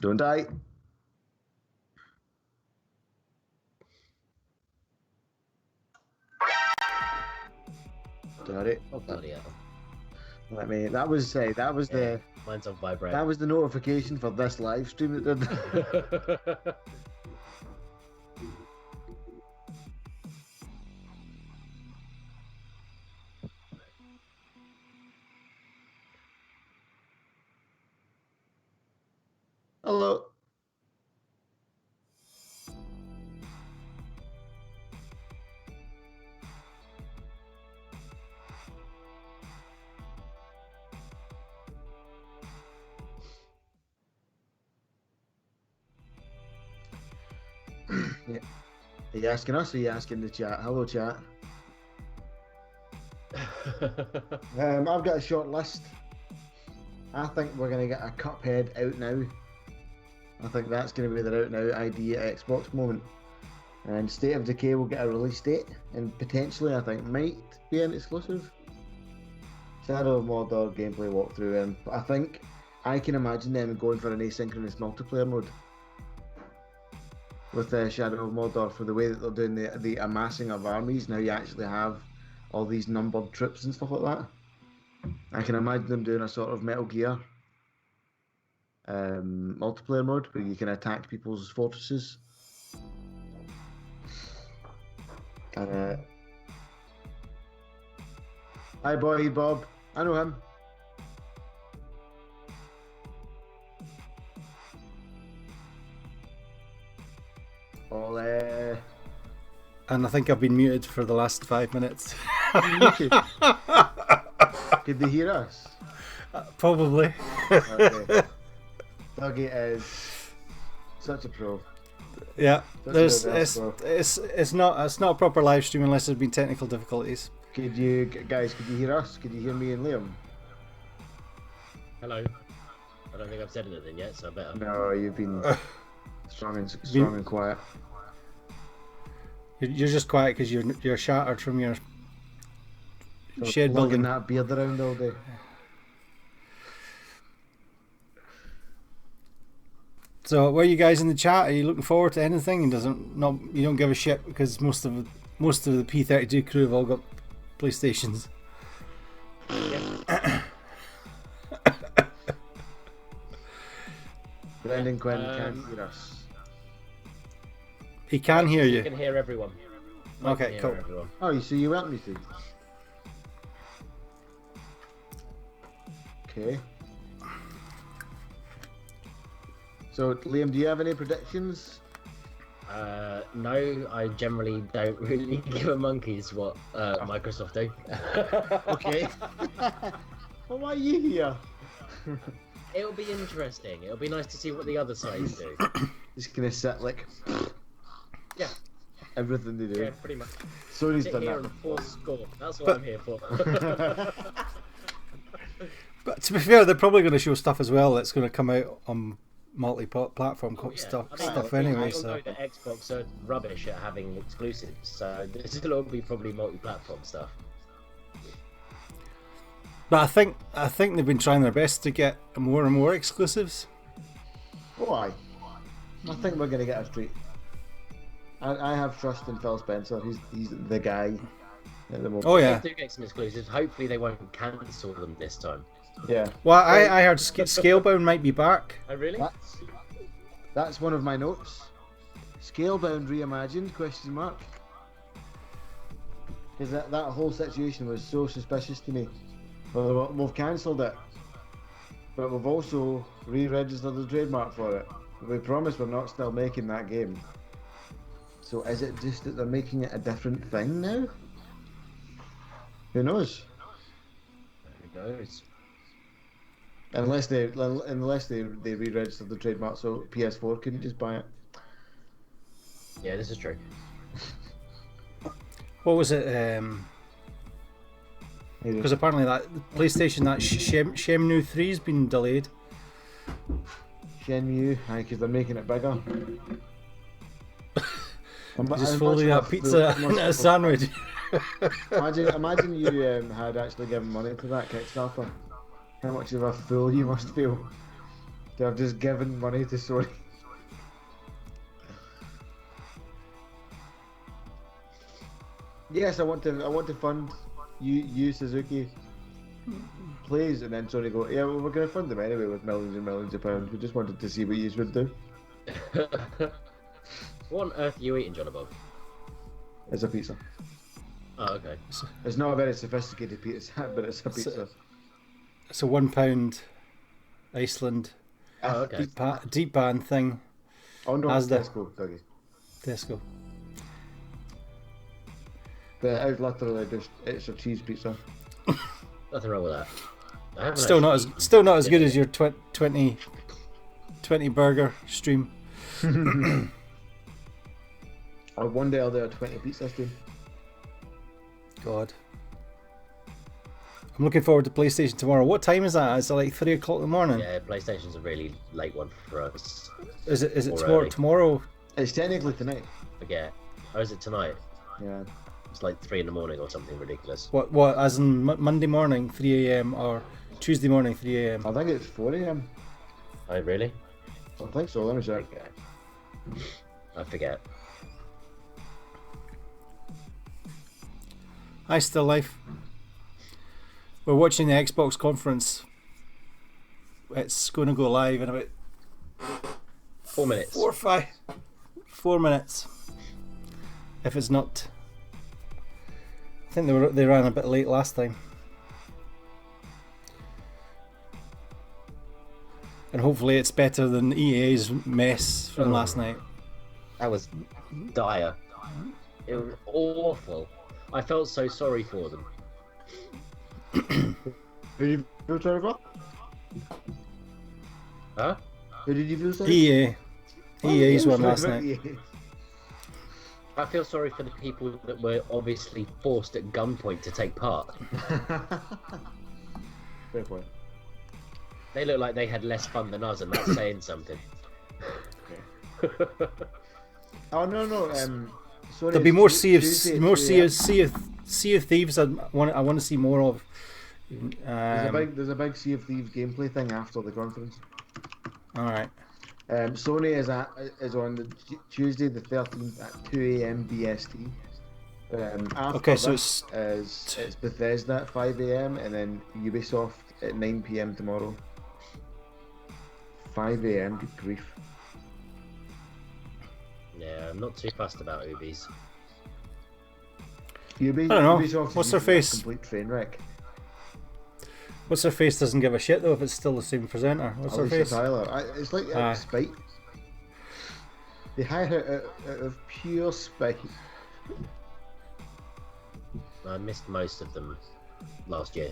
Don't die. Got it. Oh bloody hell! Let me. That was the. Mine's on vibrate. That was the notification for this live stream that did. Hello. Yeah. Are you asking us or are you asking the chat? Hello, chat. I've got a short list. I think we're going to get a Cuphead out now. I think that's going to be the out now ID at Xbox moment. And State of Decay will get a release date and potentially, I think, might be an exclusive. Shadow of Mordor gameplay walkthrough. And I think I can imagine them going for an asynchronous multiplayer mode with Shadow of Mordor, for the way that they're doing the amassing of armies. Now you actually have all these numbered troops and stuff like that. I can imagine them doing a sort of Metal Gear multiplayer mode where you can attack people's fortresses. Hi boy Bob, I know him. Ole. And I think I've been muted for the last 5 minutes. Could they hear us? Probably. Okay. Dougie is such a pro. Yeah, Such it's not a proper live stream unless there's been technical difficulties. Could you hear us? Could you hear me and Liam? Hello. I don't think I've said anything yet, so I better. No, you've been strong and quiet. You're just quiet because you're shattered from your shed lugging building. that beard around all day. So, were you guys in the chat? Are you looking forward to anything? And you don't give a shit because most of the P32 crew have all got PlayStations. Yeah. Brendan Quinn can't hear us. He can hear you. You can hear everyone. Okay, cool. Everyone. Oh, so you want me to? Okay. So, Liam, do you have any predictions? No, I generally don't really give a monkeys what Microsoft do. Okay. Well, why are you here? It'll be interesting. It'll be nice to see what the other sides do. Just gonna sit like Yeah, everything they do. yeah, pretty much. Sony's Sit done here that and before. force score. That's what I'm here for. But to be fair, they're probably going to show stuff as well that's going to come out on multi-platform Yeah, stuff I mean, anyway. we all So, know that Xbox are rubbish at having exclusives, so this will all be probably multi-platform stuff. but I think they've been trying their best to get more and more exclusives. Why? I think we're gonna get a treat. I have trust in Phil Spencer. He's the guy at the moment. Oh yeah. If they do get some exclusives, hopefully they won't cancel them this time. Yeah. Well, I heard Scalebound might be back. Oh really? That's one of my notes. Scalebound reimagined? Question mark. Because that whole situation was so suspicious to me. Well, we've cancelled it, but we've also re-registered the trademark for it. We promise we're not still making that game. So is it just that they're making it a different thing now? Who knows? Who knows? Unless they re-registered the trademark, so PS4 couldn't just buy it. Yeah, this is true. What was it? Because apparently that PlayStation, that Shenmue 3's been delayed. Shenmue, because they're making it bigger. Just folding that pizza into a sandwich. imagine you had actually given money to that Kickstarter. How much of a fool you must feel. They have just given money to Sony. Yes, I want to fund you Suzuki. Please, and then Sony go, yeah, well, we're going to fund them anyway with millions and millions of pounds. We just wanted to see what you would do. What on earth are you eating, John Bob? It's a pizza. Oh, okay. It's not a very sophisticated pizza, but it's a pizza. It's a £1 Iceland Oh, okay. deep pan thing. Oh no, As the- Tesco, Dougie. Tesco. But it's literally just, it's a cheese pizza. Nothing wrong with that. I haven't Still not actually as good as your 20 burger stream. Or one day I'll do a 20 pizza stream. God. I'm looking forward to PlayStation tomorrow. What time is that? Is it like 3 o'clock in the morning? Yeah, PlayStation's a really late one for us. Is it Or tomorrow? early. Tomorrow? It's technically tonight. Forget. Oh, is it tonight? Yeah. It's like 3 in the morning or something ridiculous. What? As in Monday morning, 3 a.m. or Tuesday morning, 3 a.m. I think it's 4 a.m. Oh, really? I think so, let me check. Okay. I forget. Hi, Still Life. We're watching the Xbox conference. It's going to go live in about 4 minutes. 4 minutes. If it's not, I think they ran a bit late last time. And hopefully it's better than EA's mess from last night. That was dire. It was awful. I felt so sorry for them. Who did you feel sorry for? Huh? Who did you feel sorry EA. for? EA's Oh, one sorry last about night. EA. I feel sorry for the people that were obviously forced at gunpoint to take part. Fair point. They look like they had less fun than us, and that's saying something. Oh no. Sorry, There'll be more Sea Tuesday of at 2 a.m. Sea of Thieves. I want to see more of. There's a big Sea of Thieves gameplay thing after the conference. All right. Sony is on the Tuesday the 13th at 2 a.m. BST. After Okay, so this it's Bethesda at 5 a.m. and then Ubisoft at 9 p.m. tomorrow. 5 a.m. Good grief. Yeah, I'm not too fussed about Ubies. I don't know. Ubisoft What's is their usually a face? complete train wreck. What's her face doesn't give a shit though if it's still the same presenter. What's her Alicia face? Tyler. It's like out Aye. of spite. They hire her out of pure spite. I missed most of them last year,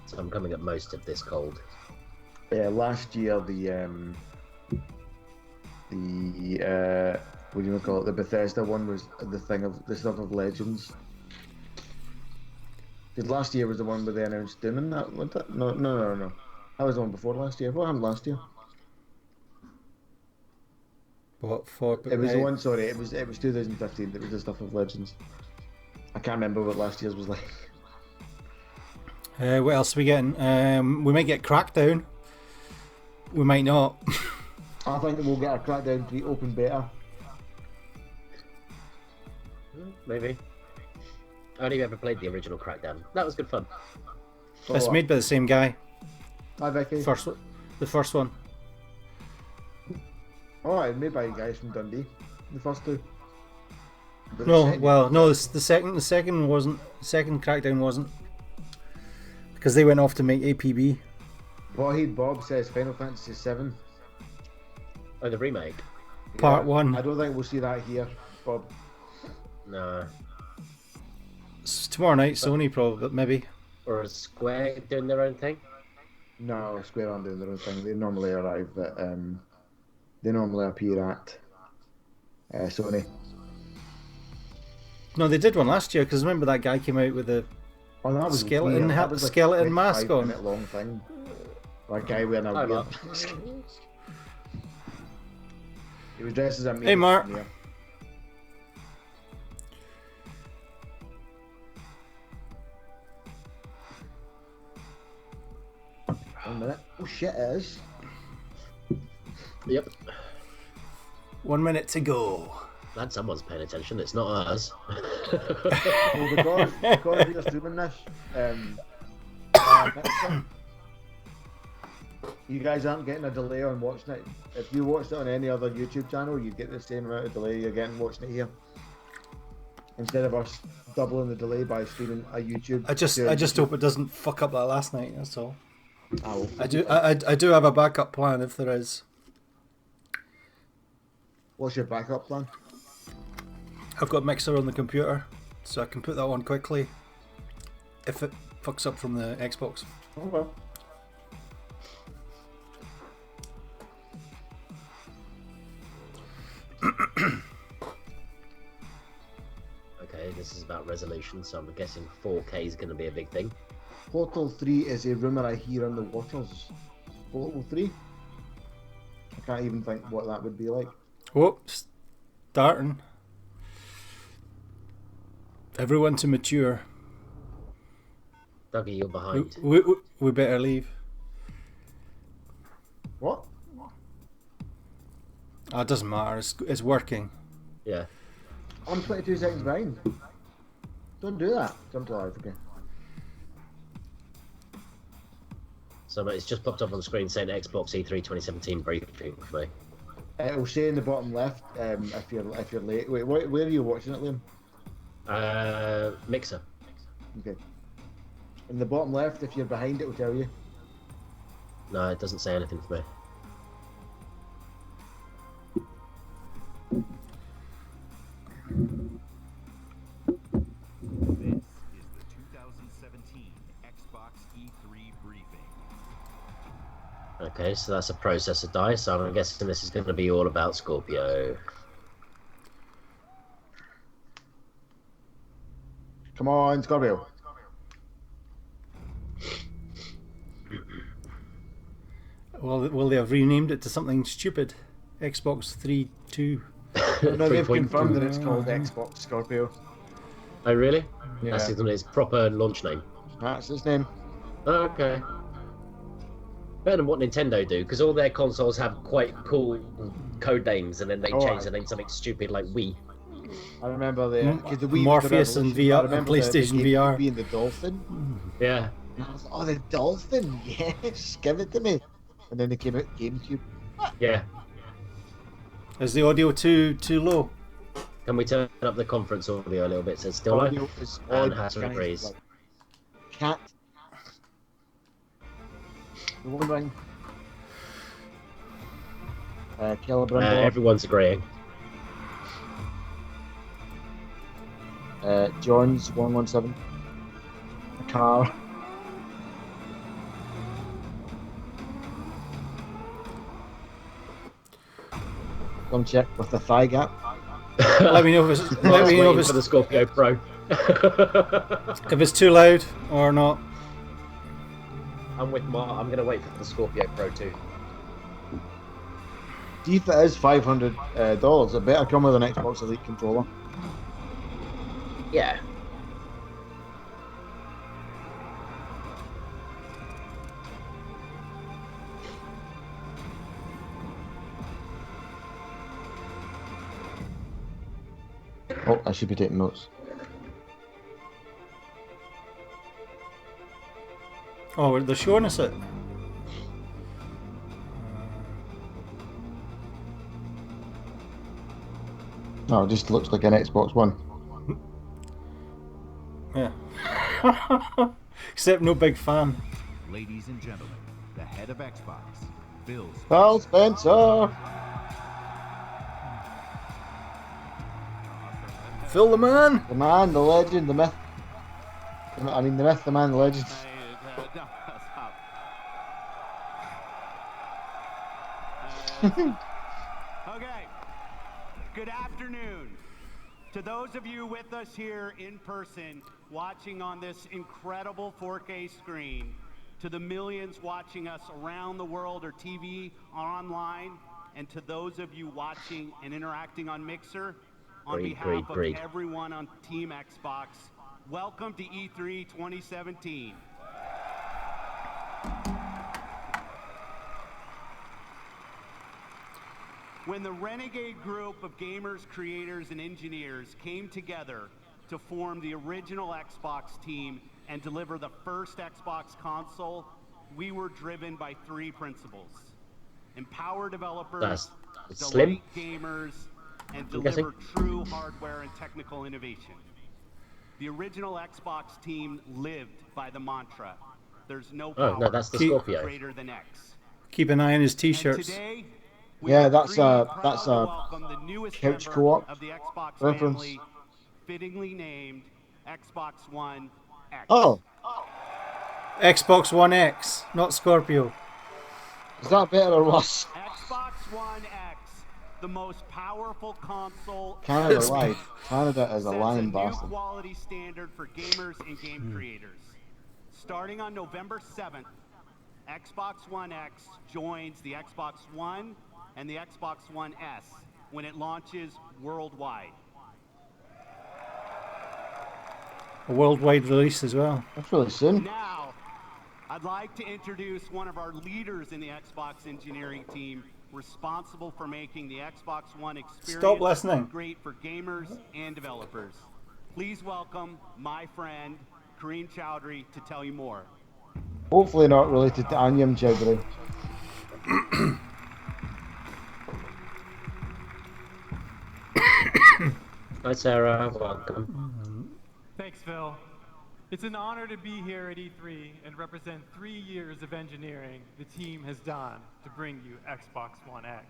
so I'm coming up most of this cold. Last year the what do you call it? The Bethesda one was the stuff of Legends. Because last year was the one where they announced Doom and that. Was that? No. That was the one before last year. What happened last year? What for? It was the one. Sorry, it was 2015. It was the stuff of Legends. I can't remember what last year's was like. What else are we getting? We might get Crackdown. We might not. I think we'll get a Crackdown 3 open beta. Maybe. I only ever played the original Crackdown. That was good fun. It's made by the same guy. Hi Vicky. The first one. Alright, made by guys from Dundee. The first two. But the No, second- well, no. The second wasn't. The second Crackdown wasn't because they went off to make APB. Bob says Final Fantasy 7. Oh, the remake? Part 1. I don't think we'll see that here, Bob. No. It's tomorrow night, Sony probably, maybe. Or is Square doing their own thing? No, Square aren't doing their own thing. They normally arrive at they normally appear at Sony. No, they did one last year because remember that guy came out with a Oh, that was Skeleton weird. hat- That was like skeleton a mask 5 on. minute long thing. That guy wearing a Hi, weird Mark. mask. He was dressed as a Hey, Mark. engineer. One minute. Oh shit, it is. Yep. 1 minute to go. Glad someone's paying attention. It's not us. Well, because we're streaming this, you guys aren't getting a delay on watching it. If you watched it on any other YouTube channel, you get the same amount of delay you're getting watching it here. Instead of us doubling the delay by streaming a YouTube. I just hope it doesn't fuck up that last night. That's all. Oh, I do have a backup plan if there is. what's your backup plan? I've got Mixer on the computer, so I can put that on quickly if it fucks up from the Xbox. Okay. Okay, this is about resolution, so I'm guessing 4K is going to be a big thing. Portal 3 is a rumour I hear on the waters. Portal 3? I can't even think what that would be like. Whoops, starting. Everyone to mature. Dougie, you're behind. We better leave. What? Oh, it doesn't matter. It's working. Yeah. I'm 22 seconds behind. Don't do that. Jump to live, okay. So it's just popped up on the screen saying Xbox E3 2017 briefing for me. It'll say in the bottom left if you're late. Wait, where are you watching it, Liam? Mixer. Okay. In the bottom left, if you're behind, it will tell you. No, it doesn't say anything for me. This is the 2017 Xbox E3 briefing. Okay, so that's a processor die, so I'm guessing this is going to be all about Scorpio. Come on, Scorpio. Will they have renamed it to something stupid? Xbox 3.2. No, they've 3.2. confirmed that it's called Xbox Scorpio. Oh, really? Yeah. That's its proper launch name. That's its name. Okay. Better than what Nintendo do, because all their consoles have quite cool code names, and then they change the name to something stupid like Wii. I remember the Wii was Morpheus the and revolution. I VR, remember and PlayStation the VR. being the dolphin. Yeah. And I was like, oh, the dolphin, yes, give it to me. And then they came out GameCube. Yeah. Is the audio too low? Can we turn up the conference audio a little bit so it's still low? Audio is And odd, Hatter guys, agrees. like, cat. The one ring. Calibrando. Everyone's agreeing. John's 117. A car. Come check with the thigh gap. Let me know if it's, let me know Waiting for the Scorpio Pro. if it's too loud or not. I'm going to wait for the Scorpio Pro too. See if it is $500. It better come with an Xbox Elite controller. Yeah. Oh, I should be taking notes. Oh, they're showing us it. No, it just looks like an Xbox One. Yeah. Except no big fan. Ladies and gentlemen, the head of Xbox, Phil Phil Spencer! Phil the man. The man, the legend, the myth. I mean, the myth, the man, the legend. Okay. Good afternoon. To those of you with us here in person, watching on this incredible 4K screen, to the millions watching us around the world or TV or online, and to those of you watching and interacting on Mixer, on behalf of everyone on Team Xbox, welcome to E3 2017. When the renegade group of gamers, creators, and engineers came together to form the original Xbox team and deliver the first Xbox console, we were driven by 3 principles: empower developers, That's slim. delight gamers, and I'm guessing. deliver true hardware and technical innovation. The original Xbox team lived by the mantra, there's no power Oh, no, that's the Scorpio. greater than X. Keep an eye on his And t-shirts. today, we Yeah, are that's proud that's to a welcome the newest couch member co-op of the Xbox reference. family, fittingly named Xbox One X. Oh, Xbox One X, not Scorpio. is that better or worse? Xbox One X, the most powerful console, Canada lied. Canada is a sets lying new bastard. quality standard for gamers and game creators. Starting on November 7th, Xbox One X joins the Xbox One and the Xbox One S when it launches worldwide. A worldwide release as well. That's really soon. Now, I'd like to introduce one of our leaders in the Xbox engineering team responsible for making the Xbox One experience Stop listening. great for gamers and developers. Please welcome my friend, Kareem Chowdhury, to tell you more. Hopefully not related to Anyam Chowdhury. Hi, Sarah. Welcome. Thanks, Phil. It's an honor to be here at E3 and represent 3 years of engineering the team has done to bring you Xbox One X.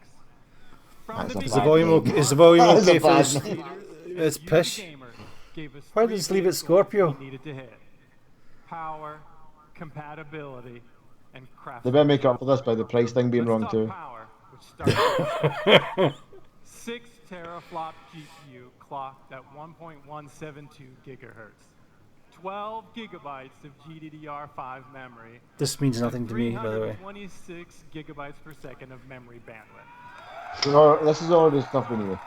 From That's the a Is the bad volume name. okay? Is the volume That is a okay for bad this? name. It's pish. Why did they just leave it Scorpio? Needed to hit power, compatibility, and craft. They better make up for this by the price thing being wrong Let's too. talk power, which starts 6 teraflop GPU clocked at 1.172 gigahertz, 12 gigabytes of GDDR5 memory. This means nothing to me, by the way. 326 gigabytes per second of memory bandwidth. So, this is all the stuff we need.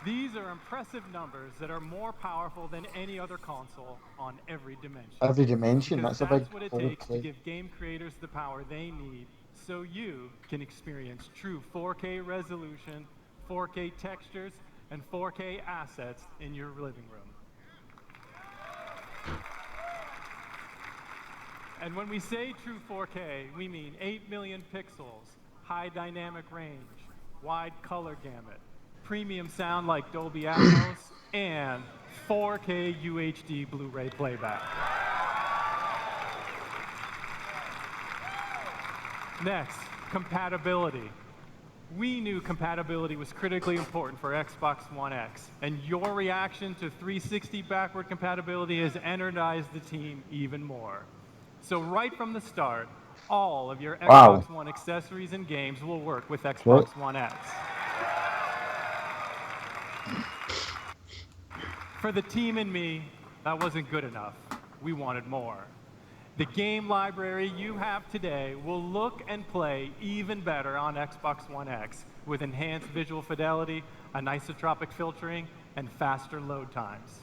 These are impressive numbers that are more powerful than any other console on every dimension. Every dimension, Because that's a big what it bold takes to claim. give game creators the power they need so you can experience true 4K resolution, 4K textures, and 4K assets in your living room. And when we say true 4K, we mean 8 million pixels, high dynamic range, wide color gamut, premium sound like Dolby Atmos, and 4K UHD Blu-ray playback. Next, compatibility. We knew compatibility was critically important for Xbox One X, and your reaction to 360 backward compatibility has energized the team even more. So right from the start, all of your Wow. Xbox One accessories and games will work with Xbox What? One X. For the team and me, that wasn't good enough. We wanted more. The game library you have today will look and play even better on Xbox One X with enhanced visual fidelity, anisotropic filtering, and faster load times.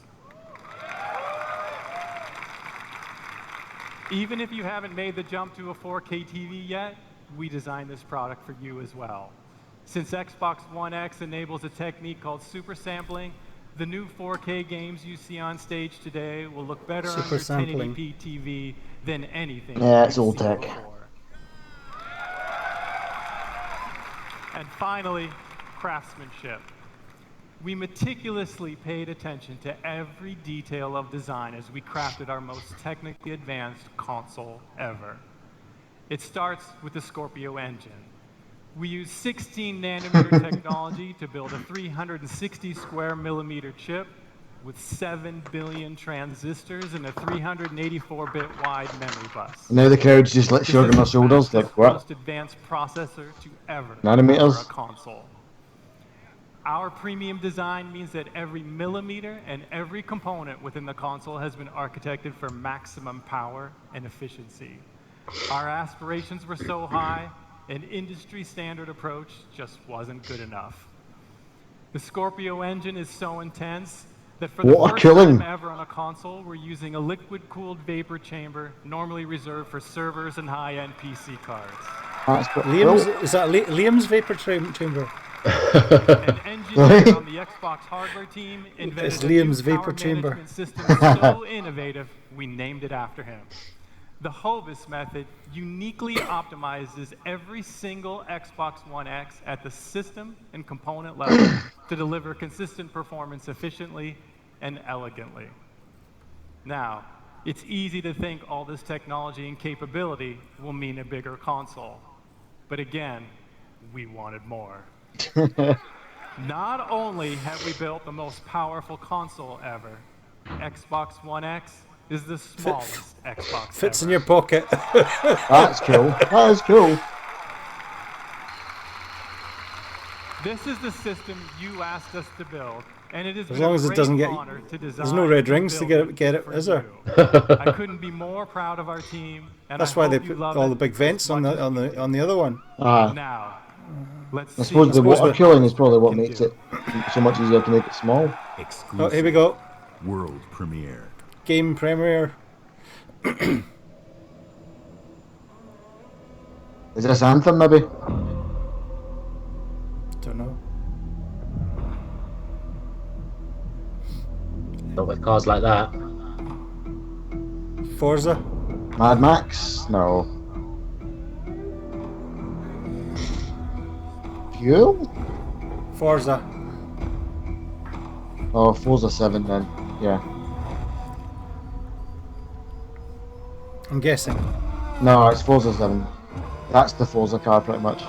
Even if you haven't made the jump to a 4K TV yet, we designed this product for you as well. Since Xbox One X enables a technique called super sampling, the new 4K games you see on stage today will look better on Super your sampling. 1080p TV than anything Yeah, it's you've old seen tech. before. And finally, craftsmanship. We meticulously paid attention to every detail of design as we crafted our most technically advanced console ever. It starts with the Scorpio engine. We use 16 nanometer technology to build a 360 square millimeter chip with 7 billion transistors and a 384-bit wide memory bus. Now the crowd's just like This shrugging is their the shoulders fastest, like, what? most advanced processor to ever Nanometers? power a console. Our premium design means that every millimeter and every component within the console has been architected for maximum power and efficiency. Our aspirations were so high, an industry standard approach just wasn't good enough. The Scorpio engine is so intense that for the What a first killing. time ever on a console, we're using a liquid-cooled vapor chamber normally reserved for servers and high-end PC cards. That's Liam's, is that Liam's vapor chamber? An engineer on the Xbox hardware team invented It's a Liam's new vapor power chamber. management system so innovative, we named it after him. The Hovis method uniquely optimizes every single Xbox One X at the system and component level to deliver consistent performance efficiently and elegantly. Now, it's easy to think all this technology and capability will mean a bigger console. But again, we wanted more. Not only have we built the most powerful console ever, Xbox One X is the smallest Xbox Fits ever. in your pocket. That's cool. That is cool. This is the system you asked us to build, and it is As long as it doesn't get, there's no red rings to get it, is there? I couldn't be more proud of our team, and That's I why they hope you put love all it the big vents as on much the as we do. other one. Now, let's I see suppose the what water this cooling is probably what can makes do. it so much easier to make it small. Exclusive. Oh, here we go. World premiere. Game premiere. Is this Anthem maybe? Don't know. Not with cars like that. Forza. Mad Max? No. Fuel? Forza. Oh, Forza 7 then. Yeah. I'm guessing. No, it's Forza 7. That's the Forza car pretty much.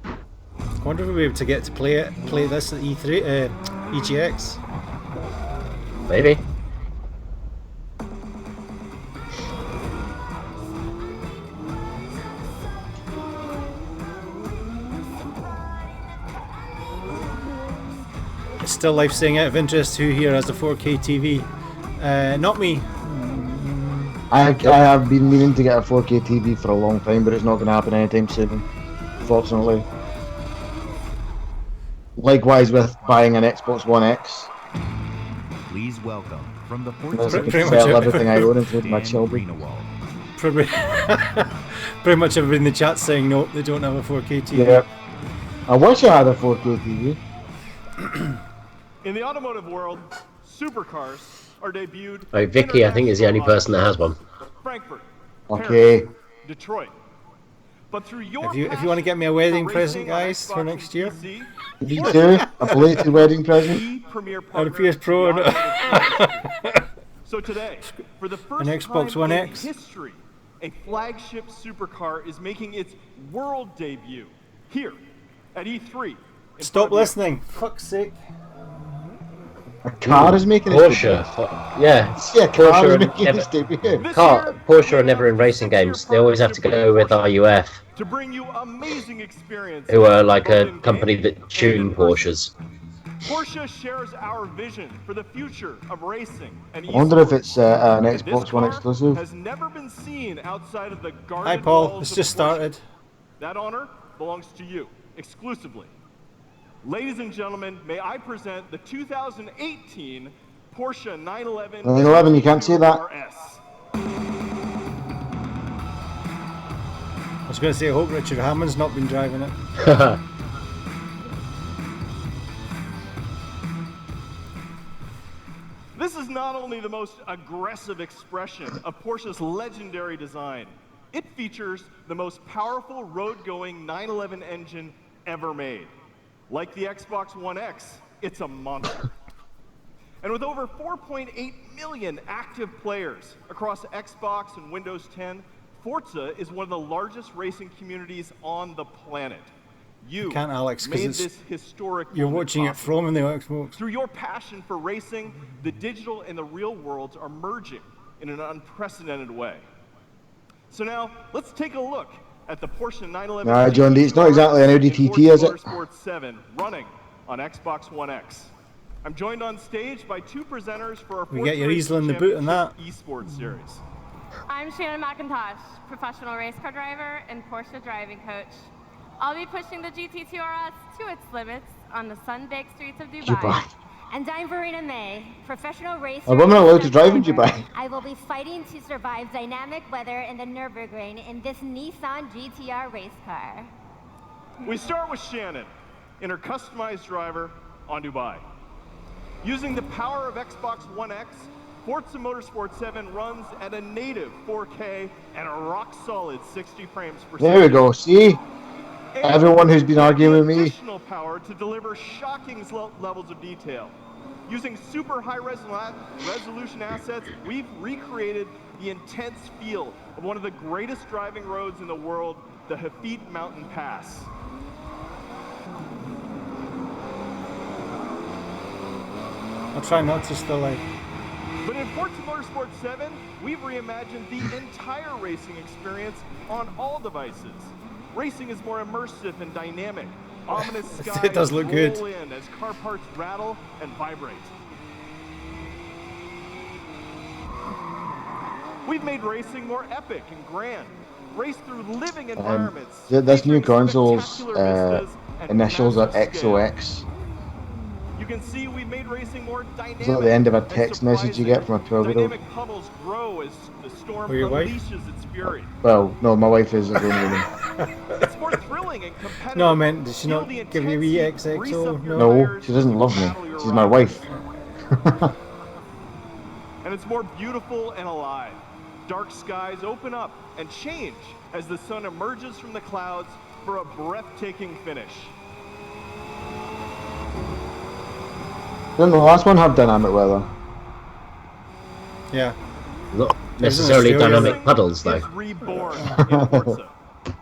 I wonder if we'll be able to get to play this at E3, EGX. Maybe. It's still life saying out of interest who here has a 4K TV. Not me. I have been meaning to get a 4K TV for a long time, but it's not going to happen anytime soon, fortunately. Likewise with buying an Xbox One X. Please welcome from the Unless I Forza can much sell everything I own, including my Dan children. Greenawald. Pretty, pretty much everybody in the chat saying no, they don't have a 4K TV. Yeah. I wish I had a 4K TV. In the automotive world, supercars are debuted. Oh, Vicky, I think, is the only person that has one. Frankfurt, Okay. Paris, Detroit. But through your If you want to get me a wedding passion for present, racing on guys, for Xbox next year, and PC, Me too. A belated wedding present. the premier and a partner PS Pro to and the automotive industry. So today, for the first an Xbox time One in X. history, a flagship supercar is making its world debut here at E3. in stop front of you. listening. Fuck's sake. A car is making its Porsche. Yeah. debut. Yeah, a car is Porsche making never, its debut. This car, year, Porsche we are never in announced racing a 6-year games. They always have to partnership go with Porsche RUF, to bring you amazing experiences. who are like both a in company game that and tune in person. Porsches. Porsche shares our vision for the future of racing and I wonder if esports. it's an And this Xbox One car exclusive. has never been seen outside of the guarded Hi, Paul. walls It's of just Porsche. started. That honor belongs to you exclusively. Ladies and gentlemen, may I present the 2018 Porsche 911. 911, you can't say that. RS. I was going to say, I hope Richard Hammond's not been driving it. This is not only the most aggressive expression of Porsche's legendary design, it features the most powerful road-going 911 engine ever made. Like the Xbox One X, it's a monster. And with over 4.8 million active players across Xbox and Windows 10, Forza is one of the largest racing communities on the planet. You Can't, Alex, 'cause made it's- this historic You're moment watching it possible. from the Xbox. Through your passion for racing, the digital and the real worlds are merging in an unprecedented way. So now, let's take a look at the Porsche 911. Nah, John D, it's not exactly an Audi TT, is it? Motorsport 7 running on Xbox One X. I'm joined on stage by two presenters for our We get your Forza easel in the Racing boot and that. Championship Esports Series. I'm Shannon McIntosh, professional race car driver and Porsche driving coach. I'll be pushing the GT2RS to its limits on the sun-baked streets of Dubai. And I'm Verena May, professional racer. A woman allowed to and drive in driver. Dubai. I will be fighting to survive dynamic weather in the Nürburgring in this Nissan GTR race car. We start with Shannon in her customized driver on Dubai. Using the power of Xbox One X, Forza Motorsport 7 runs at a native 4K and a rock-solid 60 frames per second. There we go. See? And Everyone who's been arguing with me. Additional power to deliver shocking levels of detail. Using super high resolution assets, we've recreated the intense feel of one of the greatest driving roads in the world, the Hafid Mountain Pass. I'll try not to still like. But in Forza Motorsport 7, we've reimagined the entire racing experience on all devices. Racing is more immersive and dynamic. Ominous skies It does look roll good. in as car parts rattle and vibrate. We've made racing more epic and grand. Race through living environments. This new featuring console's spectacular vistas and initials are massive scale. XOX. You can see we've made racing more dynamic. It's like the end of a and text message you get from a 12-year-old. Dynamic puddles grow as the storm Or your wife? unleashes its fury. Well, no, my wife is the only It's more thrilling and competitive. No, I meant, did she Feel not the give you a intensity, grease XXO? up your No. No, tires, she doesn't love me. battle your She's my rivals. wife. And it's more beautiful and alive. Dark skies open up and change as the sun emerges from the clouds for a breathtaking finish. Didn't the last one have dynamic weather? Yeah. Not necessarily Australia. dynamic puddles, though. Is reborn in Forza.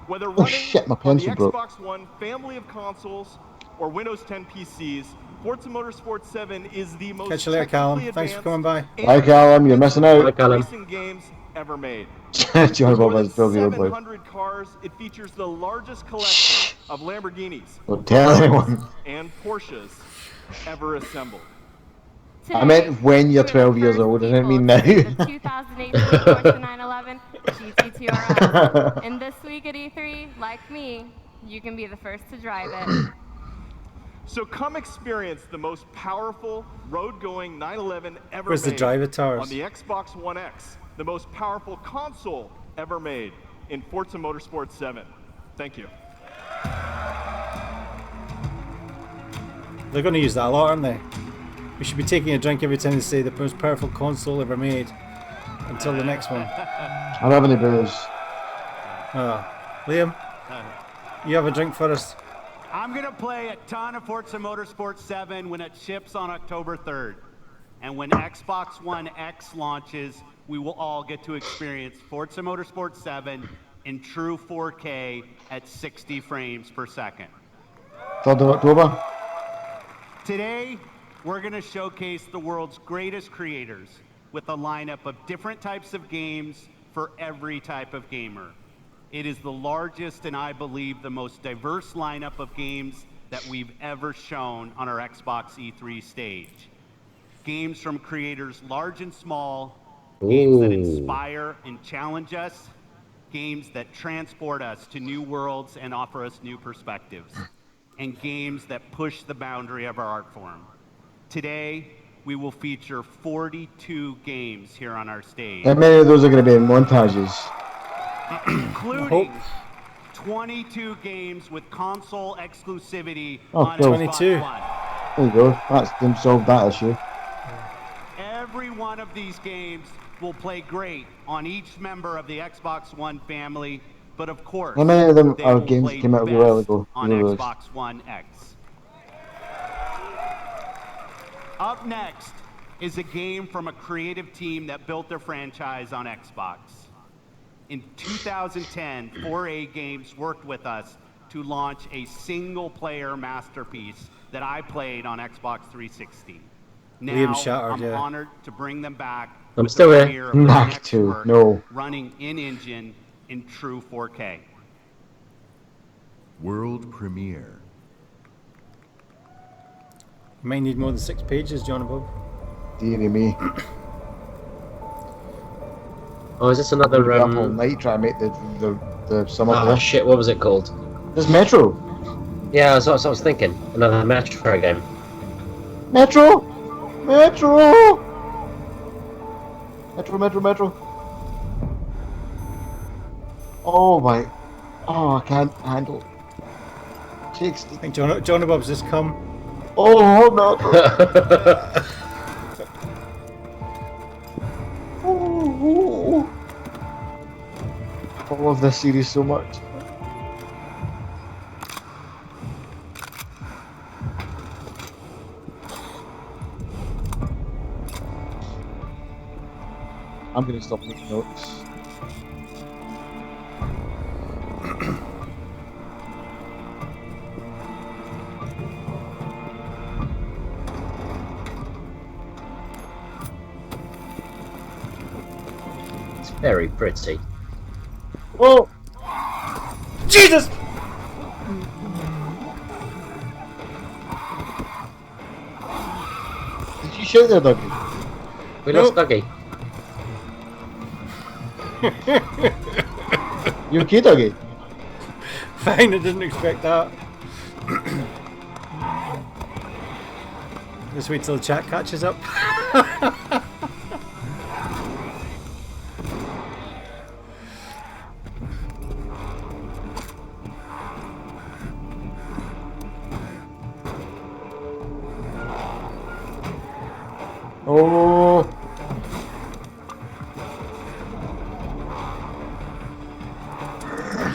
Whether running shit, my on the pencil broke. Xbox One family of consoles or Windows 10 PCs, Forza Motorsport 7 is the most Catch you later, Callum. technically Thanks for coming advanced by. and Bye, Callum. You're missing out. Bye, Callum. racing games ever made. Johnny With Bob more has than 12-year-old wife. 700 cars, it features the largest collection of Lamborghinis, Don't tell anyone. and Porsches ever assembled. I meant when you're 12 years old, I didn't mean now. The 2018 Porsche 911 GT2RS. And this week at E3, like me, you can be the first to drive it. So come experience the most powerful road-going 911 ever Where's the made driver towers? on the Xbox One X, the most powerful console ever made in Forza Motorsport 7. Thank you. They're going to use that a lot, aren't they? We should be taking a drink every time they say the most powerful console ever made. Until the next one. I don't have any booze. Liam, you have a drink for us. I'm going to play a ton of Forza Motorsport 7 when it ships on October 3rd. And when Xbox One X launches, we will all get to experience Forza Motorsport 7 in true 4K at 60 frames per second. 3rd of October. Today, we're going to showcase the world's greatest creators with a lineup of different types of games for every type of gamer. It is the largest and I believe the most diverse lineup of games that we've ever shown on our Xbox E3 stage. Games from creators large and small, games that inspire and challenge us, games that transport us to new worlds and offer us new perspectives, and games that push the boundary of our art form. Today, we will feature 42 games here on our stage, How many of those are going to be in montages? including 22 games with console exclusivity Oh, on cool. Xbox 22. One. There you go. That's them solved that issue. Every one of these games will play great on each member of the Xbox One family, but of course, How many of them they are will games play that came out a while best ago? on Really? Xbox One X. Up next is a game from a creative team that built their franchise on Xbox. In 2010, 4A Games worked with us to launch a single-player masterpiece that I played on Xbox 360. Now, Liam Shattered, I'm yeah. honored to bring them back. I'm with still the here. premiere of their Back next to, work, no. running in-engine in true 4K. World premiere. You might need more than 6 pages, John and Bob. Deary me. Oh, is this another? I'll be up all night trying to make the sum up Oh of this. shit! What was it called? There's Metro. Yeah, that's what I was thinking. Another Metro game. Metro! Metro! Metro. Oh my. Oh, I can't handle. Shakes. I think John and Bob's just come. Oh, Metro! Oh. I love this series so much. I'm gonna stop making notes. It's very pretty. Oh! Jesus! Did you shoot there, Dougie? We lost Dougie. You okay, Dougie? Fine, I didn't expect that. Just wait till the chat catches up. Oh!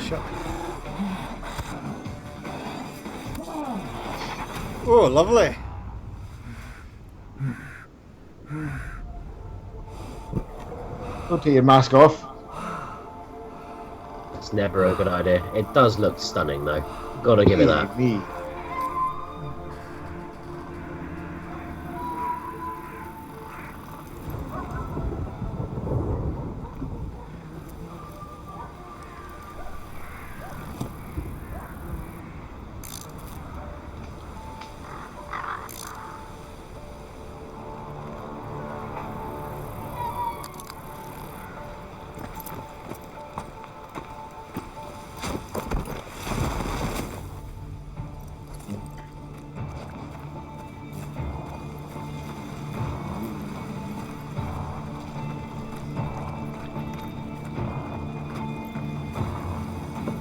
Shut. Oh, lovely. Don't take your mask off. It's never a good idea. It does look stunning, though. Gotta give it that. Me.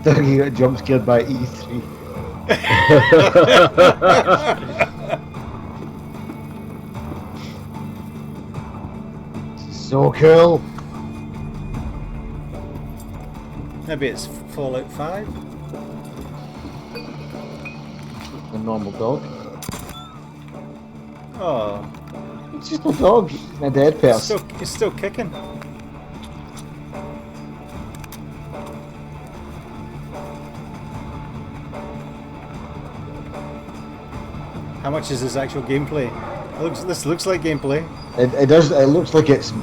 Dougie got jump scared by E3. So cool. Maybe it's Fallout 5. A normal dog. Oh, It's just a dog. A dead person. it's still kicking. How much is this actual gameplay? This looks like gameplay. It does. It looks like it's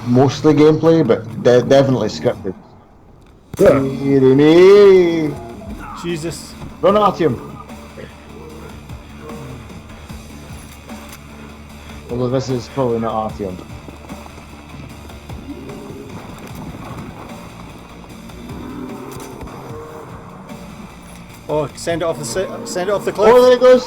mostly gameplay, but definitely scripted. Deary me. Jesus. Run at him. Although this is probably not Artyom. Oh, send it off the cliff. Oh, there it goes.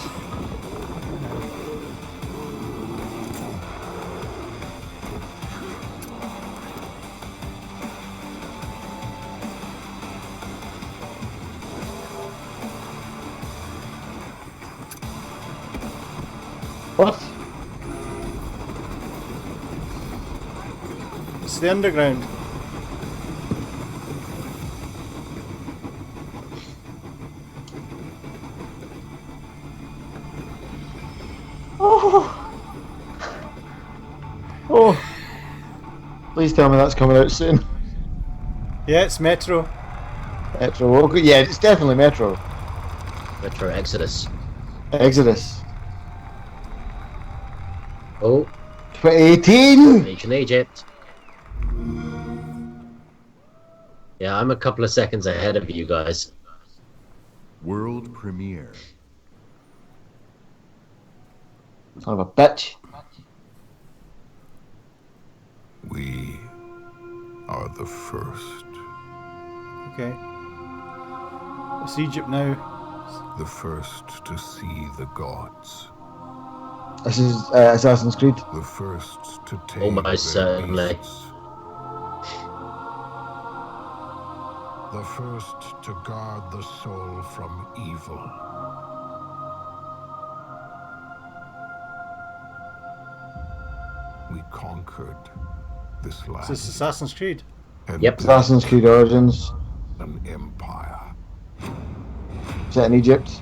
What? It's the underground. Oh. Oh. Please tell me that's coming out soon. Yeah, it's Metro. Metro. Okay. Yeah, it's definitely Metro. Metro Exodus. Exodus. Oh, 2018. Ancient Egypt. Yeah, I'm a couple of seconds ahead of you guys. World premiere. Son of a bitch. We are the first. Okay. It's Egypt now. The first to see the gods. This is Assassin's Creed. The first to take Almost their certainly. beasts. The first to guard the soul from evil. We conquered this land. Is this Assassin's Creed? And Yep. built Assassin's Creed Origins. an empire. Set in Egypt.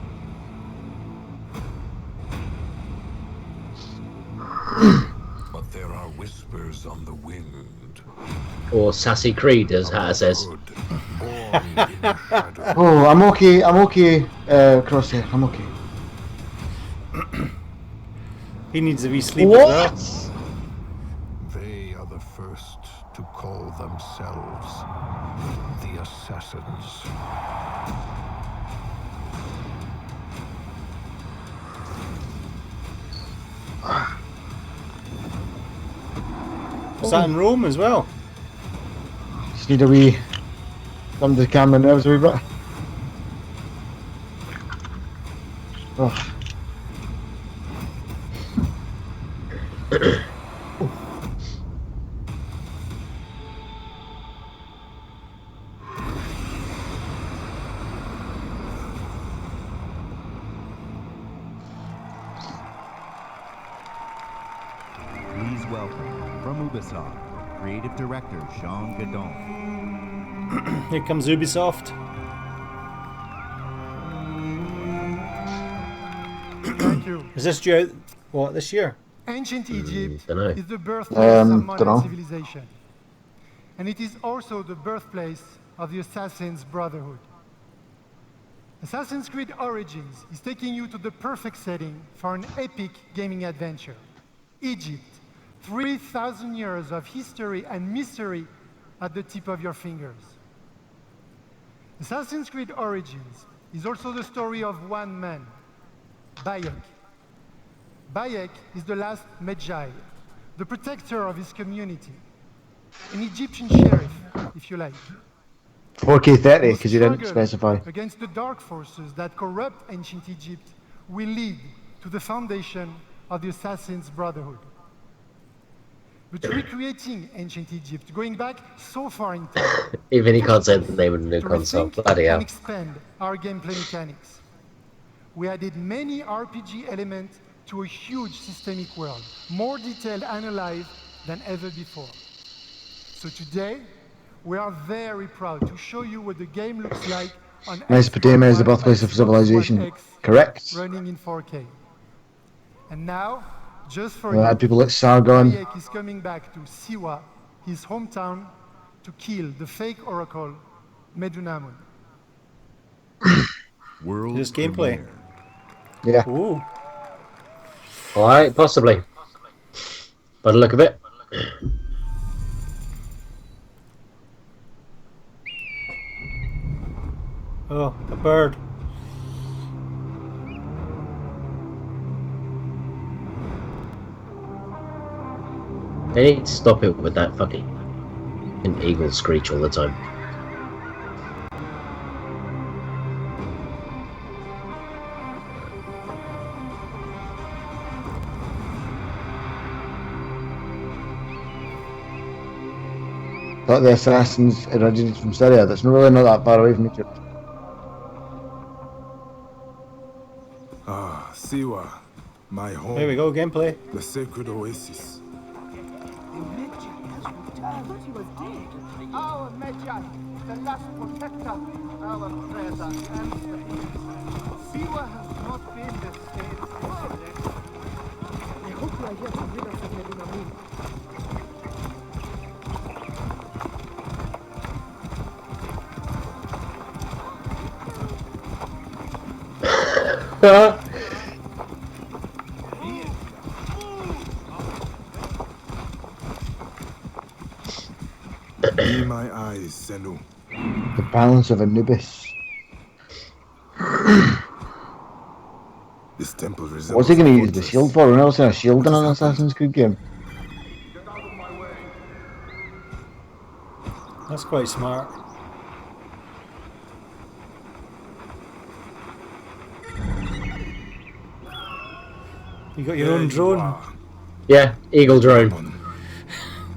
But there are whispers on the wind. Or Sassy Creed, as Hatter says. Good, born in the shadow. Oh, I'm okay. Crosshair. I'm okay. He needs a wee sleep as well. They are the first to call themselves the Assassins. Was that in Rome as well? Just need a wee. Come to the camera nerves a wee bit. Oh. Please welcome, from Ubisoft, Creative Director Jean Gadon. Here comes Ubisoft. Thank you. Is this due out, what, this year? Ancient Egypt dunno. is the birthplace of modern dunno. civilization. And it is also the birthplace of the Assassin's Brotherhood. Assassin's Creed Origins is taking you to the perfect setting for an epic gaming adventure. Egypt, 3,000 years of history and mystery at the tip of your fingers. Assassin's Creed Origins is also the story of one man, Bayek. Bayek is the last Magi, the protector of his community, an Egyptian sheriff, if you like. 4K 30 Whose because you didn't struggle specify. against the dark forces that corrupt ancient Egypt will lead to the foundation of the Assassin's Brotherhood. But recreating ancient Egypt, going back so far in time, Even he can't say the name of the new to console. rethink Bloody and hell. expand our gameplay mechanics. We added many RPG elements to a huge systemic world, more detailed and alive than ever before. So today, we are very proud to show you what the game looks like on Mesopotamia is the Xbox One birthplace of and Xbox civilization. One X Correct. running in 4K. And now, just for We you, had people like Sargon. Bayek is coming back to Siwa, his hometown, to kill the fake oracle, Medunamun. World This gameplay. premiere. Yeah. Ooh. Alright, possibly. By the look of it. Oh, a bird. They need to stop it with that fucking eagle screech all the time. Thought the assassins originated from Syria. That's really not that far away from Egypt. Ah, Siwa, my home. There we go, gameplay. The sacred oasis. Our Magi, the last protector, our prayers are answered. Siwa has not been the same since then. I hope you are here to rid us of Medunamun. Be my eyes, Senu. The balance of Anubis. This temple resembles What's he going to use the fortress. shield for? We've never seen a shield What in is an happening? Assassin's Creed game. That's quite smart. You got your own drone? Yeah, Eagle drone.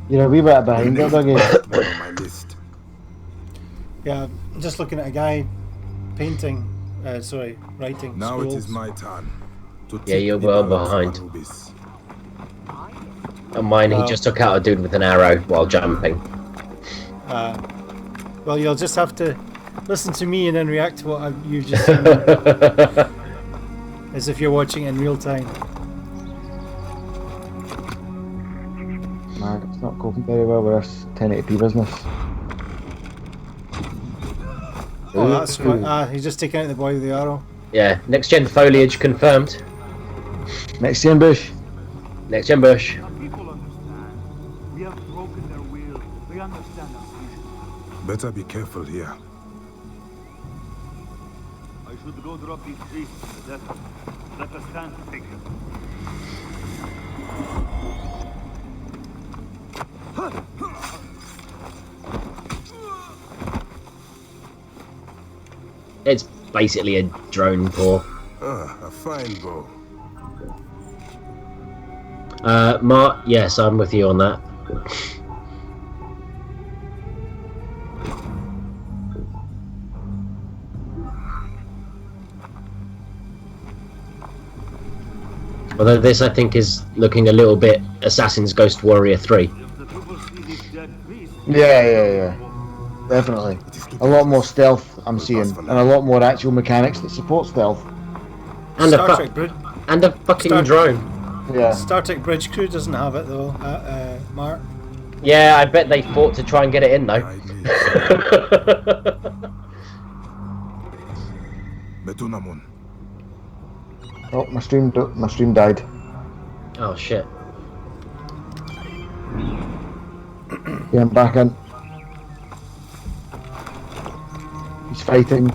You're a wee bit behind it, Dougie. Not on my list. Yeah, I'm just looking at a guy painting, writing Now scrolls. it is my turn. To Yeah, take you're the well balance of behind. Anubis. And mine, he just took out a dude with an arrow while jumping. Well, you'll just have to listen to me and then react to what you've just seen. As if you're watching it in real time. Man, it's not coping very well with this 1080p business. Oh, that's quite... he's just taking out the boy with the arrow. Yeah, next gen foliage confirmed. Next gen bush. Next gen bush. People understand. We have broken their will. They understand our vision. Better be careful here. I should go drop these priests to death. Let us stand to think. It's basically a drone paw. Ah, a fine bow. Mark, yes, I'm with you on that. Although this, I think, is looking a little bit Assassin's Ghost Warrior 3. Yeah. Definitely. A lot more stealth I'm seeing, and a lot more actual mechanics that support stealth. And Star Trek Bridge. and a fucking drone. Yeah. Star Trek Bridge Crew doesn't have it though, Mark. Yeah, I bet they fought to try and get it in though. Metunamun. Oh, my stream died. Oh shit. Yeah, I'm back in. He's fighting.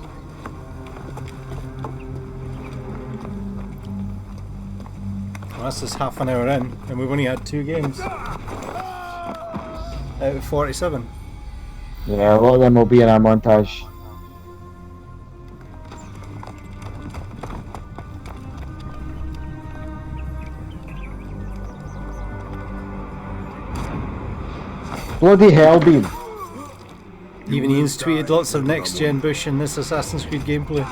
Well, that's just half an hour in, and we've only had 2 games out of 47. Yeah, a lot of them will be in our montage. Bloody hell, Bean. Even Ian's tweeted lots of next gen bush in this Assassin's Creed gameplay.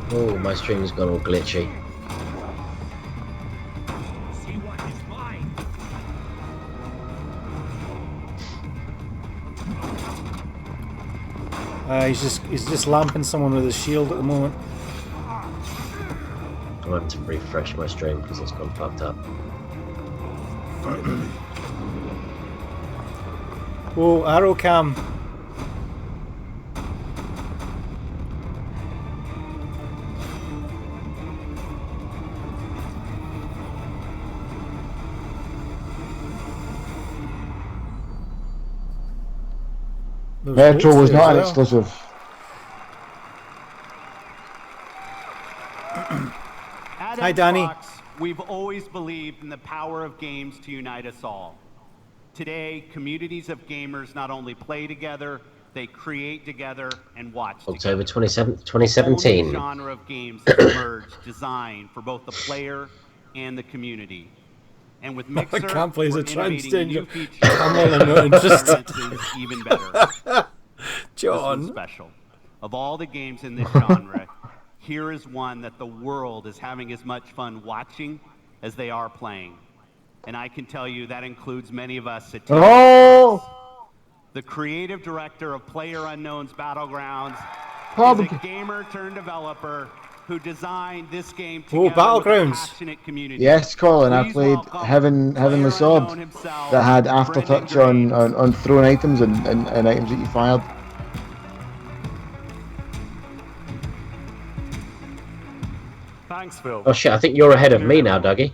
Oh, my stream's gone all glitchy. He's just lamping someone with his shield at the moment. I'm having to refresh my stream because it's gone fucked up. Oh, arrow cam. Metro was not an exclusive. Hi, Danny. Xbox, we've always believed in the power of games to unite us all. Today, communities of gamers not only play together, they create together and watch October together. 27th, A 2017. whole new genre of games has emerged, designed for both the player and the community. And with Mixer, I can't play as a we're innovating transgender. new features Come on, I'm to not make interested. experiences even better. John. This one's special. Of all the games in this genre, here is one that the world is having as much fun watching as they are playing. And I can tell you that includes many of us at Oh! The creative director of PlayerUnknown's Battlegrounds is a gamer turned developer who designed this game together Battlegrounds. with a passionate community. Yes, Colin, I Please played welcome Heavenly Sword PlayerUnknown himself, that had aftertouch on thrown items and items that you fired. Thanks, Phil. Oh shit, I think you're ahead of me now, Dougie.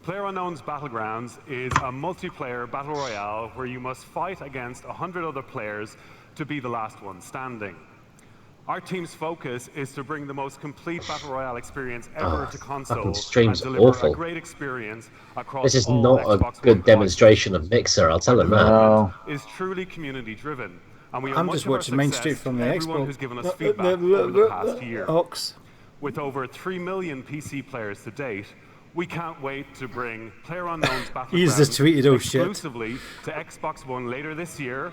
PlayerUnknown's Battlegrounds is a multiplayer battle royale where you must fight against 100 other players to to be the last one standing. Our team's focus is to bring the most complete Battle Royale experience ever to console and stream's deliver awful. a great experience across This is all not a Xbox good One demonstration of Mixer, I'll tell them that. No. is truly community driven, and we owe I'm much just of our watching mine straight success from to the everyone Xbox. who's given us feedback over the past year. Ox. With over 3 million PC players to date, we can't wait to bring PlayerUnknown's He's the Battlegrounds tweeted, oh shit. exclusively to Xbox One later this year,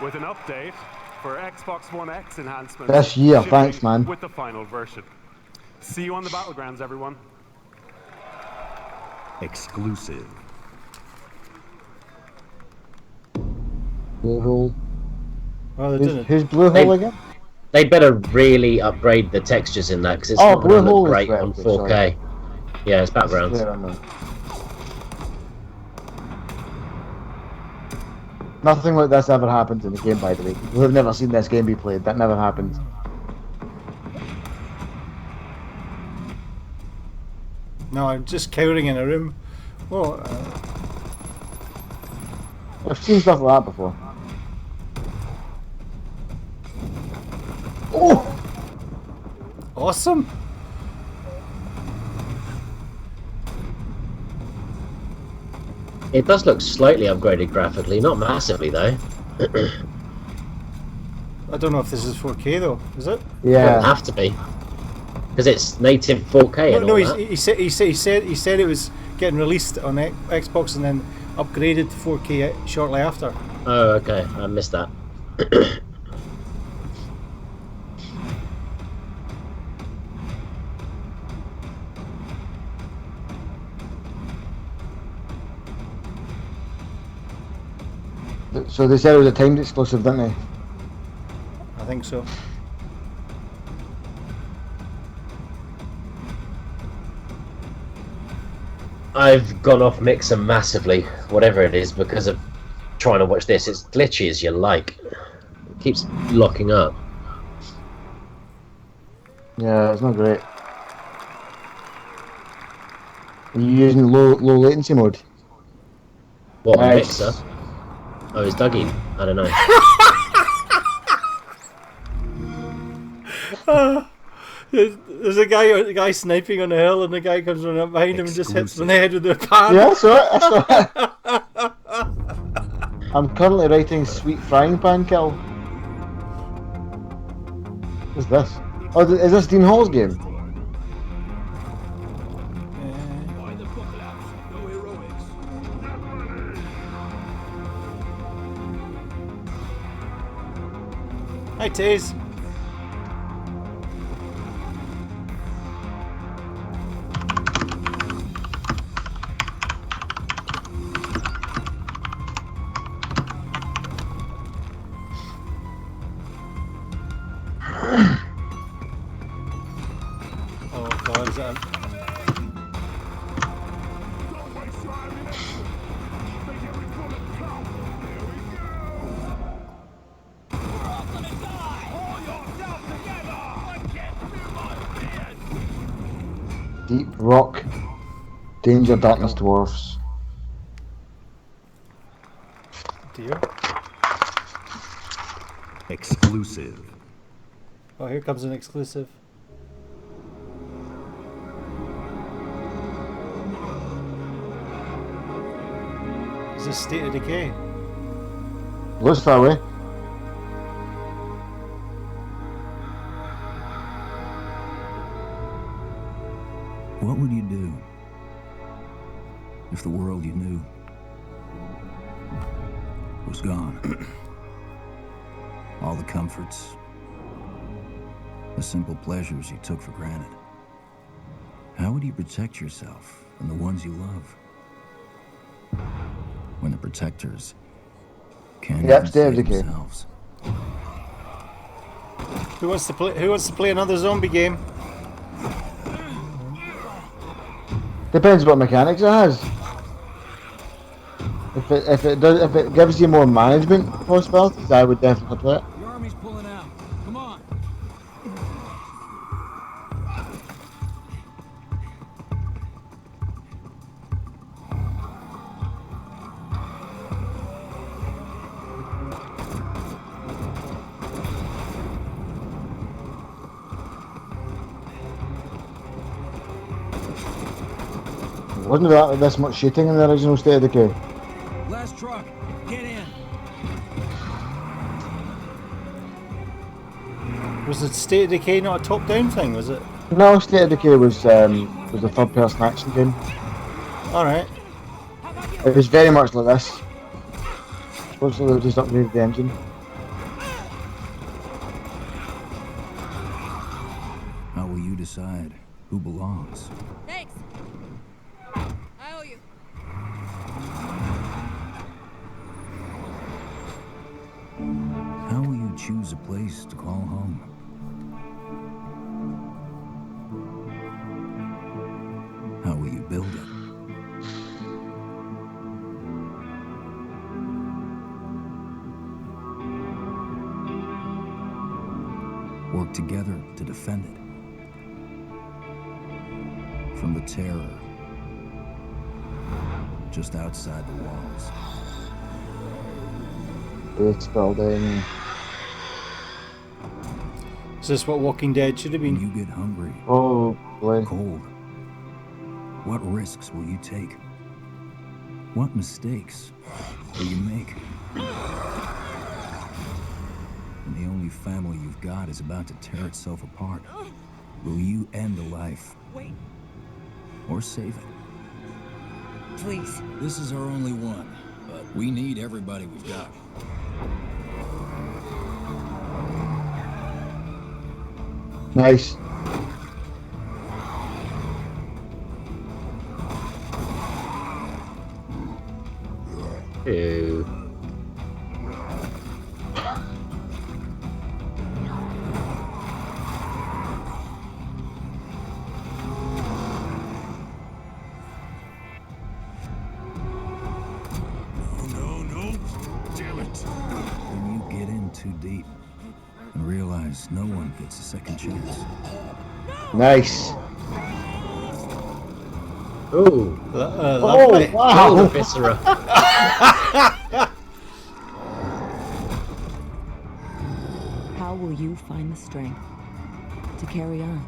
with an update for Xbox One X enhancements This year, shipping thanks, man. with the final version. See you on the Battlegrounds, everyone. Exclusive. Blue Hole. Oh, they didn't. Who's Blue Hole again? They better really upgrade the textures in that because it's Oh, not going to Blue Hole look is great right, on okay, 4K. sorry. Yeah, it's backgrounds. Nothing like this ever happened in the game, by the way. We've never seen this game be played. That never happened. No, I'm just cowering in a room. Oh, I've seen stuff like that before. Oh! Awesome! It does look slightly upgraded graphically, not massively though. I don't know if this is 4K though, is it? Yeah. It would have to be. Because it's native 4K and No, all no, that. he said it was getting released on Xbox and then upgraded to 4K shortly after. Oh, okay. I missed that. So they said it was a timed exclusive, didn't they? I think so. I've gone off Mixer massively, whatever it is, because of trying to watch this. It's glitchy as you like. It keeps locking up. Yeah, it's not great. Are you using low latency mode? What, on Nice. Mixer? Oh, it's Dougie. I don't know. There's a guy sniping on the hill, and the guy comes running up behind him and just hits him in the head with the pan. Yeah, I saw it. I'm currently writing Sweet Frying Pan Kill. What's this? Oh, is this Dean Hall's game? Hi, Taze. Oh God, is that? Deep Rock, Danger Darkness Dwarfs. Dear. Exclusive. Oh, here comes an exclusive. Is this State of Decay? Looks that way. What would you do if the world you knew was gone? All the comforts, the simple pleasures you took for granted. How would you protect yourself and the ones you love when the protectors can't Yep, even State of save Decay. themselves? Who wants to play another zombie game? Depends what mechanics it has. If it gives you more management possibilities, I would definitely play it. The army's pulling out. Come on. Wasn't there this much shooting in the original State of Decay? Last truck, get in. Was it State of Decay not a top-down thing? Was it? No, State of Decay was a third-person action game. All right. It was very much like this. Supposedly they just upgraded the engine. How will you decide who belongs? Thanks. I owe you. How will you choose a place to call home? How will you build it? Work together to defend it. From the terror just outside the walls. Base building. Is this what Walking Dead should have been? When you get hungry, oh, boy. Cold, what risks will you take? What mistakes will you make? When the only family you've got is about to tear itself apart, will you end a life? Wait. Or save it? Please. This is our only one, but we need everybody we've got. Nice. Ew. When you get in too deep and realize no one gets a second chance. Nice. Ooh. Oh, wow. Oh, the viscera. How will you find the strength to carry on?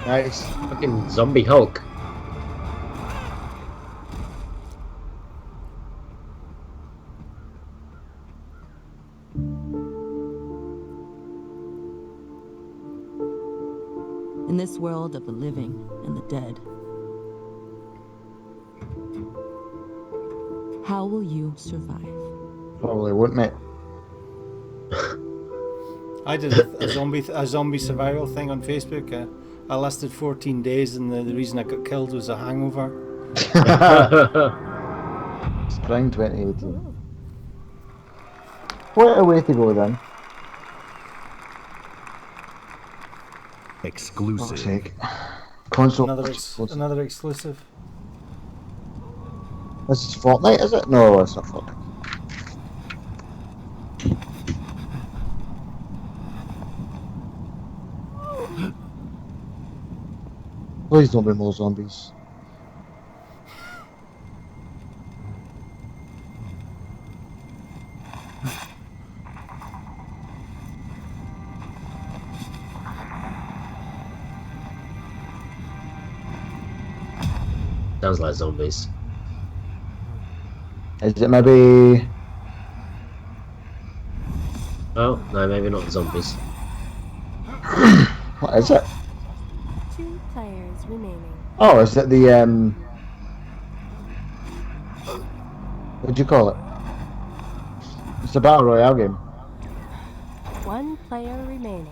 Nice. Fucking zombie Hulk. In this world of the living and the dead, how will you survive? Probably wouldn't it? I did a zombie survival thing on Facebook. I lasted 14 days, and the reason I got killed was a hangover. Spring 2018. What a way to go then. Exclusive. Fuck's sake. Console. Another exclusive. This is Fortnite, is it? No, it's not Fortnite. Please don't be more zombies. Sounds like zombies. Is it maybe... Oh, no, maybe not zombies. What is it? 2 players remaining. Oh, is it the, what do you call it? It's a Battle Royale game. 1 player remaining.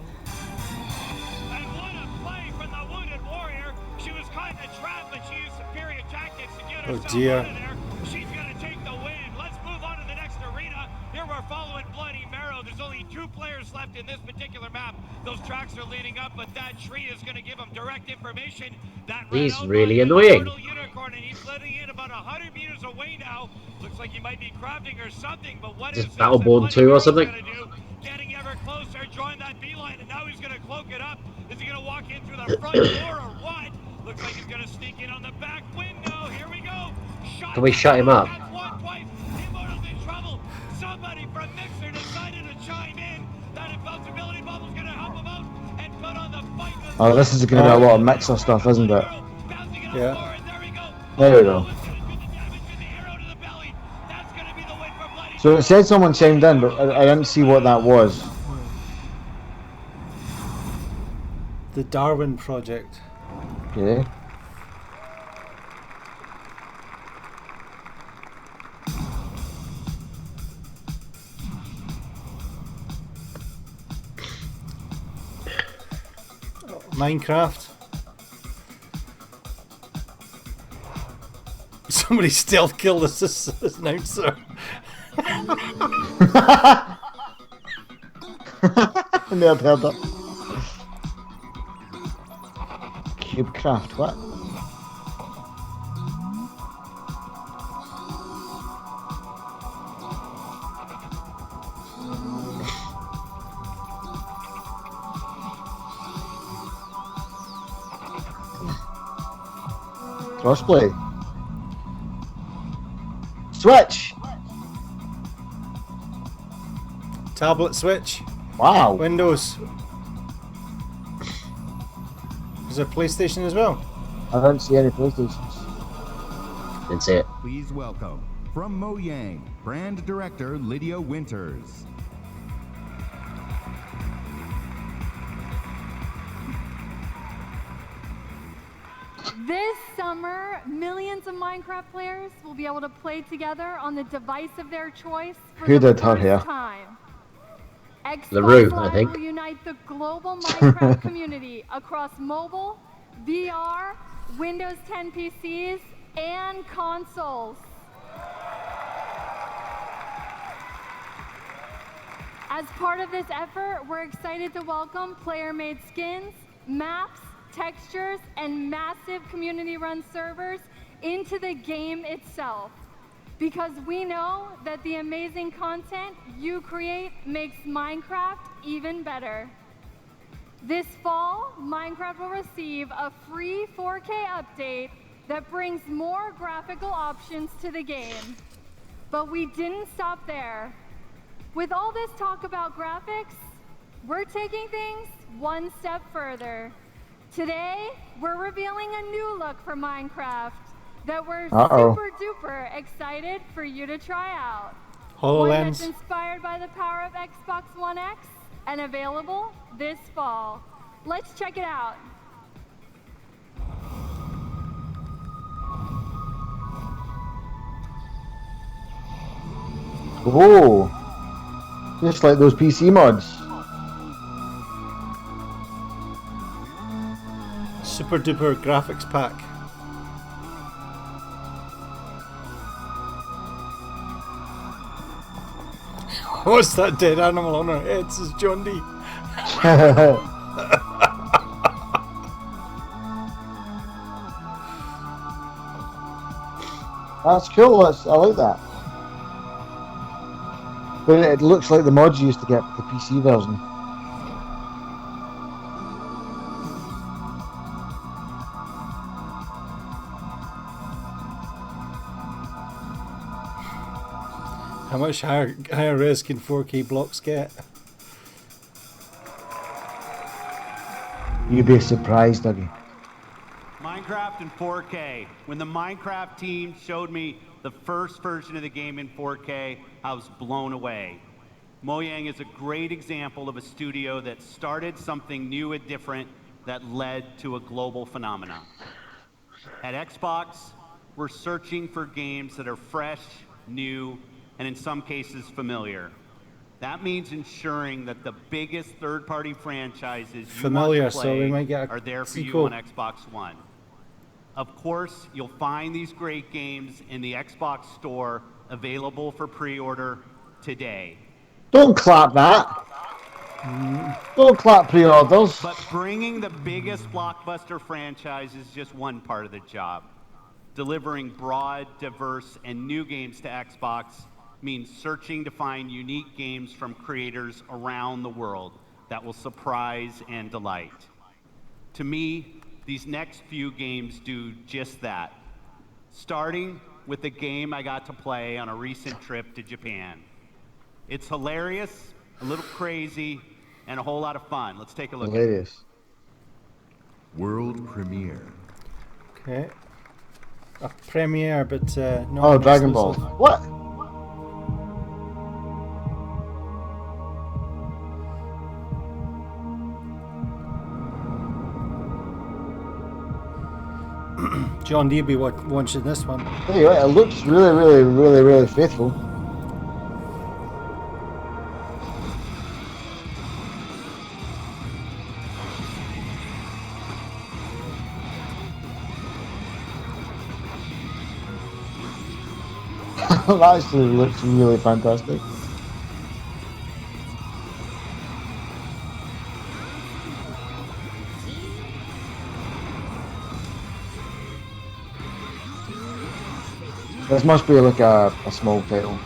And what a play from the wounded warrior. She was caught in a trap, but she used superior tactics to get herself out of there. She's going to take the win. Let's move on to the next arena. Here we're following Bloody Marrow. There's only 2 players left in this particular map. Those tracks are leading up, but that tree is going to give them direct information. That he's really annoying. Unicorn, and he's letting in about 100 meters away now. Looks like he might be crafting or something, but what is Just Battleborn 2 or something? Getting ever closer, drawing that beeline, and now he's going to cloak it up. Is he going to walk in through the front door or what? Looks like he's going to sneak in on the back window. Here we go. Can we shut him up? somebody from Mixer decided to chime in that invincibility bubble's gonna help him out and put on the fight. Oh, this is going to be a lot of Mixer stuff, isn't it? Yeah. There we go. So it said someone chimed in, but I didn't see what that was. The Darwin Project. Okay. Minecraft. Somebody stealth killed this announcer. Never heard that. Cubecraft, what? Crossplay. Switch. Tablet Switch. Wow. Windows. Is there PlayStation as well? I don't see any PlayStations. Didn't see it. Please welcome, from Mojang, Brand Director Lydia Winters. This summer, millions of Minecraft players will be able to play together on the device of their choice for Who the did her first hair? time. LaRue, Xbox I Live think. will unite the global Minecraft community across mobile, VR, Windows 10 PCs, and consoles. As part of this effort, we're excited to welcome player-made skins, maps, textures, and massive community-run servers into the game itself. Because we know that the amazing content you create makes Minecraft even better. This fall, Minecraft will receive a free 4K update that brings more graphical options to the game. But we didn't stop there. With all this talk about graphics, we're taking things one step further. Today, we're revealing a new look for Minecraft that we're super duper excited for you to try out. One that's HoloLens. inspired by the power of Xbox One X and available this fall. Let's check it out. Oh, just like those PC mods. Super duper graphics pack. What's that dead animal on her head? Says John D. That's cool. I like that. But it looks like the mods you used to get for the PC version. How much higher res can 4K blocks get? You'd be surprised, Dougie. Minecraft in 4K. When the Minecraft team showed me the first version of the game in 4K, I was blown away. Mojang is a great example of a studio that started something new and different that led to a global phenomenon. At Xbox, we're searching for games that are fresh, new, and in some cases familiar. That means ensuring that the biggest third-party franchises you Familiar, want to so play we might get a are there for sequel. you on Xbox One. Of course, you'll find these great games in the Xbox Store, available for pre-order today. Don't clap that. Don't clap pre-orders. But bringing the biggest blockbuster franchise is just one part of the job. Delivering broad, diverse, and new games to Xbox means searching to find unique games from creators around the world that will surprise and delight. To me, these next few games do just that. Starting with the game I got to play on a recent trip to Japan. It's hilarious, a little crazy, and a whole lot of fun. Let's take a look. Hilarious. World premiere. Okay. A premiere, but not. Oh, an Dragon Ball. exclusive. What? John D be watching this one. There you are. It looks really faithful. That actually looks really fantastic. This must be like a small title.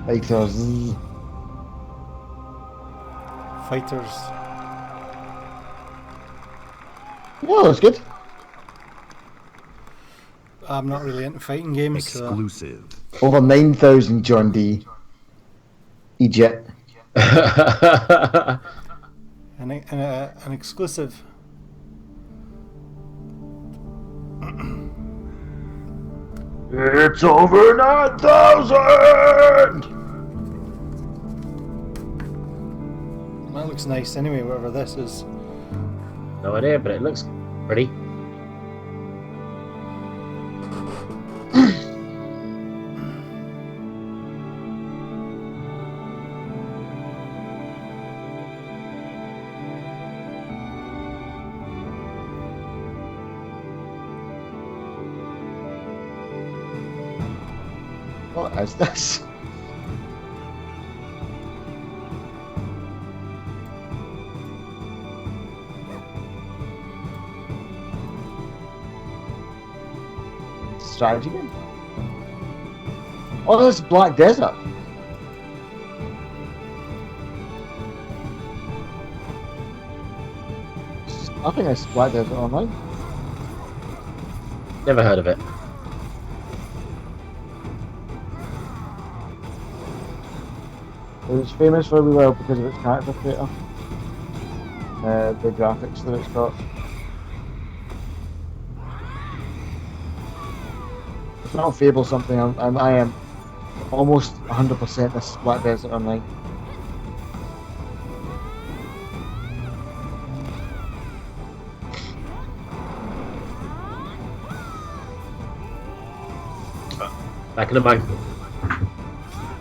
Fighters. Fighters. Yeah, that's good. I'm not really into fighting games. Exclusive. Over 9,000, John D. Egypt. An exclusive. It's over 9,000! That looks nice anyway, whatever this is. No idea, but it looks pretty. What is this? Strategy game? Oh, this is Black Desert. I think it's Black Desert Online. Never heard of it. It was famous very well because of its character creator. The graphics that it's got. It's not Fable something, I am almost 100% this is Black Desert Online. Back in the bank.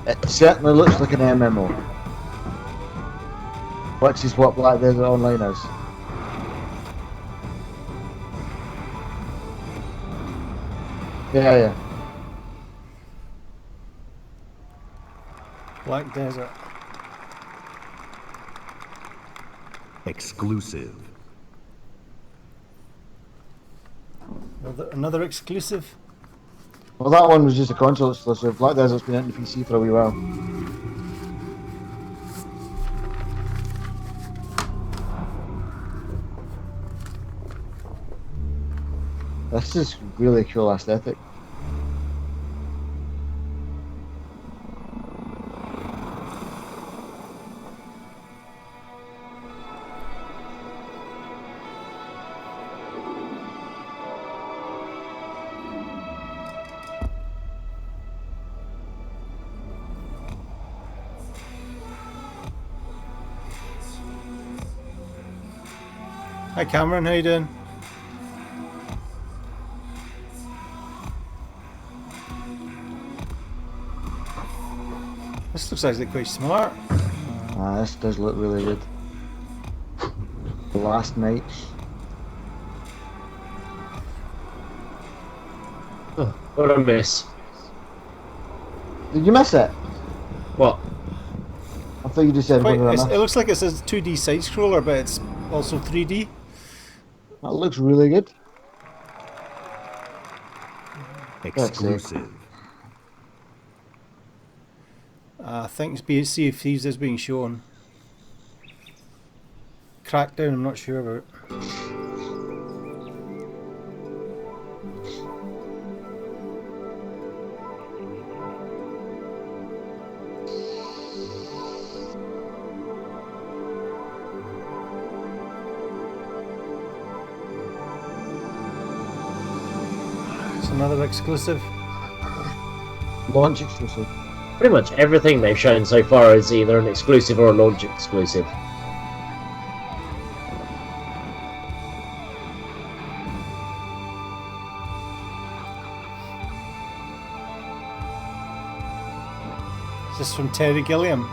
It certainly looks like an MMO. Which is what Black Desert Online is. Yeah. Black Desert. Exclusive. Another exclusive? Well, that one was just a console exclusive. Black Desert's been into PC for a wee while. This is really cool aesthetic. Hi Cameron, how you doing? This looks actually quite smart. This does look really good. The Last Night. Oh, what a miss. Did you miss it? What? I thought you just said Quite, what did I miss? it looks like it says 2D side scroller, but it's also 3D. That looks really good. Exclusive. I think Sea of Thieves is being shown. Crackdown, I'm not sure about. It's another exclusive. Launch exclusive. Pretty much everything they've shown so far is either an exclusive or a launch exclusive. Is this from Terry Gilliam?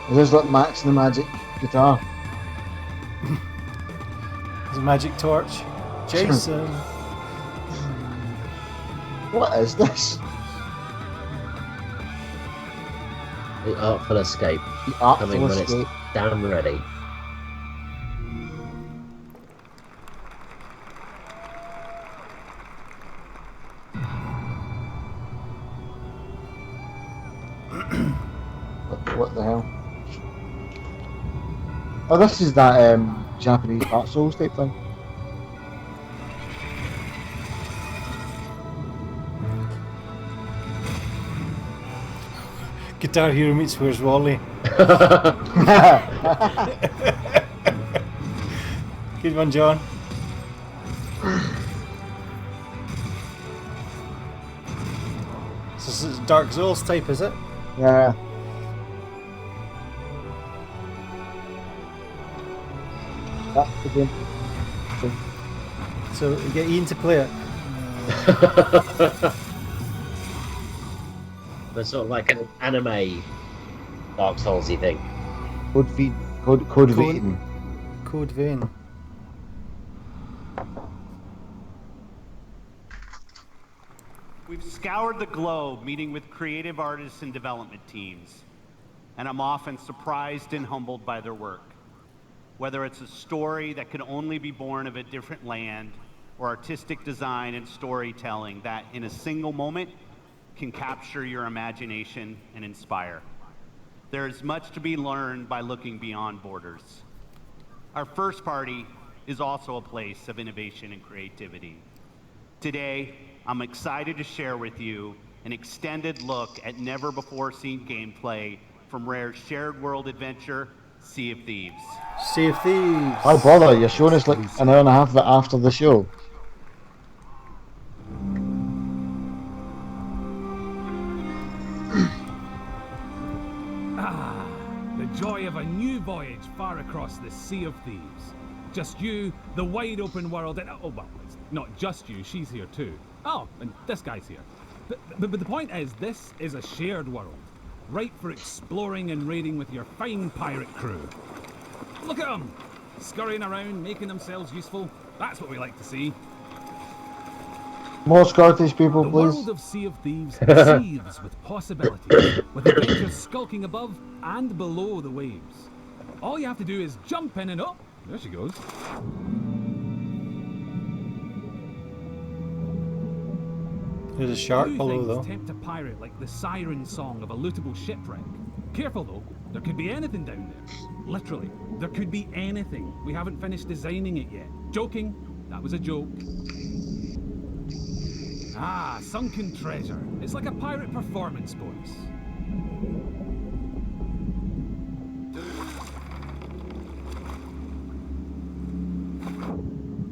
Is this like Max and the Magic Guitar? There's a magic torch. Jason. What is this? The Artful Escape. The Artful Coming when Escape. it's damn ready. What the hell? Oh, this is that Japanese Dark Souls type thing. Guitar Hero meets Where's Wally? Good one, John. So this is Dark Souls type, is it? Yeah. That's the game. So we get Ian to play it. But sort of like an anime Dark Soulsy thing. Code Vein. Code Vein. We've scoured the globe meeting with creative artists and development teams, and I'm often surprised and humbled by their work. Whether it's a story that could only be born of a different land, or artistic design and storytelling that, in a single moment, can capture your imagination and inspire. There is much to be learned by looking beyond borders. Our first party is also a place of innovation and creativity. Today, I'm excited to share with you an extended look at never-before-seen gameplay from Rare's shared world adventure, Sea of Thieves. Sea of Thieves. Why bother? You're showing us like an hour and a half of it after the show. The joy of a new voyage far across the Sea of Thieves. Just you, the wide open world, and oh well, it's not just you, she's here too. Oh, and this guy's here. But the point is, this is a shared world, right for exploring and raiding with your fine pirate crew. Look at them, scurrying around, making themselves useful. That's what we like to see. More Scottish people, The please. world of Sea of Thieves seethes with possibilities, with adventures skulking above and below the waves. All you have to do is jump in and oh, there she goes. There's a shark Few below things though. tempt a pirate like the siren song of a lootable shipwreck. Careful though, there could be anything down there. Literally, there could be anything. We haven't finished designing it yet. Joking, that was a joke. Ah, sunken treasure. It's like a pirate performance bonus.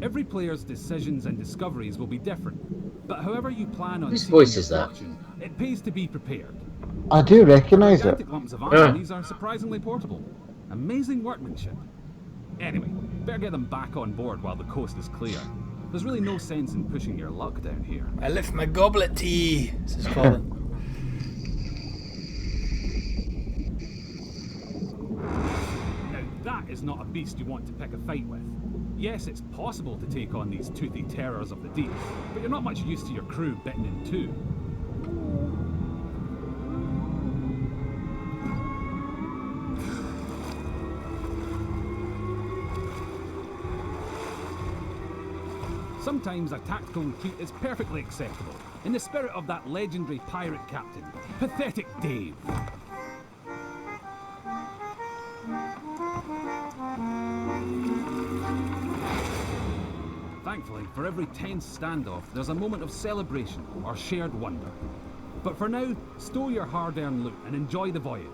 Every player's decisions and discoveries will be different, but however you plan on Whose seeking voice your is that? fortune, it pays to be prepared. I do recognise it. Gigantic lumps of iron, these are surprisingly portable. Amazing workmanship. Anyway, better get them back on board while the coast is clear. There's really no sense in pushing your luck down here. I lift my goblet tea, says Colin. Now that is not a beast you want to pick a fight with. Yes, it's possible to take on these toothy terrors of the deep, but you're not much use to your crew bitten in two. Sometimes a tactical retreat is perfectly acceptable, in the spirit of that legendary pirate captain, Pathetic Dave. Thankfully, for every tense standoff, there's a moment of celebration or shared wonder. But for now, stow your hard-earned loot and enjoy the voyage.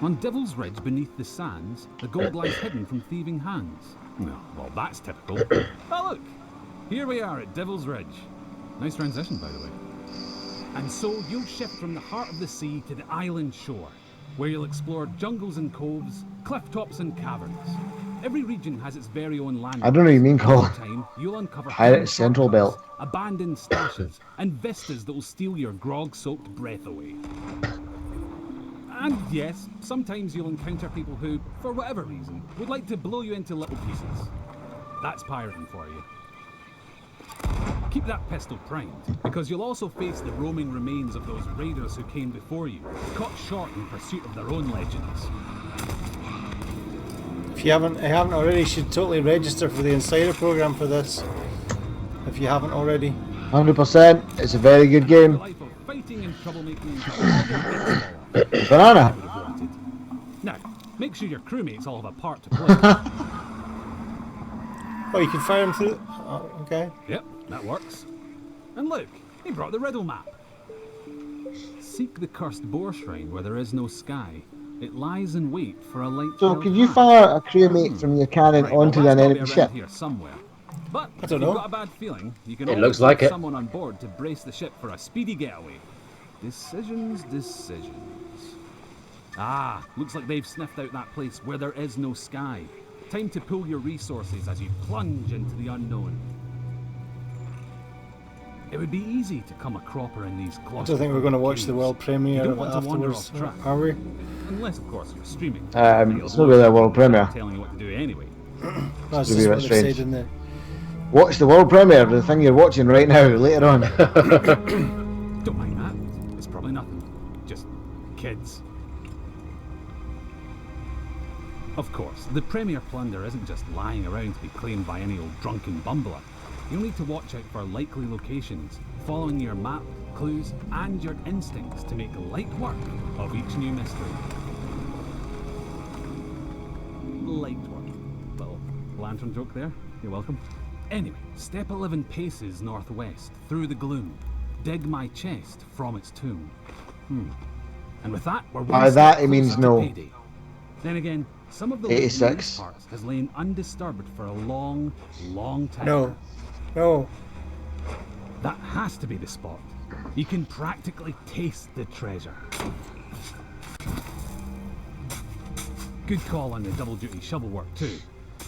On Devil's Ridge beneath the sands, the gold lies hidden from thieving hands. No, well, that's typical. Oh, look! Here we are at Devil's Ridge. Nice transition, by the way. And so you'll shift from the heart of the sea to the island shore, where you'll explore jungles and coves, cliff tops and caverns. Every region has its very own landmarks. I don't know what you mean, Cole. Over time, you'll uncover Pirate Central Belt. abandoned stashes, and vistas that will steal your grog-soaked breath away. And yes, sometimes you'll encounter people who, for whatever reason, would like to blow you into little pieces. That's pirating for you. Keep that pistol primed, because you'll also face the roaming remains of those raiders who came before you, caught short in pursuit of their own legends. If you haven't already, you should totally register for the Insider program for this. If you haven't already. 100%. It's a very good game. Banana. Now, make sure your crewmates all have a part to play. Oh, you can fire them through. Oh, okay. Yep, that works. And look, he brought the riddle map. Seek the cursed boar shrine where there is no sky. It lies in wait for a light. So, could you fire a crewmate from your cannon onto an enemy ship? Here somewhere. But I if don't you've know. got a bad feeling, you can It always looks like get it. someone on board to brace the ship for a speedy getaway. Decisions. Ah, looks like they've sniffed out that place where there is no sky. Time to pull your resources as you plunge into the unknown. It would be easy to come a cropper in these I don't think we're going to watch the world premiere You of don't it want to wander afterwards, off track. are we? Unless, of course, you're streaming. It's not really a world premiere. Telling you what to do anyway. That's It's just a what bit they strange. said in the... Watch the world premiere, the thing you're watching right now, later on. Don't mind that. It's probably nothing. Just kids. Of course, the Premier Plunder isn't just lying around to be claimed by any old drunken bumbler. You'll need to watch out for likely locations, following your map, clues, and your instincts to make light work of each new mystery. Light work. Little lantern joke there. You're welcome. Anyway, step 11 paces northwest, through the gloom. Dig my chest from its tomb. And with that, we're By that, he means no. payday. Then again, some of the 86. parts has lain undisturbed for a long, long time. No. That has to be the spot. You can practically taste the treasure. Good call on the double duty shovel work too.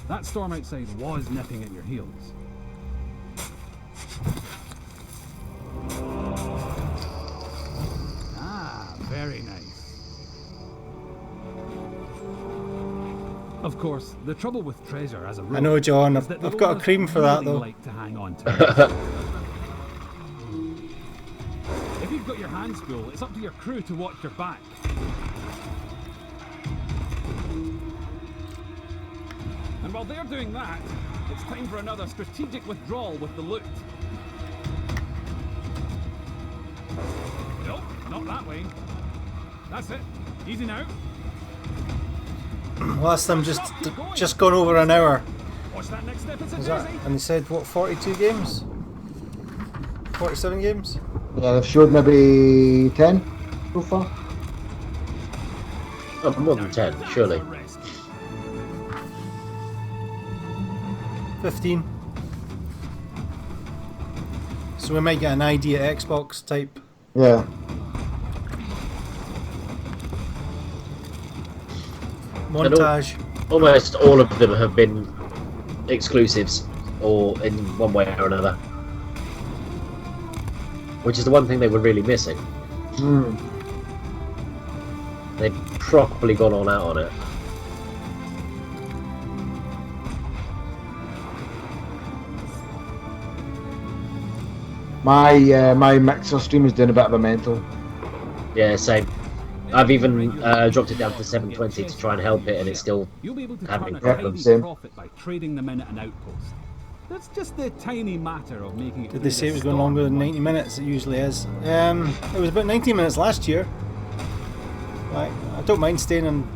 That storm outside was nipping at your heels. Ah, very nice. Of course, the trouble with treasure as a rule I know, John. is that I've the got a owners cream for that, really though. like to hang on to it. If you've got your hands full, it's up to your crew to watch your back. And while they're doing that, it's time for another strategic withdrawal with the loot. Nope, not that way. That's it. Easy now. Last time just gone over an hour. Watch that next step. It's a Was that? doozy. And they said what? 42 games? 47 games? Yeah, they've showed maybe 10 so far. Oh, more than 10, surely. 15. So we might get an idea Xbox type. Yeah. Montage. Almost all of them have been exclusives, or in one way or another. Which is the one thing they were really missing. They'd properly gone all out on it. My Mixer stream is doing a bit of a mental. Yeah, same. I've even dropped it down to 720 to try and help it, and it's still You'll be able to having turn a problems. tidy profit by trading them in at an outpost. That's just the tiny matter of making it. Did they say it was going longer than 90 minutes? It usually is. It was about 90 minutes last year. Like, I don't mind staying on.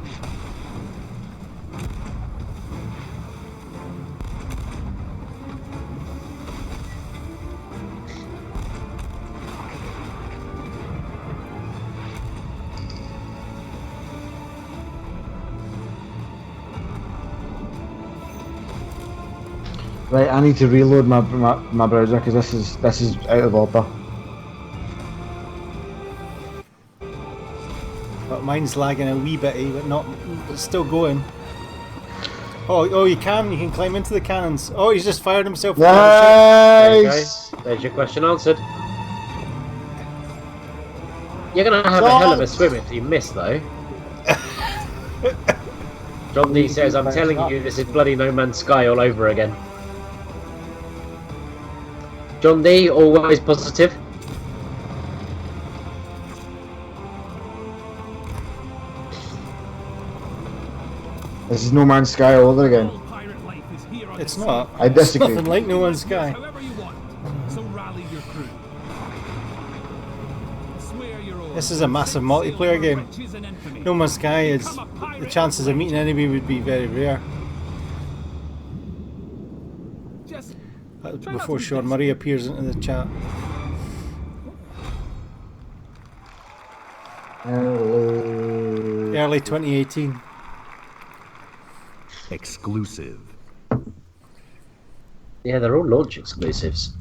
Right, I need to reload my browser because this is out of order. But mine's lagging a wee bit, but not. It's still going. Oh, you can climb into the cannons. Oh, he's just fired himself. Nice. There's your question answered. You're gonna have a hell of a swim if you miss, though. John D says, "I'm telling you, this is bloody No Man's Sky all over again." John D, always positive. This is No Man's Sky all over again. It's not. I disagree. It's nothing like No Man's Sky. This is a massive multiplayer game. No Man's Sky is the chances of meeting enemy would be very rare. Before Sean Murray appears into the chat. Early 2018. Exclusive. Yeah, they're all launch exclusives.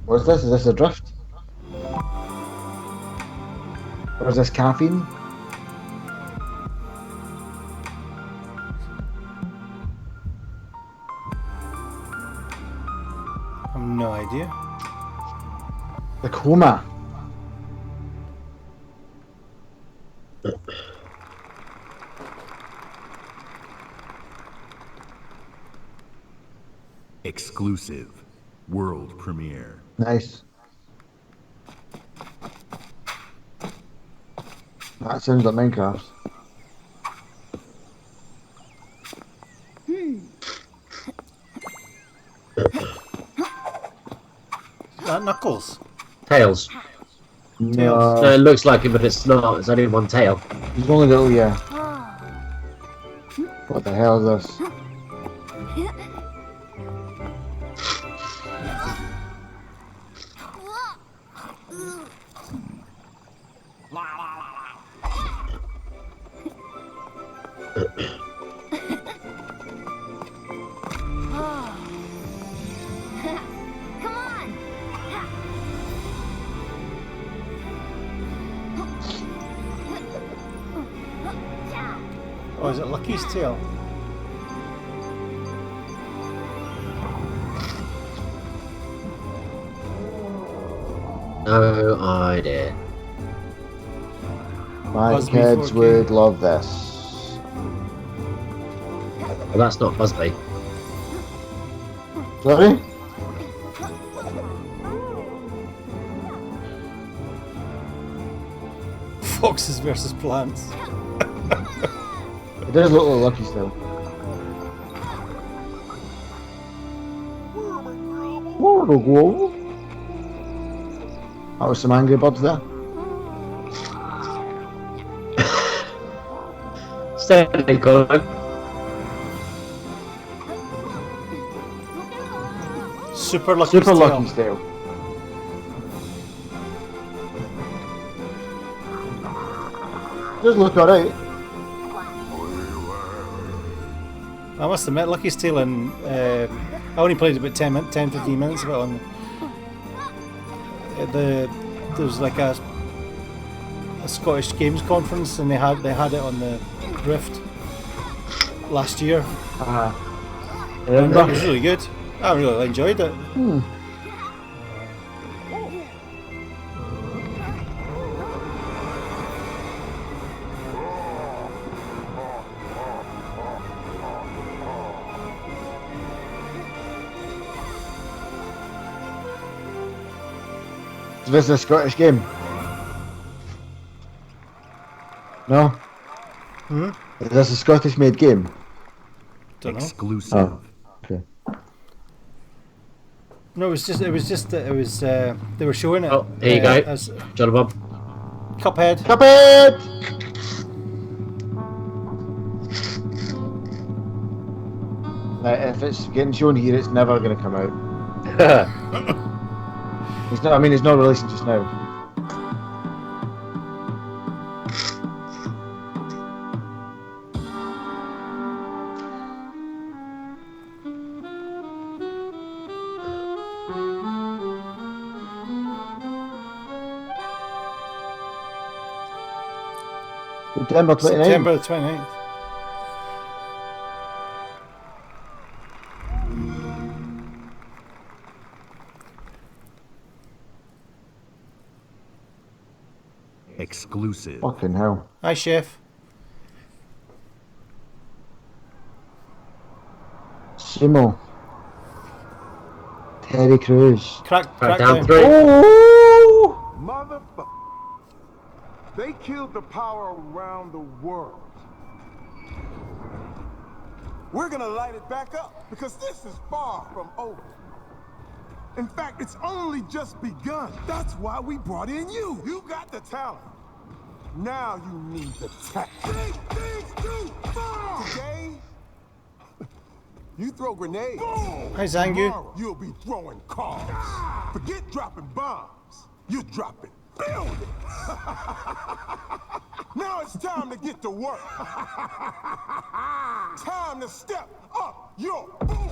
What's this? Is this a drift? Or is this caffeine? I have no idea. The coma. Exclusive. World premiere. Nice. That sounds like Minecraft. Is that Knuckles? Tails. No. No, it looks like it, but it's not. It's only one tail. He's only little, yeah. What the hell is this? Oh, is it Lucky's tail? No idea. My Busby kids 4K. would love this. Well, that's not Busby. Sorry? Foxes versus plants. It does look like Lucky still. That was some Angry Birds there. Steady, Colin. Super Lucky's Super tail. Lucky's tail. Does look alright. I must admit, Lucky's Tale, and I only played about 10-15 minutes of it on there was like a Scottish Games conference, and they had it on the Rift last year. And it was really good. I really enjoyed it. Is this a Scottish game? No? Hmm? Is this a Scottish made game? Don't know. Exclusive. Oh, okay. No, it was just that it was they were showing it. Oh, here you go. As John Bob. Cuphead. Cuphead! If it's getting shown here, it's never going to come out. It's not. I mean, it's not releasing just now. September 29th. September the 29th. Exclusive. Fucking hell. Hi, Chef. Simo. Terry Crews. Crackdown 3. Oh! Motherfucker. They killed the power around the world. We're gonna light it back up because this is far from over. In fact, it's only just begun. That's why we brought in you. You got the talent. Now you need the tech. Big things too far. Today, you throw grenades. Boom. Hi, Zangu. Tomorrow, you'll be throwing cars. Forget dropping bombs. You're dropping buildings. Now it's time to get to work. Time to step up your boom.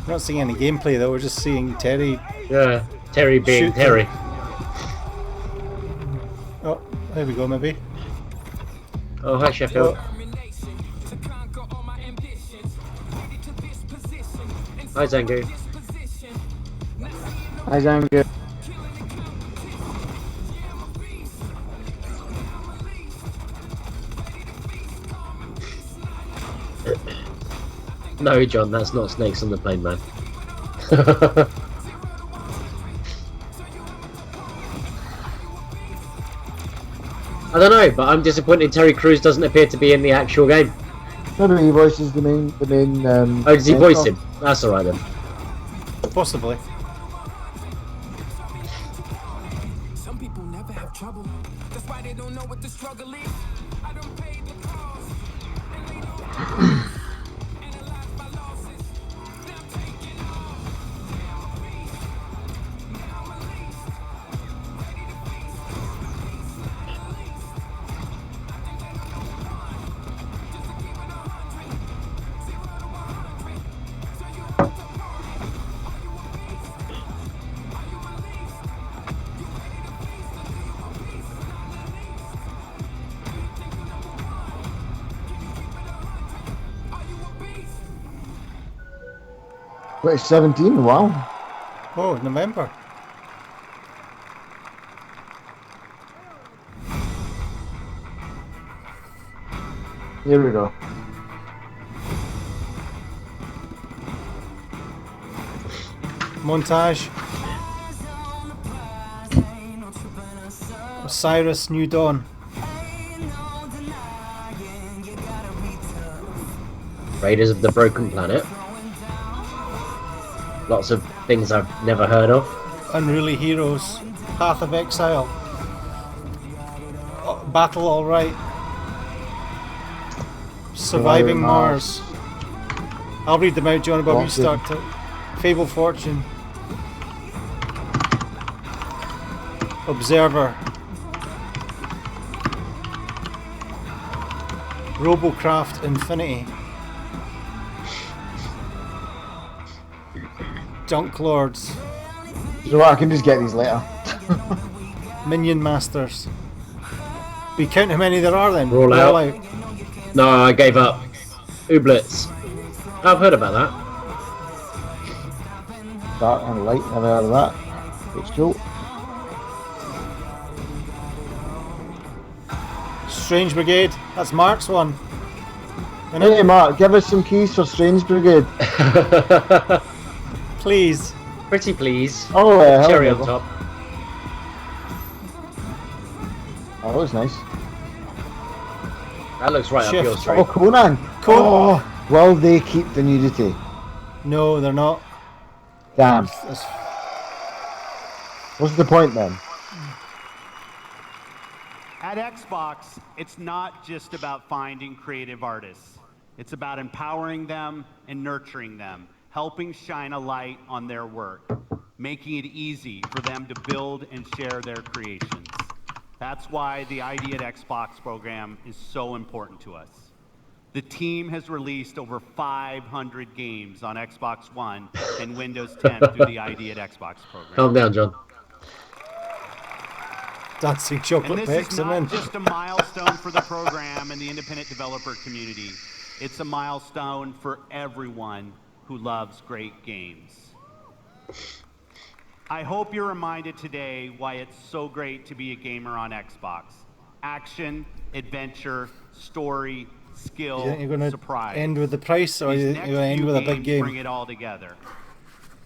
We're not seeing any gameplay though. We're just seeing Terry. Yeah, Terry being shoot Terry. Oh, there we go. Maybe. Oh, hi Sheffield. Hi Zangu. Hi, Zangu. No, John, that's not snakes on the plane, man. I don't know, but I'm disappointed Terry Crews doesn't appear to be in the actual game. Maybe he voices the main. Oh, does he voice him? That's alright then. Possibly. Some people never have trouble. That's why they don't know what the struggle is. I don't pay the cost. And they don't analyze my losses. Now I'm taking off. Now I'm released. Ready to feast. I think that I'm going on. Just to keep it 100. 0 to 100. So you want to party? Are you a beast? Are you released? You ready to feast or do you want peace? Not the least. Do you think you're number one? Can you keep it 100? Are you a beast? 2017. Wow. Oh, November. Here we go. Montage. Osiris, New Dawn. Raiders of the Broken Planet. Lots of things I've never heard of. Unruly Heroes. Path of Exile. Battle Alright. Surviving Mars. I'll read them out, John, Bob, you start to. Fable Fortune. Observer. Robocraft Infinity. Dunk Lords. You know what? I can just get these later. Minion Masters. We count how many there are then. Roll out. No, I gave up. Ooblets. I've heard about that. Dark and light, never heard of that. It's cool. Strange Brigade. That's Mark's one. Hey Mark, give us some keys for Strange Brigade. Please. Pretty please. Oh, Cherry hello. on top. Oh, that was nice. That looks right up your street. Oh, Conan. Oh, will they keep the nudity? No, they're not. Damn. What's the point then? At Xbox, it's not just about finding creative artists. It's about empowering them and nurturing them, helping shine a light on their work, making it easy for them to build and share their creations. That's why the ID at Xbox program is so important to us. The team has released over 500 games on Xbox One and Windows 10 through the ID at Xbox program. Calm down, John. Dancing chocolate And this is not just a milestone for the program and the independent developer community. It's a milestone for everyone who loves great games. I hope you're reminded today why it's so great to be a gamer on Xbox. Action, adventure, story, skill, You think you're going surprise. to end with the price, or These you're next going to end few with a big games bring game? it all together.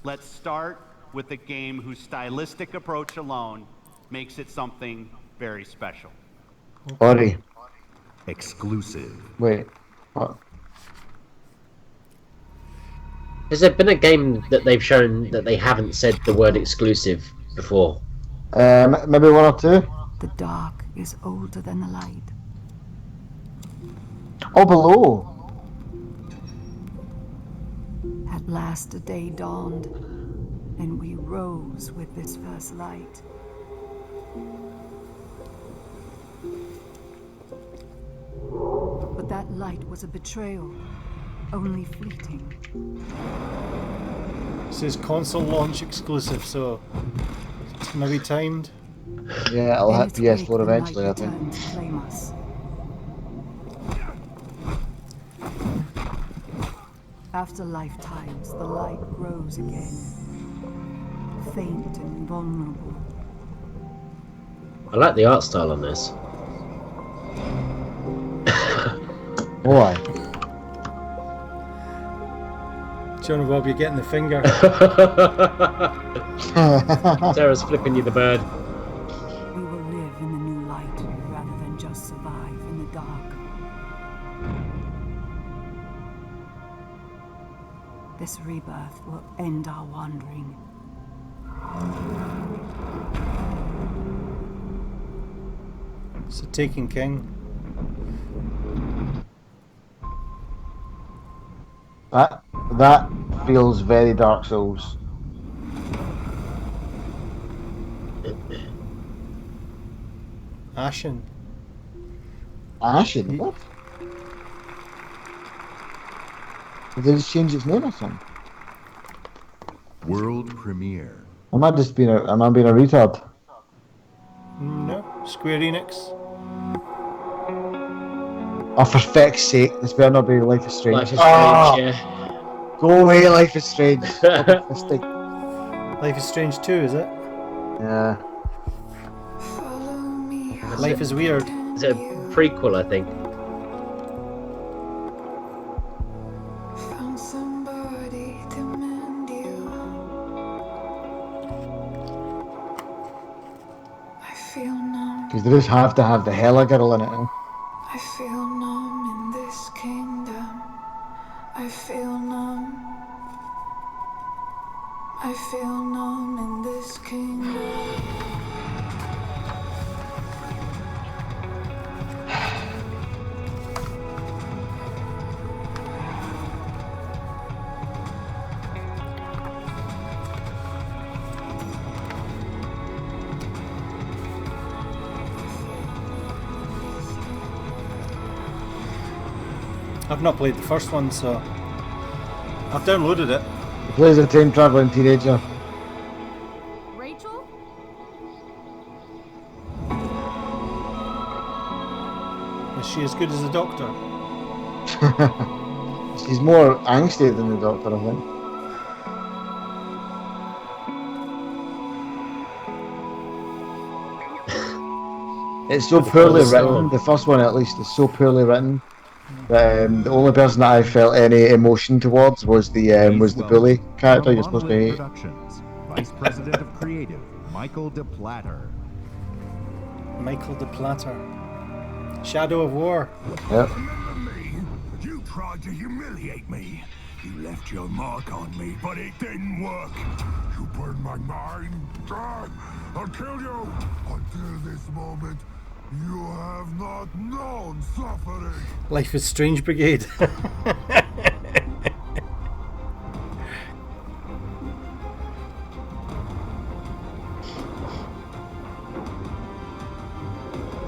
Let's start with a game whose stylistic approach alone makes it something very special. Ori. Exclusive. Wait. What? Has there been a game that they've shown that they haven't said the word exclusive before? Maybe one or two? The dark is older than the light. Oh, below. At last a day dawned, and we rose with this first light. But that light was a betrayal, only fleeting. This is console launch exclusive, so it's maybe timed. Yeah, I'll In hit its wake, PS4 the eventually, I light think. returned to claim us. After lifetimes, the light grows again, faint and vulnerable. I like the art style on this. Why? John Bob, you're getting the finger. Sarah's flipping you the bird. We will live in the new light rather than just survive in the dark. This rebirth will end our wandering. So Taken King. That feels very Dark Souls. Ashen. Ashen? What? Did they just change its name or something? World premiere. Am I being a retard? No, Square Enix. Oh, for feck's sake, this better not be Life is Strange. Life is Strange, yeah. Go away, Life is Strange. Life is Strange 2, is it? Yeah. Life is Weird. Is it a prequel, I think? Because they just have to have the Hella girl in it. Eh? I feel numb in this kingdom. I feel numb. I feel numb in this kingdom. I've not played the first one, so I've downloaded it. He plays a time traveling teenager. Rachel? Is she as good as the Doctor? She's more angsty than the Doctor, I think. It's so poorly written. The first one, at least, is so poorly written. The only person that I felt any emotion towards was the bully character you're supposed to hate. Productions, Vice President of Creative, Michael DePlatter. Michael DePlatter. Shadow of War. Yep. Remember me? You tried to humiliate me. You left your mark on me, but it didn't work. You burned my mind. I'll kill you. Until this moment, you have not known suffering. Life is Strange Brigade.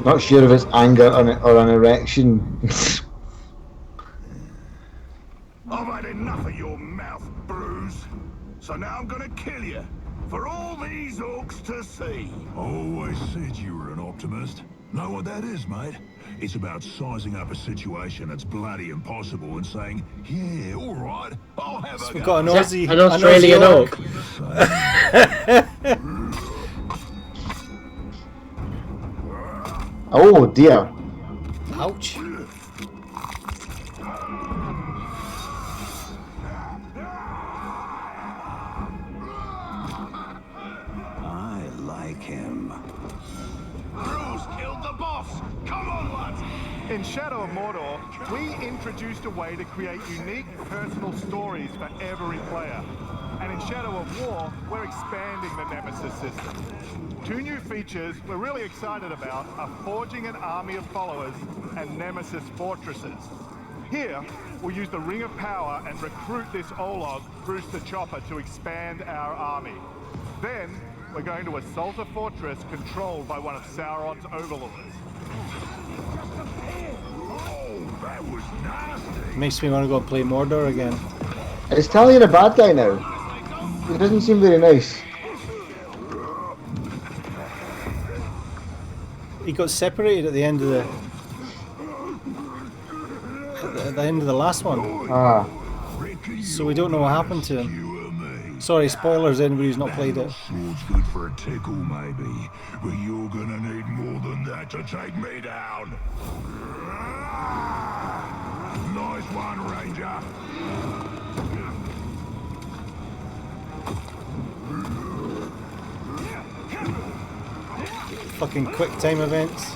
Not sure if it's anger or an erection. I've had enough of your mouth, Bruce. So now I'm gonna kill you. For all these orcs to see. Always said you were an optimist. Know what that is, mate? It's about sizing up a situation that's bloody impossible and saying, yeah, all right, I'll have a We've got an Aussie, an Australian orc. Oh dear. Ouch. I like him. Bruce killed the boss! Come on, lads! In Shadow of Mordor, we introduced a way to create unique personal stories for every player. And in Shadow of War, we're expanding the Nemesis system. 2 new features we're really excited about are forging an army of followers and Nemesis fortresses. Here, we'll use the Ring of Power and recruit this Olog, Bruce the Chopper, to expand our army. Then, we're going to assault a fortress controlled by one of Sauron's overlords. Oh, that was nasty. Makes me want to go play Mordor again. Is Talion a bad guy now? He doesn't seem very nice. He got separated at the end of the at the end of the last one. Ah. So we don't know what happened to him. Sorry, spoilers, anybody who's not played it. Sword's good for a tickle, maybe, but you're gonna need more than that to take me down. Nice one, Ranger. Fucking quick time events.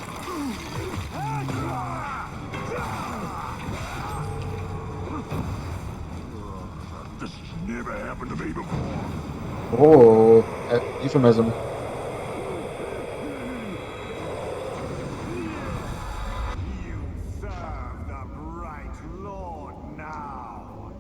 This has never happened to me before. Oh, euphemism. You serve the Bright Lord now.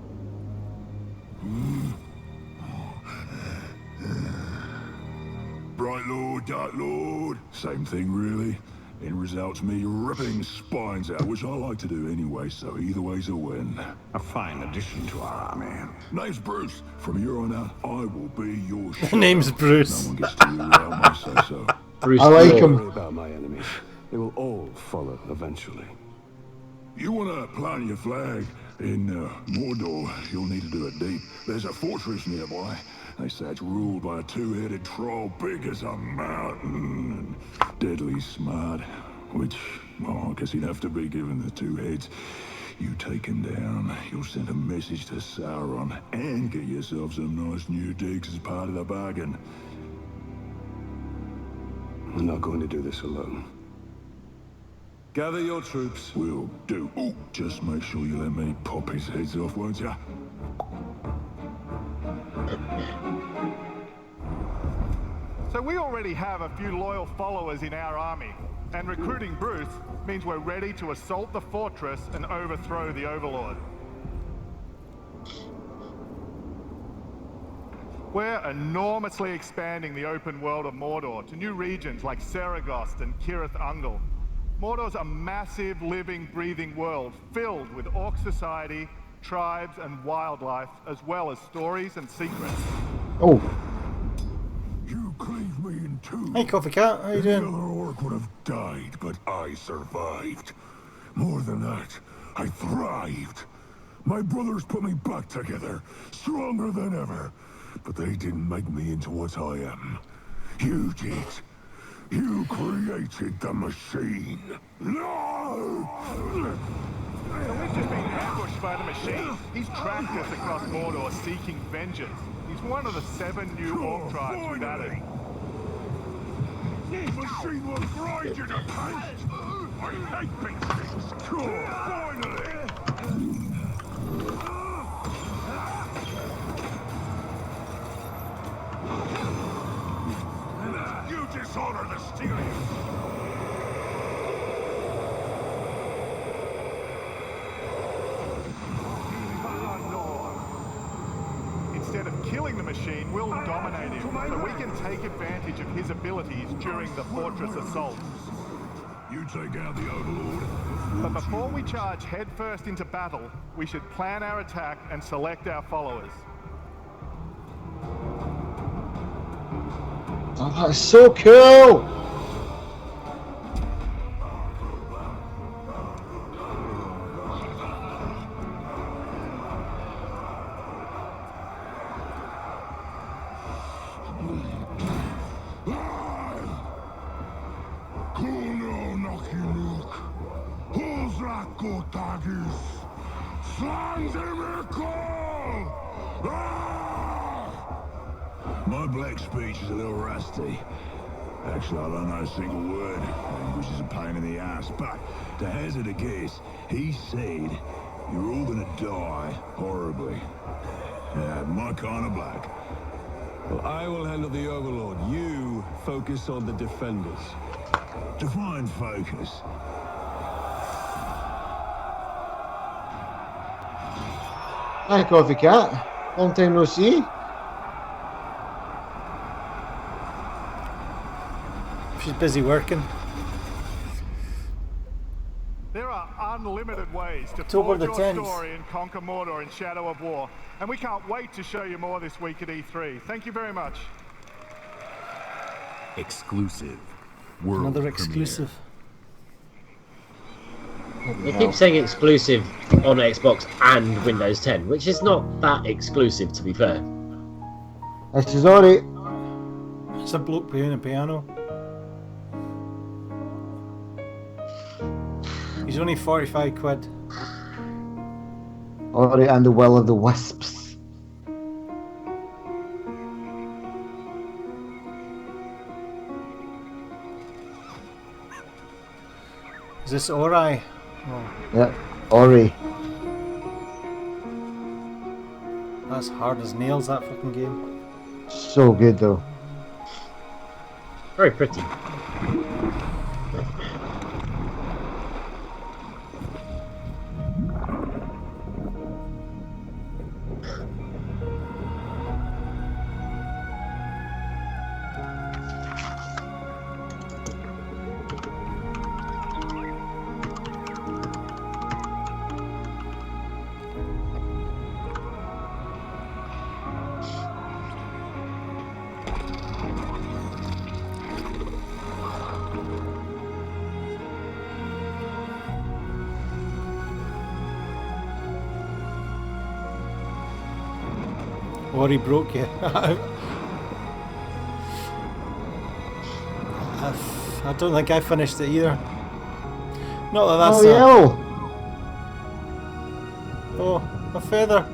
Bright Lord, Dark Lord, same thing really. End result's me ripping spines out, which I like to do anyway, so either way's a win. A fine addition to our army. Name's Bruce. From here on out, I will be your The name's Bruce. No one gets to derail my say-so. Bruce I like Don't worry him. about my enemies. They will all follow eventually. You want to plant your flag in Mordor, you'll need to do it deep. There's a fortress nearby. They say it's ruled by a 2-headed troll big as a mountain and deadly smart. Which, well, I guess he'd have to be given the 2 heads. You take him down, you'll send a message to Sauron and get yourself some nice new digs as part of the bargain. We're not going to do this alone. Gather your troops. Will do. Ooh, just make sure you let me pop his heads off, won't ya? So we already have a few loyal followers in our army, and recruiting Bruce means we're ready to assault the fortress and overthrow the Overlord. We're enormously expanding the open world of Mordor to new regions like Saragost and Cirith Ungol. Mordor's a massive, living, breathing world filled with orc society, tribes, and wildlife, as well as stories and secrets. Oh. You cleaved me in two. Hey, Coffee Cat, how you Any doing? other orc would have died, but I survived. More than that, I thrived. My brothers put me back together, stronger than ever. But they didn't make me into what I am. You did. You created the machine. No! So we've just been ambushed by the machine. He's tracked us across Mordor seeking vengeance. He's one of the 7 new orc tribes we've added. This machine will grind you to paste! I hate big things! Cool, finally! You dishonor the Styrians! Instead of killing the machine, we'll dominate him, so we can take advantage of his abilities during the fortress assault. You take out the Overlord. But before we charge headfirst into battle, we should plan our attack and select our followers. Oh, that's so cool! My black speech is a little rusty. Actually, I don't know a single word, which is a pain in the ass, but to hazard a guess, he said you're all gonna die horribly. Yeah, my kind of black. Well, I will handle the Overlord. You focus on the defenders. Define focus. Hi, Coffee Cat. Long time no see. She's busy working. There are unlimited ways to October forge the your 10th. story and conquer Mordor in Shadow of War, and we can't wait to show you more this week at E3. Thank you very much. Exclusive. World Another premiere. exclusive. They keep saying exclusive on Xbox and Windows 10, which is not that exclusive, to be fair. This is alright. It's a bloke playing a piano. He's only 45 quid. Alright, and the Will of the Wisps. Is this Ori? Oh, Yeah, Ori. that's hard as nails, that fucking game. So good though. Very pretty. Ori broke you. I don't think I finished it either. Not that that's Oh, a feather.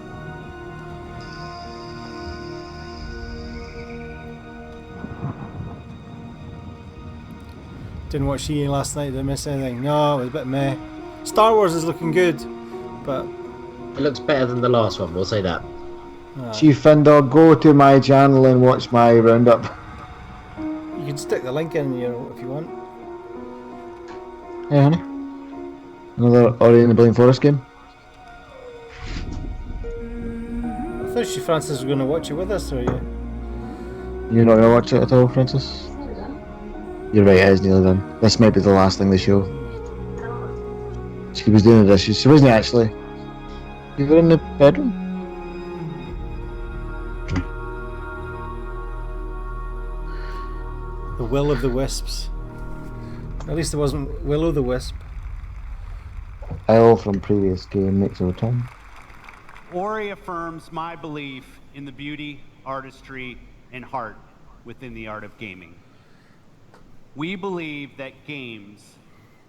Didn't watch EA last night, didn't miss anything. No, it was a bit meh. Star Wars is looking good, but it looks better than the last one, we'll say that. Chief Findor, go to my channel and watch my roundup. You can stick the link in, if you want. Hey, honey. Another Ori and the Blind Forest game. I thought Francis was going to watch it with us, or you? You're not going to watch it at all, Francis? You're right, it is nearly done. This might be the last thing they show. She was doing the dishes. She wasn't actually. You were in the bedroom? The Will of the Wisps. At least it wasn't Will o' the Wisp. L from previous game makes a return. Ori affirms my belief in the beauty, artistry, and heart within the art of gaming. We believe that games,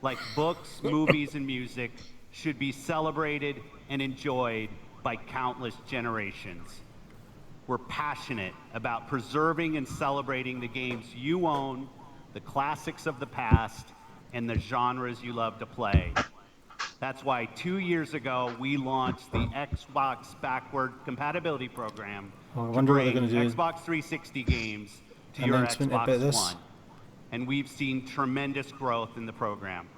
like books, movies, and music, should be celebrated and enjoyed by countless generations. We're passionate about preserving and celebrating the games you own, the classics of the past, and the genres you love to play. That's why 2 years ago, we launched the Xbox Backward Compatibility Program to bring Xbox 360 games to your Xbox One. And we've seen tremendous growth in the program.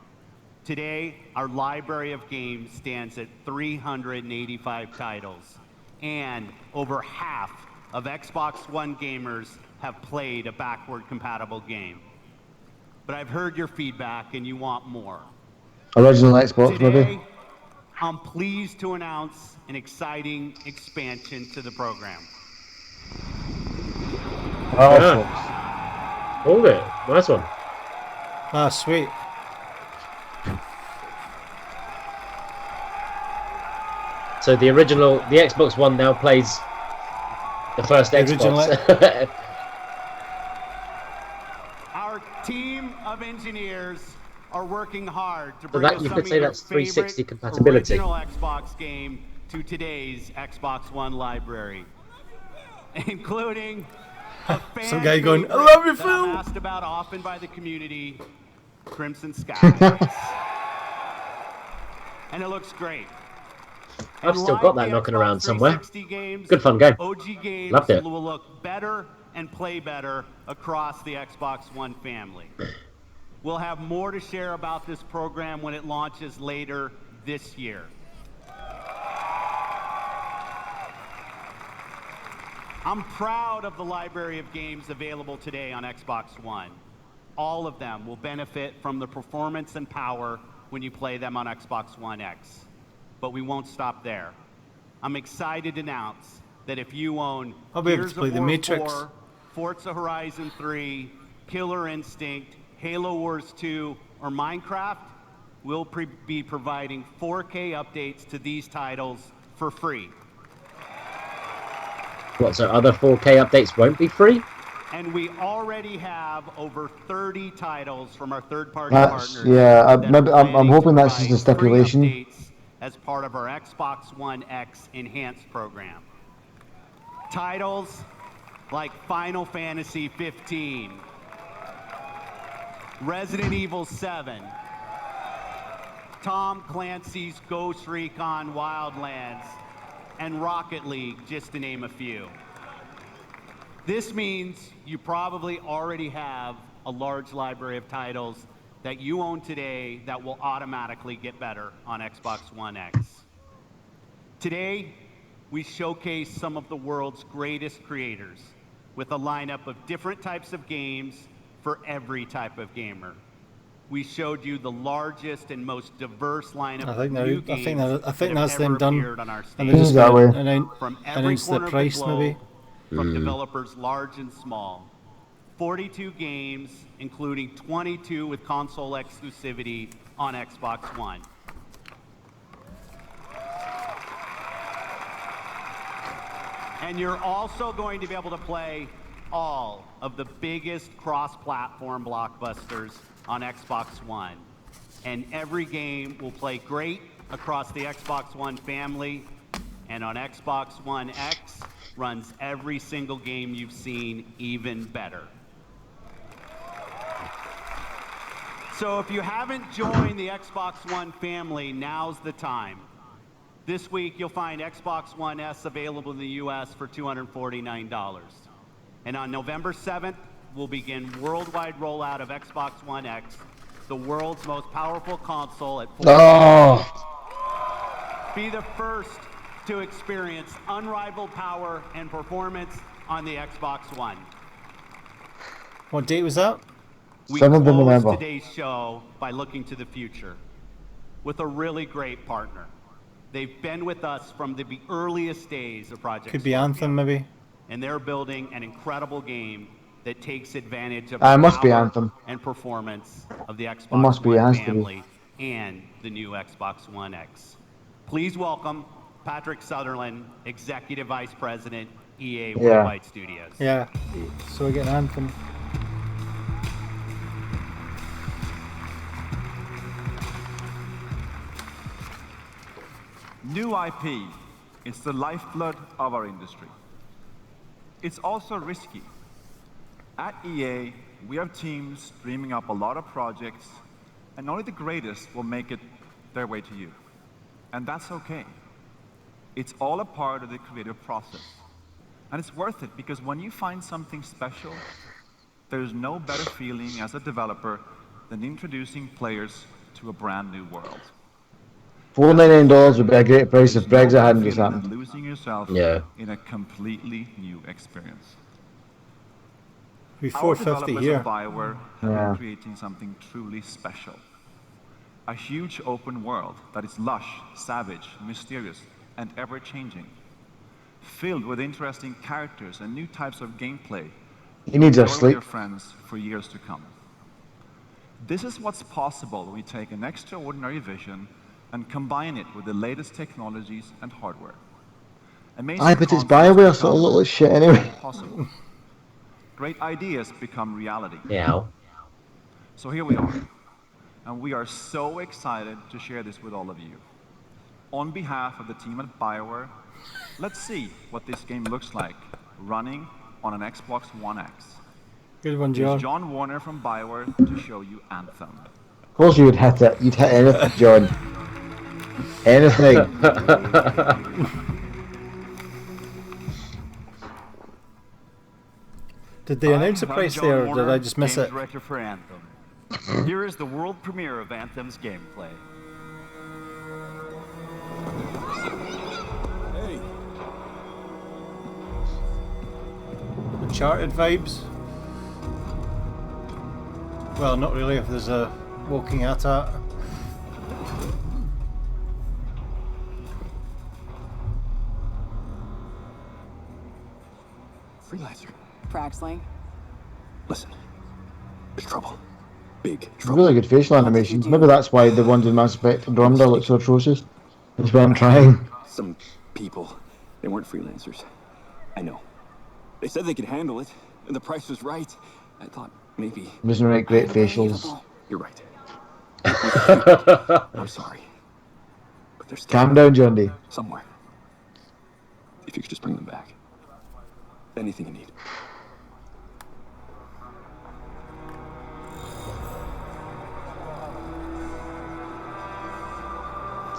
Today, our library of games stands at 385 titles, and over half of Xbox One gamers have played a backward-compatible game. But I've heard your feedback, and you want more. Original Xbox, maybe? I'm pleased to announce an exciting expansion to the program. Hold it. Nice one. Ah, sweet. So the Xbox One now plays the first Xbox. Our team of engineers are working hard to bring you could say that's 360 compatibility. Original Xbox game to today's Xbox One library, including a fan some guy going, "I love you, Phil." I'm asked about often by the community, Crimson Skies, and it looks great. I've still got that knocking around somewhere. Good fun game. OG games Loved it. will look better and play better across the Xbox One family. We'll have more to share about this program when it launches later this year. I'm proud of the library of games available today on Xbox One. All of them will benefit from the performance and power when you play them on Xbox One X. But we won't stop there. I'm excited to announce that if you own Gears of War 4, Forza Horizon 3, Killer Instinct, Halo Wars 2, or Minecraft, we'll be providing 4K updates to these titles for free. What, so other 4K updates won't be free? And we already have over 30 titles from our third-party partners. Yeah, I'm hoping that's just a stipulation. As part of our Xbox One X Enhanced program. Titles like Final Fantasy 15, Resident Evil 7, Tom Clancy's Ghost Recon Wildlands, and Rocket League, just to name a few. This means you probably already have a large library of titles that you own today that will automatically get better on Xbox One X. Today, we showcase some of the world's greatest creators with a lineup of different types of games for every type of gamer. We showed you the largest and most diverse lineup of new games I think that's them done. On our And they just announced the price, maybe. From developers large and small. 42 games, including 22 with console exclusivity on Xbox One. And you're also going to be able to play all of the biggest cross-platform blockbusters on Xbox One. And every game will play great across the Xbox One family, and on Xbox One X runs every single game you've seen even better. So if you haven't joined the Xbox One family, now's the time. This week, you'll find Xbox One S available in the US for $249. And on November 7th, we'll begin worldwide rollout of Xbox One X, the world's most powerful console at 4K. Be the first to experience unrivaled power and performance on the Xbox One. What date was that? We close today's show by looking to the future with a really great partner. They've been with us from the earliest days of Project Could be Anthem, maybe. And they're building an incredible game that takes advantage of it must the be power Anthem. and performance of the Xbox One family and the new Xbox One X. Please welcome Patrick Sutherland, Executive Vice President, EA Worldwide Studios. Yeah, so we get an Anthem. New IP is the lifeblood of our industry. It's also risky. At EA, we have teams dreaming up a lot of projects, and only the greatest will make it their way to you. And that's okay. It's all a part of the creative process. And it's worth it because when you find something special, there's no better feeling as a developer than introducing players to a brand new world. $4.99 would be a great price if Brexit hadn't just happened. Losing yourself in a completely new experience. Be Our $4.50 developers here. at BioWare have been creating something truly special. A huge open world that is lush, savage, mysterious, and ever-changing. Filled with interesting characters and new types of gameplay. He needs a Enjoy with sleep. your friends for years to come. This is what's possible when we take an extraordinary vision and combine it with the latest technologies and hardware. Aye, but it's BioWare, so it'll look like shit anyway. Possible. Great ideas become reality. Yeah. So here we are. And we are so excited to share this with all of you. On behalf of the team at BioWare, let's see what this game looks like running on an Xbox One X. Good one, Here's John. John Warner from BioWare to show you Anthem. Of course you would hit it. You'd hit anything, John. Anything. Did they announce the price there, or did I just miss it? Director for Anthem. Here is the world premiere of Anthem's gameplay. Hey. Uncharted vibes. Well, not really if there's a walking at it. Freelancer. Fraxling. Listen. There's trouble. Big Really good facial animations. Maybe that's why the ones in Mass Effect Andromeda look so atrocious. That's why I'm trying. Some people, they weren't freelancers. I know. They said they could handle it, and the price was right. I thought maybe... Doesn't make great facials. You're right. I'm sorry. But there's Calm down, John D. somewhere. If you could just bring them back. Anything you need.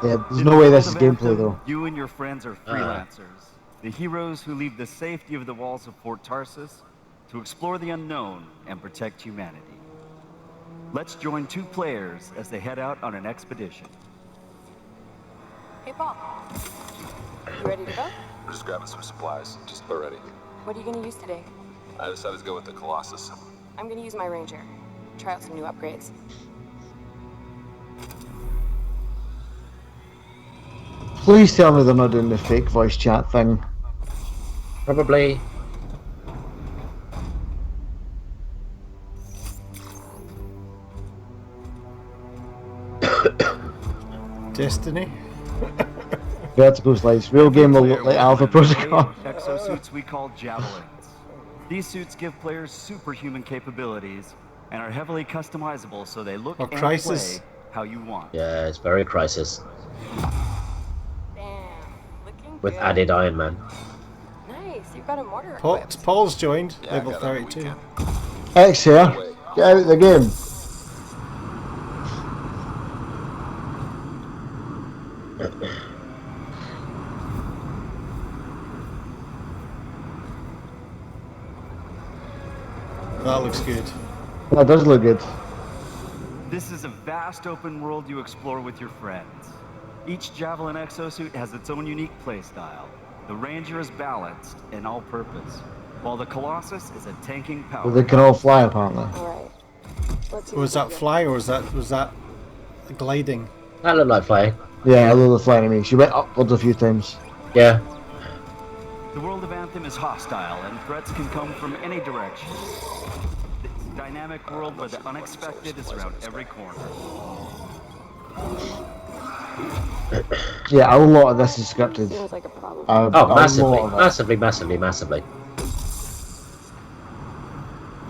Yeah, there's no way this is gameplay though. You and your friends are freelancers. The heroes who leave the safety of the walls of Fort Tarsus to explore the unknown and protect humanity. Let's join two players as they head out on an expedition. Hey, Paul. You ready to go? We're just grabbing some supplies. Just about ready. What are you going to use today? I decided to go with the Colossus. I'm going to use my Ranger. Try out some new upgrades. Please tell me they're not doing the fake voice chat thing. Probably. Destiny. Vertical slice. Real game will look like Alpha Protocol. Exosuits we call javelins. These suits give players superhuman capabilities and are heavily customizable so they look and Crisis. play how you want. Yeah, it's very Crisis. Damn, looking With good. added Iron Man. Nice, you've got a mortar Paul, equipped. Paul's joined, level 32. X here. Get out of the game. That looks good. That does look good. This is a vast open world you explore with your friends. Each Javelin exosuit has its own unique playstyle. The Ranger is balanced and all-purpose, while the Colossus is a tanking power. Well, they can all fly apparently. Alright. Let's see Was that flying or was that gliding? That looked like flying. Yeah, I love the flying to me. She went upwards a few times. Yeah. The world of Anthem is hostile, and threats can come from any direction. This dynamic world where the unexpected is around every corner. Yeah, a lot of this is scripted. Seems like a problem. Oh, massively. Massively.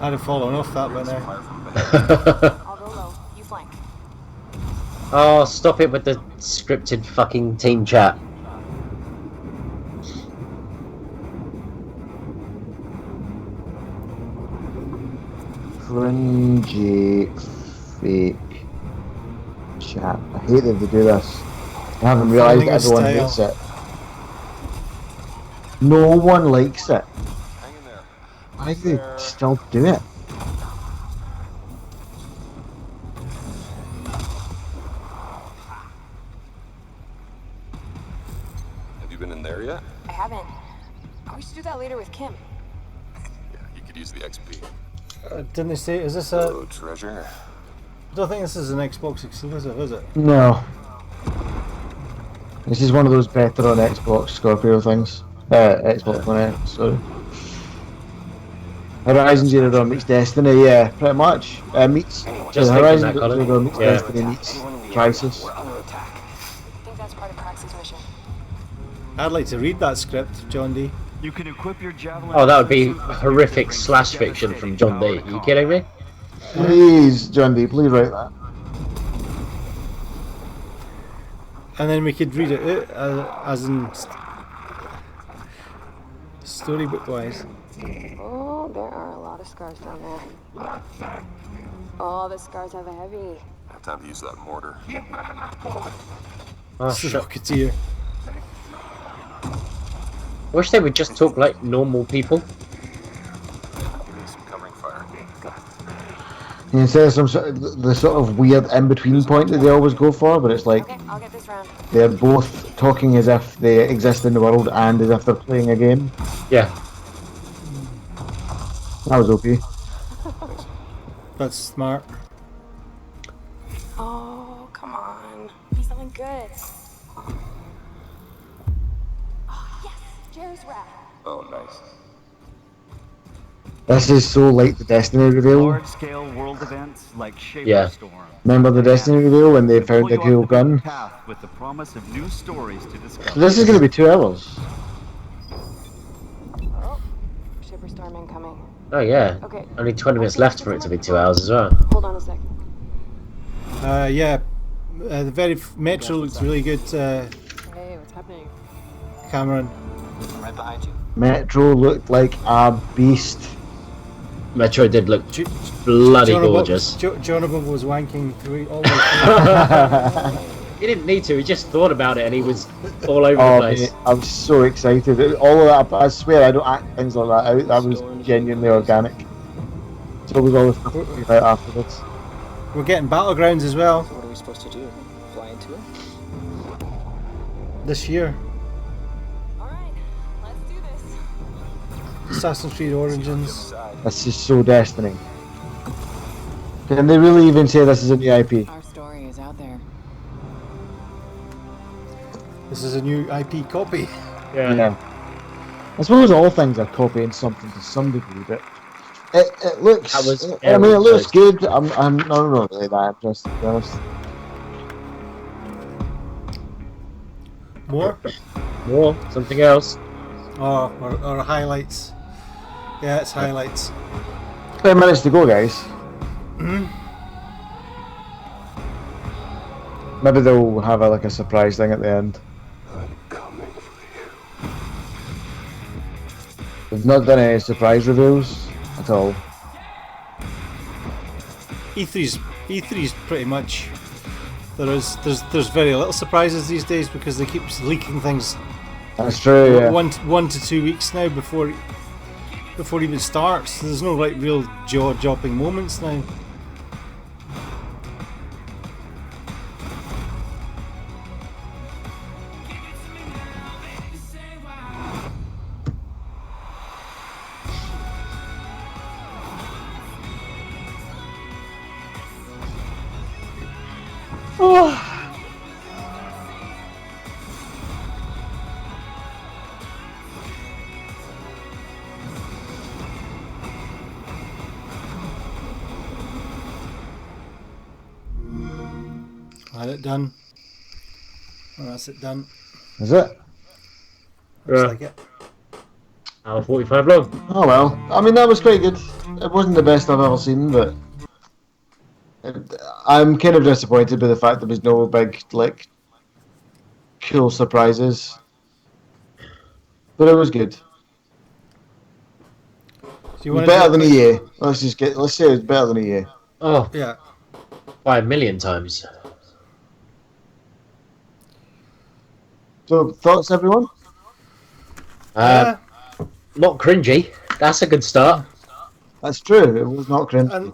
I'd have fallen off that by now. I'll go low. You flank. Oh, stop it with the scripted fucking team chat. Cringy fake chat. I hate that they do this. I haven't realised Finding a everyone style. hates it. No one likes it. Hang in there. Why do they still do it? Have you been in there yet? I haven't. We should do that later with Kim. Yeah, you could use the XP. Didn't they say? Is this a? Oh, treasure. I don't think this is an Xbox exclusive, is it? No. This is one of those better on Xbox Scorpio things. Xbox One X, sorry. Horizon Zero Dawn meets Destiny, yeah, pretty much. Meets Just Horizon thinking that, Zero Dawn meets yeah. Destiny meets Crisis. I think that's part of Praxis' mission. I'd like to read that script, John D. You can equip your javelin. Oh, that would be horrific slash fiction from John D. Are you kidding me? Please, John D, please write that. And then we could read it out as in storybook wise. Oh, there are a lot of scars down there. Oh, the scars have a heavy. I have time to use that mortar. Oh, shit. Rocketeer. I wish they would just talk like normal people. Some covering fire. Instead of the sort of weird in-between point that they always go for, but it's like Okay, I'll get this round. they're both talking as if they exist in the world and as if they're playing a game. Yeah. That was okay. That's smart. Oh, come on. Be something good. Oh, yes! Jerry's wrap. Oh, nice. This is so like the Destiny reveal. Large-scale world events like Shaper Yeah. Storm. Remember the Destiny reveal when they found the cool gun? Path with the promise of new stories to discover. So this is going to be 2 hours. Oh, Shipper Storm incoming. Oh yeah. Okay. Only 20 minutes left for it to be 2 hours as well. Hold on a sec. Yeah. The very Metro looks really good, Hey, what's happening? Cameron. I'm right behind you. Metro looked like a beast. Metro did look bloody gorgeous. Jonathan was wanking through all the way. He didn't need to, he just thought about it and he was all over the place. Mate, I'm so excited. All of that, I swear I don't act things like that out. That was genuinely organic. So was all the stuff we found out afterwards. We're getting Battlegrounds as well. So what are we supposed to do? Fly into it? This year. Alright, let's do this. Assassin's Creed Origins. This is so Destiny. Can they really even say this is a new IP? Our story is out there. This is a new IP copy. Yeah. I suppose all things are copying something to some degree, but it looks. I mean, it looks good. I'm not really that impressed, to be honest. More? More? Something else? Oh, or highlights. Yeah, it's highlights. 10 minutes to go, guys. Maybe they'll have like a surprise thing at the end. They've not done any surprise reveals at all. E3's pretty much. There's very little surprises these days because they keep leaking things. That's true. Yeah. 1 to 2 weeks now before it even starts. There's no like real jaw-dropping moments now. Had it done. Well, that's it done. Is it? Looks like it. Hour 45 long. Oh well. I mean, that was quite good. It wasn't the best I've ever seen, but I'm kind of disappointed by the fact there was no big, like, cool surprises. But it was good. you want better than EA. Let's say it's better than EA. Oh yeah, by 1,000,000 times. So thoughts, everyone? Not cringy. That's a good start. That's true. It was not cringy.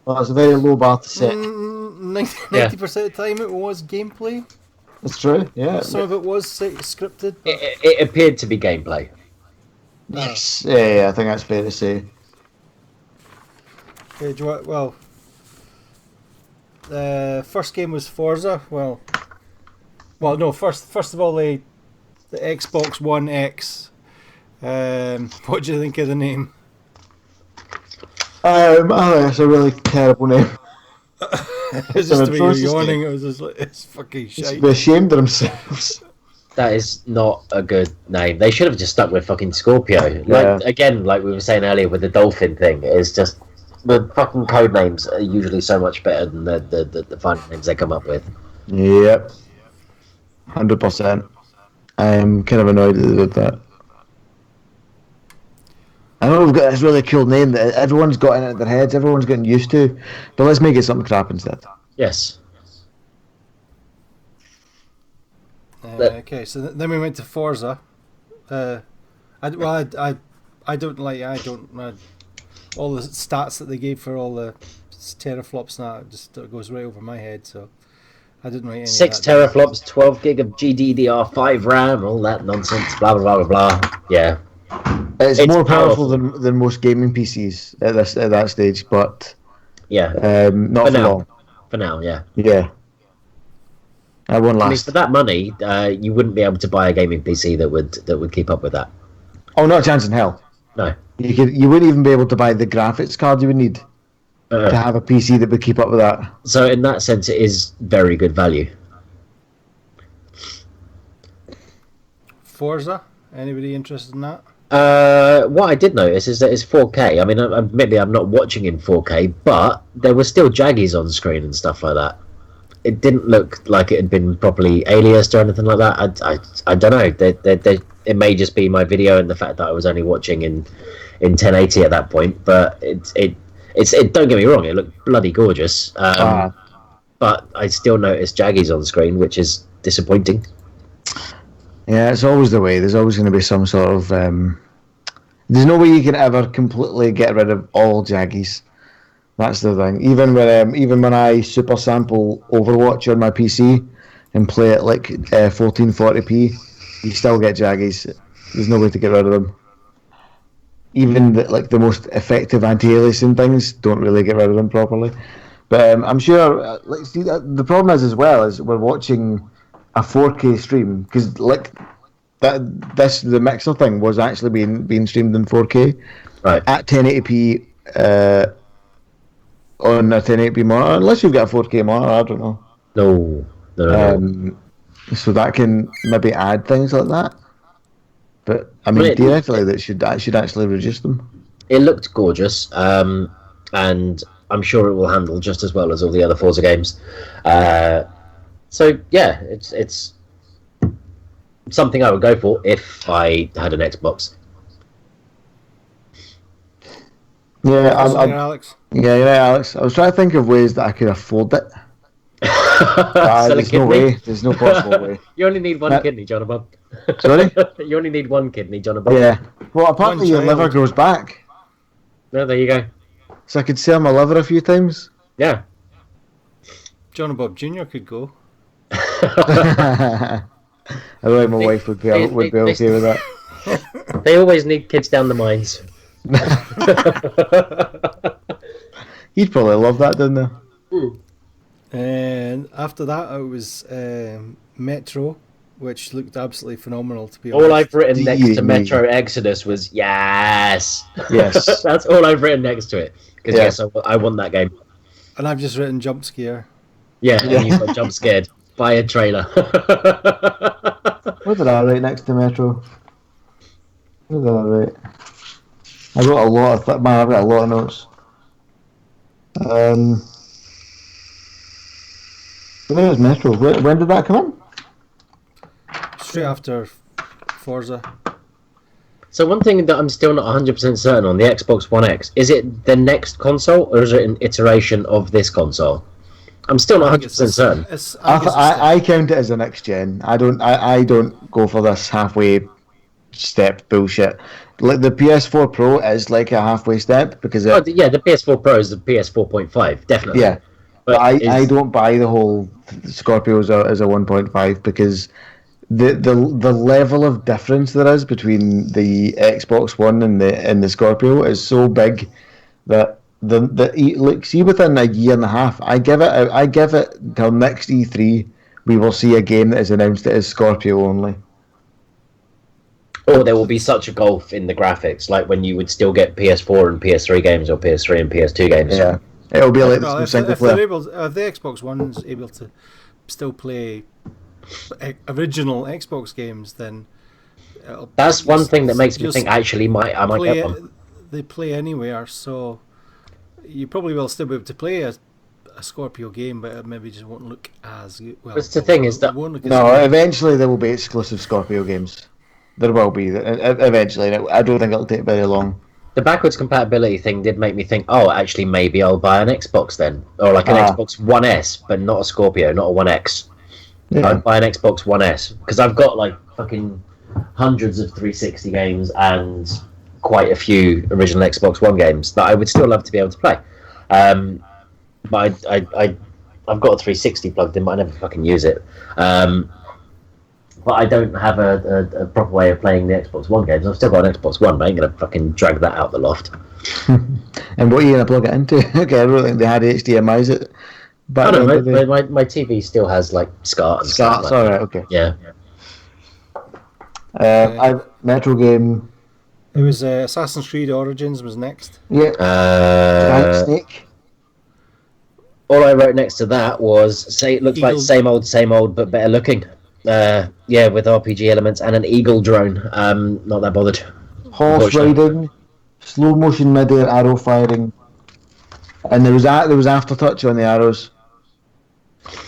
Well, that's a very low bar to set. 90% of the time it was gameplay. That's true. Yeah. Some of it was scripted. But... It appeared to be gameplay. Yes. Yeah, I think that's fair to say. Okay, well, the first game was Forza. Well, no. First of all, the Xbox One X. What do you think of the name? I think it's a really terrible name. It's just the way you're yawning. It was just like, it's fucking shit. They're ashamed of themselves. That is not a good name. They should have just stuck with fucking Scorpio. Like again, like we were saying earlier with the dolphin thing, it's just the fucking code names are usually so much better than the fun names they come up with. Yep. 100%. I'm kind of annoyed that they did that. I know we've got this really cool name that everyone's got in their heads, everyone's getting used to, but let's make it something crap instead. Yes. Okay, so then we went to Forza. I don't all the stats that they gave for all the teraflops and that just goes right over my head, so I didn't write any. 6 of that teraflops, 12 gig of GDDR5 RAM, all that nonsense, blah blah blah blah blah. Yeah. It's more powerful than most gaming PCs at that stage, but yeah, not for long. For now, yeah. Yeah. I won't last. I mean, for that money, you wouldn't be able to buy a gaming PC that would keep up with that. Oh, not a chance in hell. No. You wouldn't even be able to buy the graphics card you would need to have a PC that would keep up with that. So in that sense, it is very good value. Forza? Anybody interested in that? What I did notice is that it's 4K. I mean, maybe I'm not watching in 4K, but there were still jaggies on screen and stuff like that. It didn't look like it had been properly aliased or anything like that. I don't know. It may just be my video and the fact that I was only watching in 1080 at that point. But it don't get me wrong, it looked bloody gorgeous. But I still noticed jaggies on screen, which is disappointing. Yeah, it's always the way. There's always going to be some sort of. There's no way you can ever completely get rid of all jaggies. That's the thing. Even when I super sample Overwatch on my PC and play it like 1440p, you still get jaggies. There's no way to get rid of them. Even the most effective anti-aliasing things don't really get rid of them properly. But I'm sure. The problem is as well is we're watching a 4K stream because the Mixer thing was actually being streamed in 4K at 1080p. On a 1080p monitor, unless you've got a 4K monitor, I don't know. No. So that can maybe add things like that. But I mean, theoretically, that should actually reduce them. It looked gorgeous, and I'm sure it will handle just as well as all the other Forza games. So yeah, it's something I would go for if I had an Xbox. Yeah, Alex. Yeah, Alex. I was trying to think of ways that I could afford it. There's no way. There's no possible way. You only need one kidney, John Bob. Sorry? You only need one kidney, John Bob. Yeah. Well, apparently your liver grows back. No, there you go. So I could sell my liver a few times. Yeah. John Bob Jr. could go. I don't think my wife would be okay with that. They always need kids down the mines. He'd probably love that, didn't he? And after that, it was Metro, which looked absolutely phenomenal. To be all honest, I've written next to Metro Exodus was yes. Yes. That's all I've written next to it. Because yes, I want that game. And I've just written jump scare. Yeah, and you got jump scared by a trailer. What did I write next to Metro? What did I write? I wrote a lot of I've got a lot of notes. Where was Metro? When did that come in? Straight after Forza. So one thing that I'm still not 100% certain on the Xbox One X, is it the next console or is it an iteration of this console? I'm still not 100% certain. I count it as the next gen. I don't go for this halfway step bullshit. Like the PS4 Pro is like a halfway step because the PS4 Pro is the PS 4.5, definitely. Yeah, but I don't buy the whole Scorpio as a 1.5 because the level of difference there is between the Xbox One and the Scorpio is so big that see within a year and a half, I give it till next E3, we will see a game that is announced as Scorpio only. Or there will be such a gulf in the graphics, like when you would still get PS4 and PS3 games or PS3 and PS2 games. Yeah, it'll be like if the Xbox One's able to still play original Xbox games, then that's one thing that makes me think actually I might get one. They play anywhere, so you probably will still be able to play a Scorpio game, but it maybe just won't look as well. But the thing is that eventually there will be exclusive Scorpio games. There will be eventually. I don't think it'll take very long. The backwards compatibility thing did make me think, oh, actually, maybe I'll buy an Xbox then, or like an Xbox One S, but not a Scorpio, not a One X. Yeah. I'd buy an Xbox One S because I've got like fucking hundreds of 360 games and quite a few original Xbox One games that I would still love to be able to play. But I've got a 360 plugged in, but I never fucking use it. But I don't have a proper way of playing the Xbox One games. I've still got an Xbox One, but I ain't going to fucking drag that out the loft. And what are you going to plug it into? Okay, I don't think they had HDMI's it. But I don't know, my TV still has like SCART and stuff. SCART's alright, okay. Yeah. Metro game. It was Assassin's Creed Origins was next. Yeah. Giant Snake. All I wrote next to that was it looks like same old, but better looking. With RPG elements and an eagle drone. Not that bothered. Horse riding, slow motion mid-air arrow firing, and there was aftertouch on the arrows.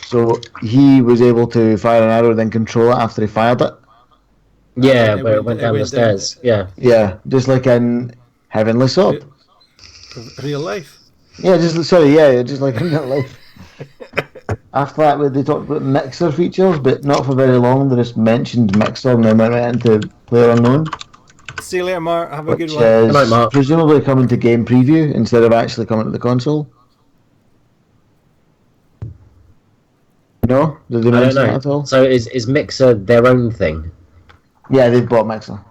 So he was able to fire an arrow, then control it after he fired it. Yeah, where it went down the stairs. Yeah, just like in Heavenly Sword. Real life. Yeah, just like in real life. After that, they talked about mixer features, but not for very long. They just mentioned mixer and then went right into PlayerUnknown. See you later, Mark. Have a good one. Good night, Mark. Presumably coming to game preview instead of actually coming to the console. No? Did they mention that at all? So is Mixer their own thing? Yeah, they've bought Mixer.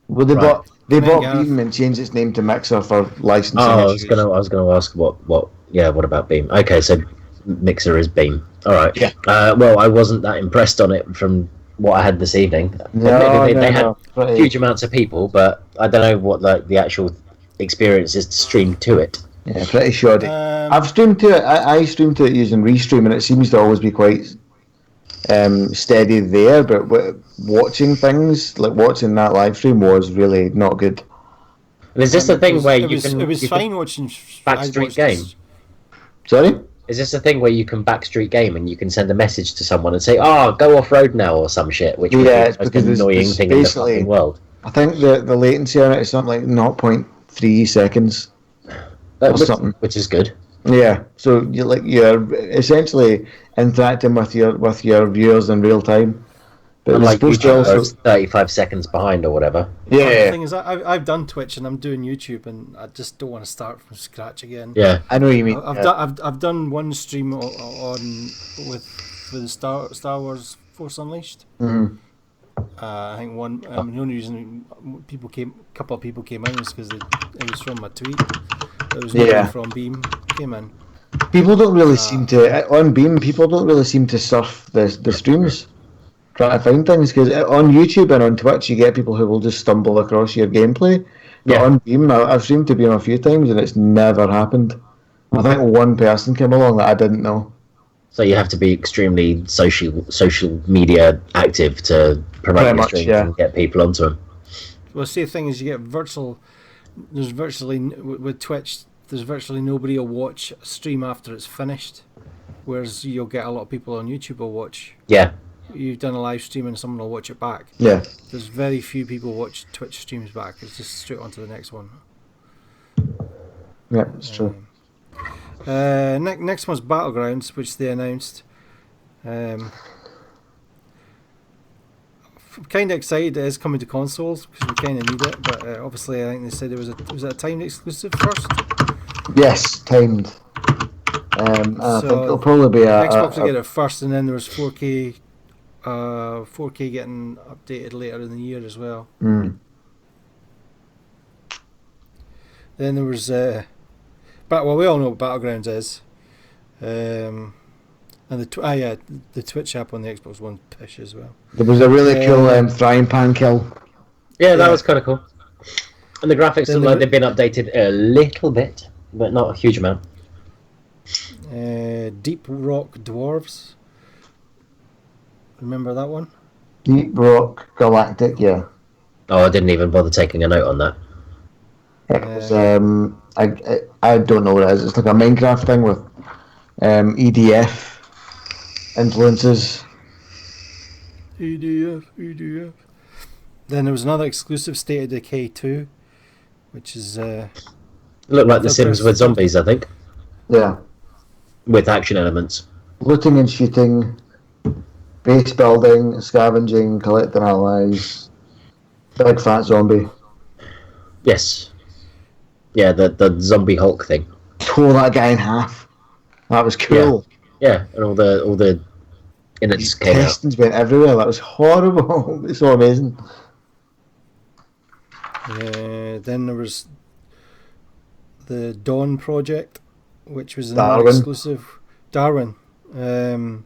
Well, they bought Beam and changed its name to Mixer for licensing. Oh, I was gonna ask what about Beam? Okay, so Mixer is Beam. All right. Yeah. Well, I wasn't that impressed on it from what I had this evening. They had huge amounts of people, but I don't know what the actual experience is to stream to it. Yeah, pretty shoddy. I've streamed to it. I streamed to it using Restream, and it seems to always be quite steady there. But watching things, like watching that live stream, was really not good. And is this the thing where it was fine watching backstreet game? Sorry? Is this a thing where you can backstreet game and you can send a message to someone and say, "Oh, go off road now" or some shit? Which would be the most annoying thing in the fucking world. I think the latency on it is something like 0.3 seconds. Which is good. Yeah, so you're essentially interacting with your viewers in real time. But like YouTube 35 seconds behind or whatever. Yeah. The thing is, I've done Twitch and I'm doing YouTube, and I just don't want to start from scratch again. Yeah, I know what you mean. I've done one stream on with Star Wars Force Unleashed. Mm-hmm. I think the only reason a couple of people came in was because it was from my tweet. It was nobody from Beam came in. People don't really seem to on Beam. People don't really seem to surf the streams, trying to find things, because on YouTube and on Twitch you get people who will just stumble across your gameplay. But on Beam, I've streamed to Beam a few times and it's never happened. I think one person came along that I didn't know. So you have to be extremely social media active to promote your streams and get people onto them. Well, see, the thing is, you get with Twitch, there's virtually nobody will watch a stream after it's finished, whereas you'll get a lot of people on YouTube will watch. Yeah. you've done a live stream and someone will watch it back. Yeah. There's very few people watch Twitch streams back. It's just straight on to the next one. Yeah, it's true. Next one's Battlegrounds, which they announced. Kind of excited it is coming to consoles because we kind of need it, but obviously I think they said was it a timed exclusive first? Yes, timed. I think it'll probably be Xbox will get it first, and then there was 4K getting updated later in the year as well. Mm. Then there was we all know what Battlegrounds is. And the Twitch app on the Xbox One pish as well. There was a really cool frying pan kill. Yeah, that was kind of cool. And the graphics look like they've been updated a little bit, but not a huge amount. Deep Rock Dwarves. Remember that one? Deep Rock Galactic, yeah. Oh, I didn't even bother taking a note on that. It was, I don't know what it is. It's like a Minecraft thing with EDF influences. EDF. Then there was another exclusive, State of Decay 2, which is... It looked like The Sims with zombies, I think. Yeah. With action elements. Looting and shooting, base building, scavenging, collecting allies, big fat zombie. Yes. Yeah, the zombie Hulk thing. Tore that guy in half. That was cool. Yeah, and all the innards came out. Intestines went everywhere. That was horrible. It's so amazing. Then there was the Dawn Project, which was Darwin. exclusive. Darwin. That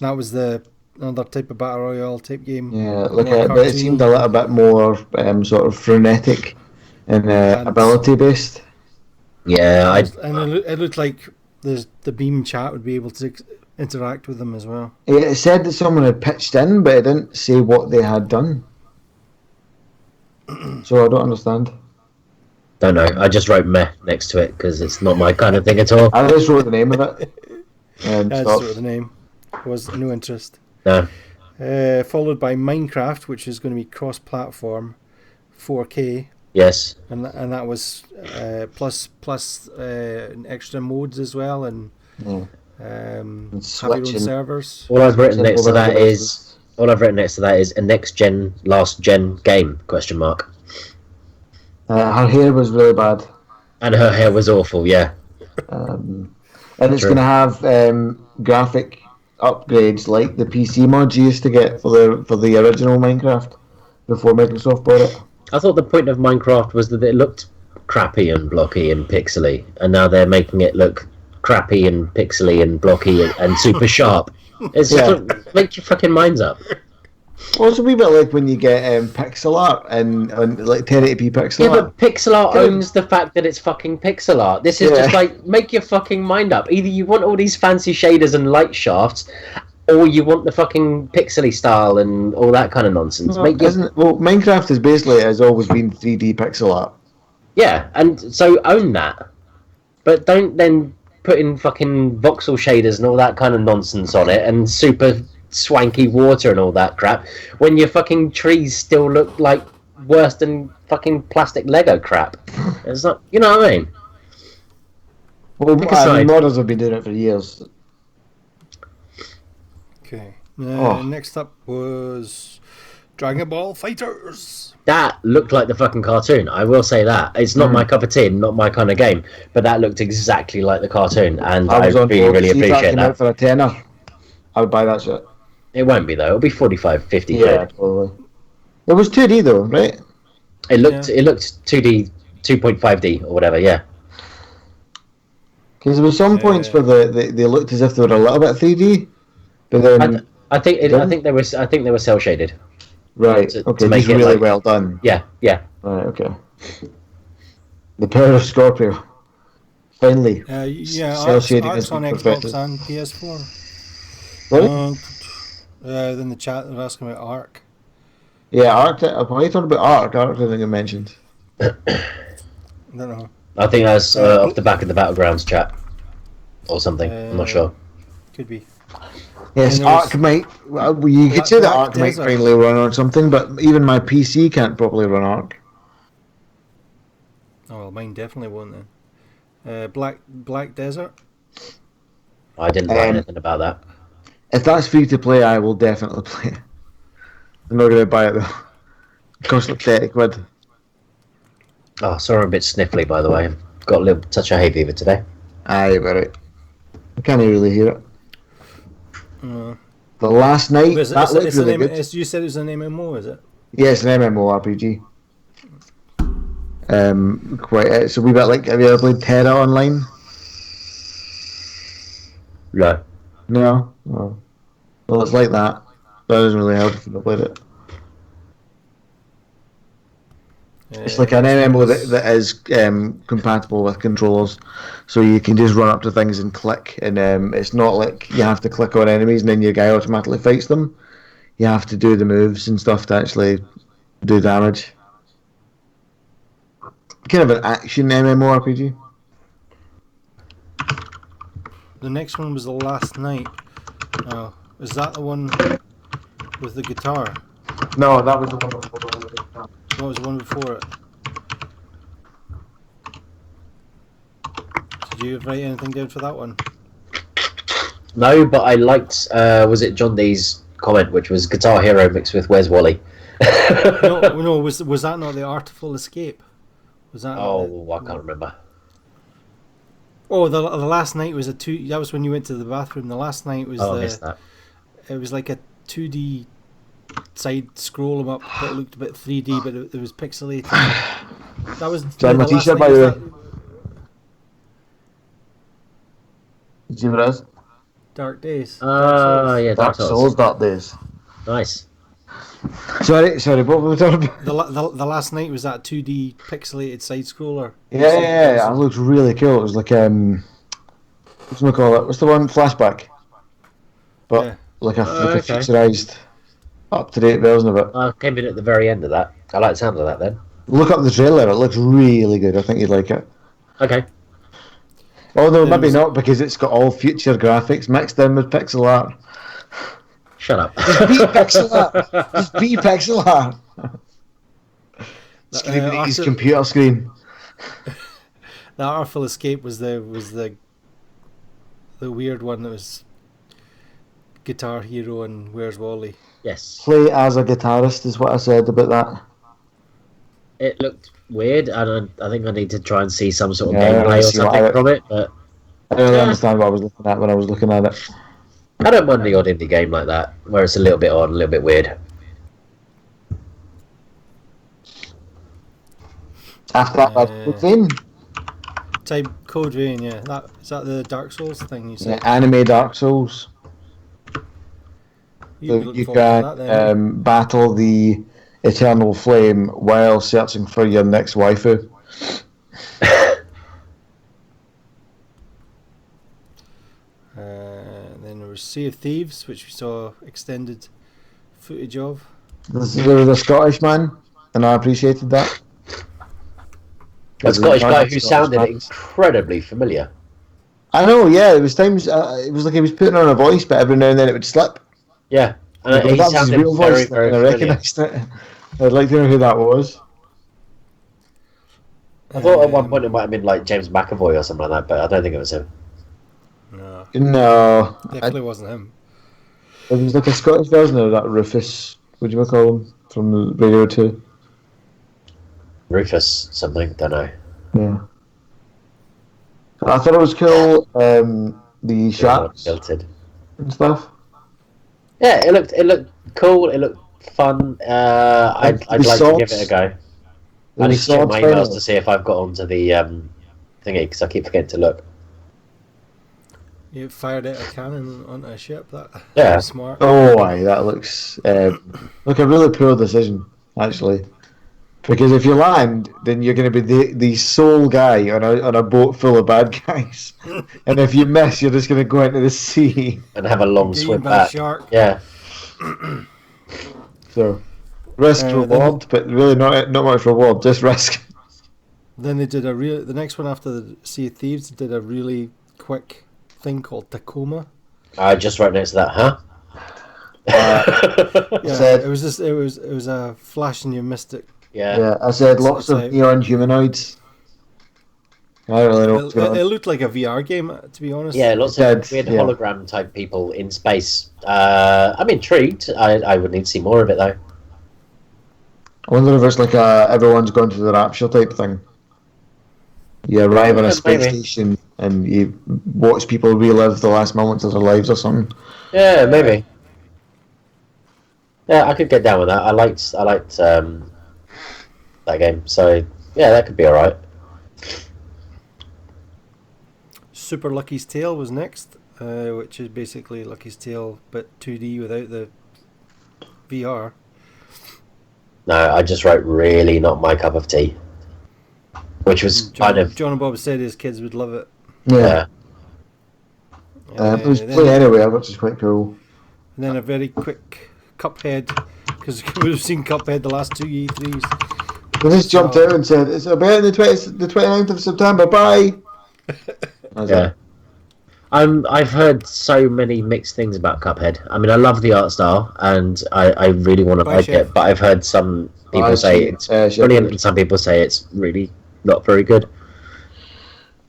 was another type of battle royale type game. Yeah, it seemed a little bit more sort of frenetic and ability based. Yeah, and it looked like the beam chat would be able to interact with them as well. It said that someone had pitched in, but it didn't say what they had done. So I don't understand. Don't know. I just wrote meh next to it because it's not my kind of thing at all. I just wrote the name of it. I just wrote the name. Was no interest. No. Followed by Minecraft, which is going to be cross-platform, 4K. Yes. And that was plus extra modes as well, and have your own servers. All I've written next to that is a next gen, last gen game ? Her hair was really bad. And her hair was awful, yeah. And it's going to have graphic upgrades like the PC mods you used to get for the original Minecraft before Microsoft bought it. I thought the point of Minecraft was that it looked crappy and blocky and pixely, and now they're making it look crappy and pixely and blocky and super sharp. It's just make your fucking minds up. Well, it's a wee bit like when you get pixel art and like 1080p pixel art. Yeah, but pixel art owns the fact that it's fucking pixel art. This is just like, make your fucking mind up. Either you want all these fancy shaders and light shafts, or you want the fucking pixely style and all that kind of nonsense. Well, Minecraft is basically has always been 3D pixel art. Yeah, and so own that. But don't then put in fucking voxel shaders and all that kind of nonsense on it and super swanky water and all that crap when your fucking trees still look like worse than fucking plastic Lego crap. It's not, you know what I mean? Well, modders have been doing it for years. Okay. Next up was Dragon Ball FighterZ. That looked like the fucking cartoon. I will say that. It's not my cup of tea, not my kind of game, but that looked exactly like the cartoon, and I really appreciate that. For a tenner, I would buy that shit. It won't be though. It'll be 45, 50 quid. Probably. It was 2D though, right? It looked 2D, 2.5D or whatever. Yeah. Because there were some points where they looked as if they were a little bit 3D, but then I think they were cell shaded. Right. To make it really well done. Yeah. Right. Okay. The power of Scorpio. Finally. Cell shading is on Xbox and PS4. What? Then the chat they're asking about Ark. Yeah, Ark. Why are you talking about Ark? Ark didn't get mentioned. I don't know. I think that's off the back of the Battlegrounds chat or something. I'm not sure. Could be. Yes, Arc might. Well, you could say that Arc might finally run on something, but even my PC can't properly run Arc. Oh, well, mine definitely won't then. Black Desert. I didn't write anything about that. If that's free to play, I will definitely play it. I'm not going to buy it though. It costs like £30. Oh, sorry, I'm a bit sniffly, by the way. I've got a little touch of hay fever today. Aye, about it. I can't really hear it. No. The last night, that looked really good. You said it was an MMO, is it? Yeah, it's an MMORPG. It's a wee bit like, have you ever played Terra Online? No. No? Oh. Well, it's like that. That doesn't really help if you don't played it. It's like an MMO that is compatible with controllers, so you can just run up to things and click, and it's not like you have to click on enemies and then your guy automatically fights them. You have to do the moves and stuff to actually do damage. Kind of an action MMORPG. The next one was The Last Night. Oh, is that the one with the guitar? No, that was the one before. What was the one before it? Did you write anything down for that one? No, but I liked, was it John D's comment, which was Guitar Hero mixed with Where's Wally? no, was that not the Artful Escape? Was that? Oh, I can't remember. Oh, the Last Night was that was when you went to the bathroom. The Last Night was I missed that. It was like a 2D side scroll 'em up that looked a bit 3D, but it was pixelated. That was. My t-shirt, by the way. Did you see what it is? Dark Days. Yeah, Dark Souls. Dark Days. Nice. Sorry, what were we talking about? The Last Night was that 2D pixelated side scroller. Yeah, it looked really cool. It was like what's we call it? What's the one? Flashback. But like a futurized, up to date version of it. I came in at the very end of that. I like the sound of that then. Look up the trailer. It looks really good. I think you'd like it. Okay. Although maybe not, because it's got all future graphics mixed in with pixel art. Shut up. Just be pixel art. Just be pixel art. Screaming at his computer screen. The Artful Escape was the weird one that was Guitar Hero and Where's Wally. Yes. Play as a guitarist is what I said about that. It looked weird, and I think I need to try and see some sort of gameplay or something from it. But I don't really understand what I was looking at when I was looking at it. I don't mind the odd indie game like that, where it's a little bit odd, a little bit weird. After that, Code Vein. Type Code Vein, yeah. Is that the Dark Souls thing you said? Yeah, anime Dark Souls. You can battle the Eternal Flame while searching for your next waifu. Then there was Sea of Thieves, which we saw extended footage of. There was a Scottish man, and I appreciated that. A Scottish guy who sounded incredibly familiar. I know, yeah. It was times. It was like he was putting on a voice, but every now and then it would slip. Yeah, he sounded his real voice, very and I recognised it. I'd like to know who that was. I thought at one point it might have been like James McAvoy or something like that, but I don't think it was him. No, definitely wasn't him. It was like a Scottish version of that Rufus. What do you call him from Radio 2? Rufus something, don't know. Yeah. I thought it was cool. The sharks and stuff. Yeah, it looked cool. It looked fun. I'd like to give it a go. I need to check my emails to see if I've got onto the thingy, because I keep forgetting to look. You fired out a cannon onto a ship. That was smart. Oh, aye, that looks like a really poor decision, actually. Because if you land, then you're going to be the sole guy on a boat full of bad guys, and if you miss, you're just going to go into the sea and have a long swim back. Shark. Yeah. So, risk reward, but really not much reward, just risk. Then they did the next one after the Sea of Thieves. They did a really quick thing called Tacoma. Just right next to that, huh? Yeah, it was a flash and you missed it. Yeah, I said lots of neon humanoids. I don't really know what's going on. It looked like a VR game, to be honest. Yeah, lots of weird hologram type people in space. I'm intrigued. I would need to see more of it though. I wonder if it's like a everyone's gone to the rapture type thing. You arrive on a space station and you watch people relive the last moments of their lives or something. Yeah, maybe. Yeah, I could get down with that. I liked that game. So yeah, that could be alright. Super Lucky's Tale was next, which is basically Lucky's Tale but 2D without the VR. No, I just wrote really not my cup of tea. Which was kind of... John and Bob said his kids would love it. Yeah. It was play anywhere, which is quite cool. And then a very quick Cuphead, because we would have seen Cuphead the last two E3s. They just jumped out and said, it's about the 29th of September, bye! Yeah. I've heard so many mixed things about Cuphead. I mean, I love the art style, and I really want to like it, but I've heard some people say it's brilliant, and some people say it's really not very good.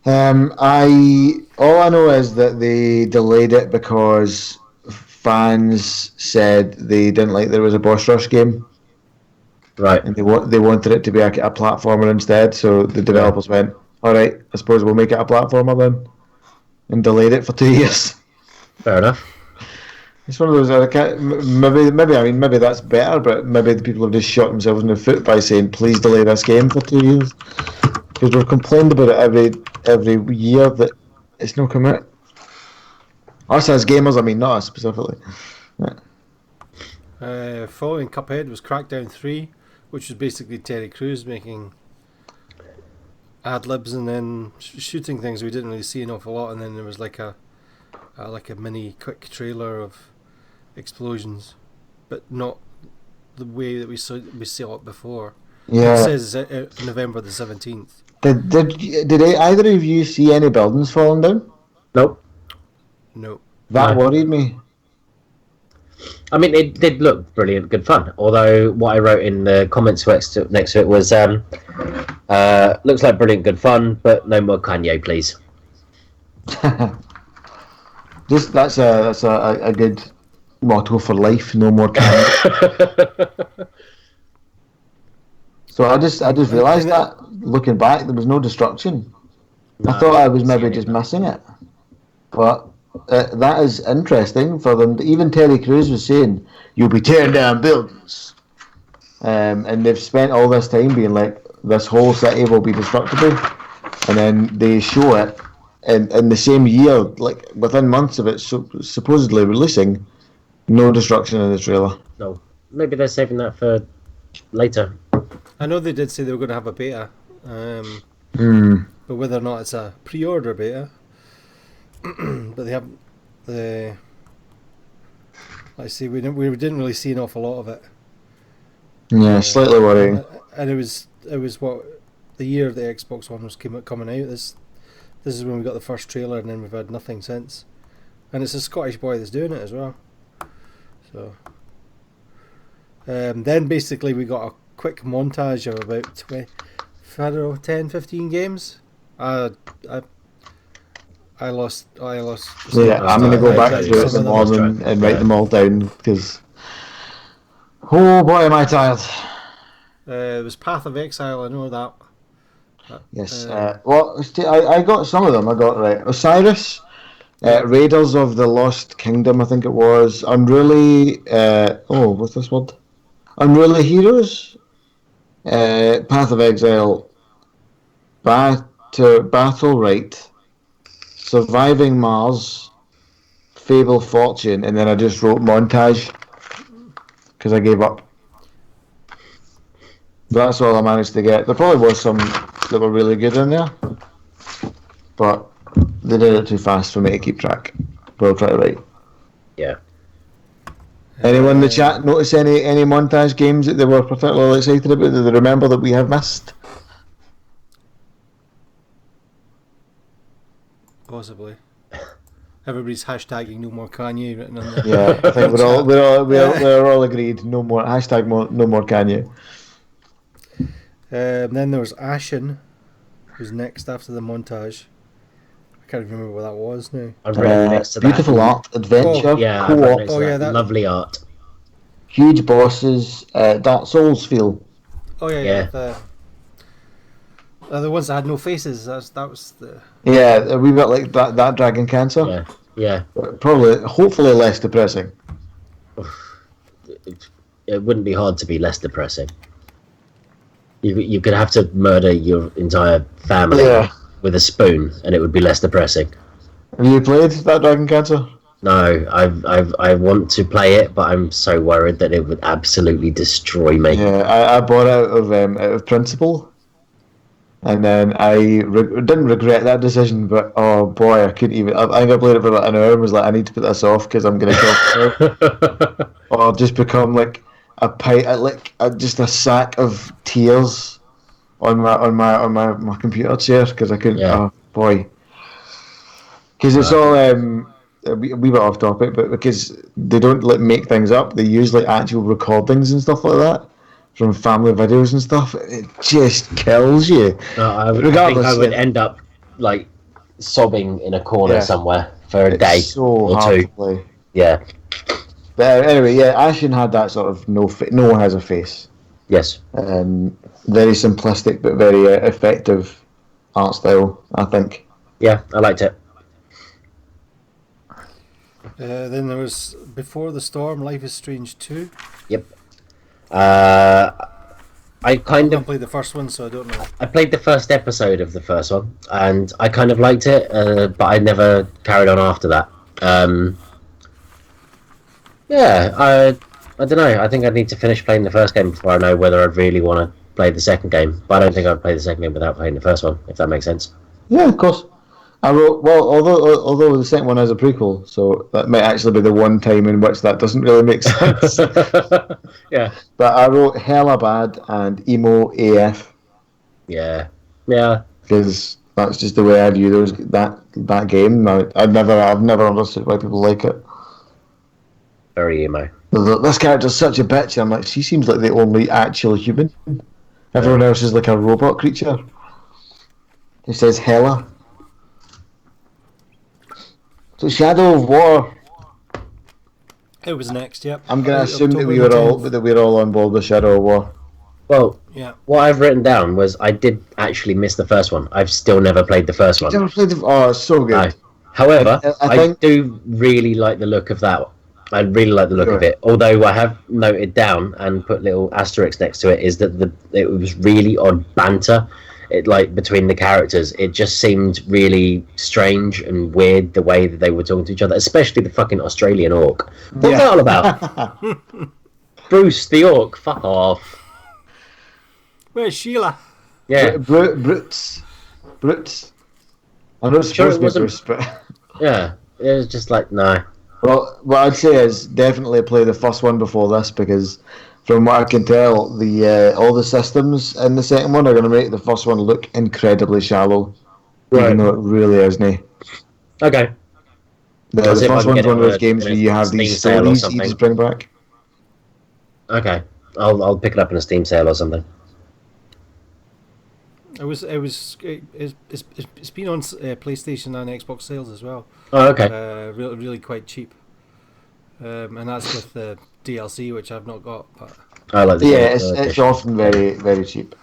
All I know is that they delayed it because fans said they didn't like there was a boss rush game. Right. And they wanted it to be a platformer instead, so the developers went, alright, I suppose we'll make it a platformer then. And delayed it for 2 years. Fair enough. It's one of those, maybe that's better, but maybe the people have just shot themselves in the foot by saying, please delay this game for 2 years. Because we've complained about it every year that it's no commit. Us as gamers, I mean, not us specifically. Yeah. Following Cuphead was Crackdown 3, which was basically Terry Crews making ad-libs and then shooting things we didn't really see an awful lot, and then there was like a mini quick trailer of explosions, but not the way that we saw it before. Yeah. It says November the 17th. Did either of you see any buildings falling down? Nope. Nope. That worried me. I mean, it did look brilliant, good fun. Although what I wrote in the comments next to it was, looks like brilliant, good fun, but no more Kanye, please. That's a good motto for life. No more Kanye. So I just realised that looking back, there was no destruction. No, I thought I was maybe just missing it, but. That is interesting for them. Even Terry Crews was saying, you'll be tearing down buildings. And they've spent all this time being like, this whole city will be destructible. And then they show it in the same year, like within months of it supposedly releasing, no destruction in the trailer. No. Maybe they're saving that for later. I know they did say they were going to have a beta. But whether or not it's a pre-order beta... but they haven't. I see. We didn't really see an awful lot of it. Yeah, slightly worrying. And it was what the year the Xbox One was coming out. This is when we got the first trailer, and then we've had nothing since. And it's a Scottish boy that's doing it as well. So then basically we got a quick montage of about 10, 15 games. I lost. Yeah, I'm going to go back to it in the morning and write them all down because, oh boy, am I tired. It was Path of Exile. I know that. Yes. Well, I got some of them. I got Osiris, Raiders of the Lost Kingdom. I think it was Unruly. What's this word? Unruly Heroes. Path of Exile. Battle Right. Surviving Mars, Fable Fortune, and then I just wrote montage because I gave up. That's all I managed to get. There probably was some that were really good in there, but they did it too fast for me to keep track. But I'll try to write. Yeah. Anyone in the chat notice any montage games that they were particularly excited about that they remember that we have missed? Possibly. Everybody's hashtagging no more Kanye written on the Yeah, I think we're all agreed. No more hashtag. No more Kanye. Then there was Ashen, who's next after the montage. I can't remember what that was now. I've written next to beautiful that. art, adventure, Yeah, co-op. I've written next to that. Lovely art. Huge bosses, Dark Souls feel. Oh yeah. The ones that had no faces. That was the. Yeah, a wee bit like that Dragon Cancer. Yeah. Probably, hopefully, less depressing. It wouldn't be hard to be less depressing. You could have to murder your entire family with a spoon, and it would be less depressing. Have you played that Dragon Cancer? No, I want to play it, but I'm so worried that it would absolutely destroy me. Yeah, I bought it out of principle, and then I didn't regret that decision. But oh boy, I couldn't even. I think I played it for about an hour and was like, I need to put this off because I'm gonna kill myself, or I'll just become like just a sack of tears on my computer chair because I couldn't. Oh boy, because it's all a wee bit off topic, but because they don't make things up, they use like actual recordings and stuff like that from family videos and stuff. It just kills you. I think I would end up like sobbing in a corner somewhere for a day or hard two. To play. Yeah. But anyway, Ashen had that sort of no one has a face. Yes. Very simplistic but very effective art style, I think. Yeah, I liked it. Then there was Before the Storm, Life is Strange 2. Yep. I didn't play the first one, so I don't know. I played the first episode of the first one, and I kind of liked it, but I never carried on after that. I don't know. I think I'd need to finish playing the first game before I know whether I'd really want to play the second game. But I don't think I'd play the second game without playing the first one, if that makes sense. Yeah, of course. I wrote although the second one has a prequel, so that might actually be the one time in which that doesn't really make sense. Yeah. But I wrote hella bad and emo AF. Yeah. Because that's just the way I view that game. I've never understood why people like it. Very emo. This character's such a bitch. I'm like, she seems like the only actual human. Everyone else is like a robot creature. It says hella. So Shadow of War. It was next, yep. I'm gonna assume that we're all on board with Shadow of War. Well, yeah. What I've written down was I did actually miss the first one. I've still never played the first one. Never played oh, it's so good. No. However, I think do really like the look of that. I really like the look of it. Although I have noted down and put little asterisks next to it is that it was really odd banter. It like between the characters, it just seemed really strange and weird the way that they were talking to each other, especially the fucking Australian orc. What's that all about? Bruce the orc, fuck off. Where's Sheila? Yeah, Brutes. I know it's supposed to be Bruce, but yeah, it was just like no. Well, what I'd say is definitely play the first one before this because, from what I can tell, all the systems in the second one are going to make the first one look incredibly shallow, even though it really isn't. Okay. The first one's one of those games where you have these stories you just bring back. Okay, I'll pick it up in a Steam sale or something. It's been on PlayStation and Xbox sales as well. Oh, okay. Really quite cheap. And that's with the DLC, which I've not got. But I like the it's often very, very cheap.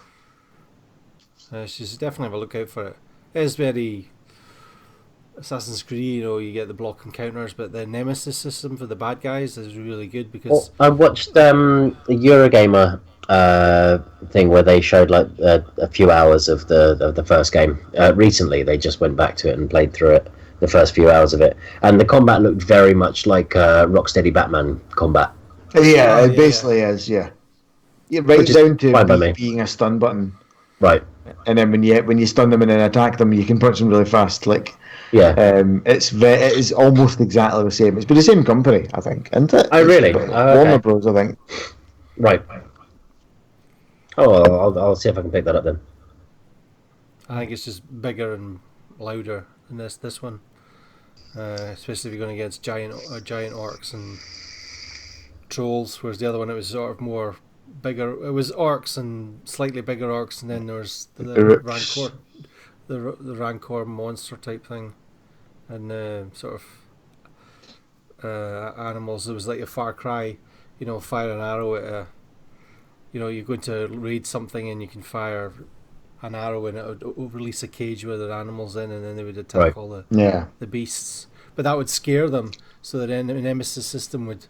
She's definitely have a look out for it. It's very Assassin's Creed, you get the block encounters, but the Nemesis system for the bad guys is really good because I watched the Eurogamer thing where they showed like a few hours of the first game recently. They just went back to it and played through it, the first few hours of it, and the combat looked very much like Rocksteady Batman combat. Yeah, it basically is. Yeah, right down to being a stun button. Right. And then when you stun them and then attack them, you can punch them really fast. Like, yeah, it is almost exactly the same. It's been the same company, I think, isn't it? Oh, really? Warner Bros, I think. Right. Oh, I'll see if I can pick that up then. I think it's just bigger and louder than this one. especially if you're going against giant orcs and trolls. Whereas the other one, it was sort of more bigger. It was orcs and slightly bigger orcs, and then there was the rancor, the rancor monster type thing, and sort of animals. It was like a Far Cry, fire an arrow at a. You're going to raid something and you can fire an arrow and it would release a cage with their animals in, and then they would attack all the beasts. But that would scare them, so that an nemesis system would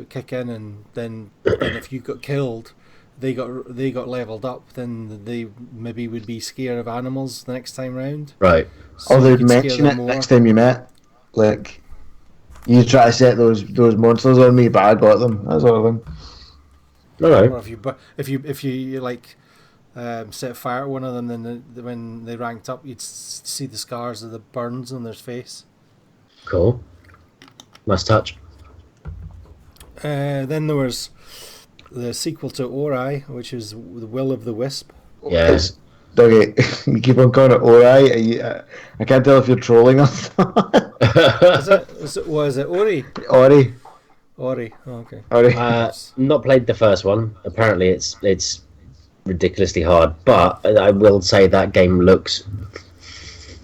kick in, and then if you got killed, they got leveled up. Then they maybe would be scared of animals the next time round. Right. So they'd mention it next time you met, like you try to set those monsters on me, but I got them. That sort of thing. Or if you like set fire to one of them, then when they ranked up, you'd see the scars of the burns on their face. Cool. Nice touch. Then there was the sequel to Ori, which is The Will of the Wisp. Yes. Dougie, you keep on calling it Ori. I can't tell if you're trolling us. Is it Ori? Ori. Ori. Oh, okay. Ori. Not played the first one. Apparently, it's ridiculously hard, but I will say that game looks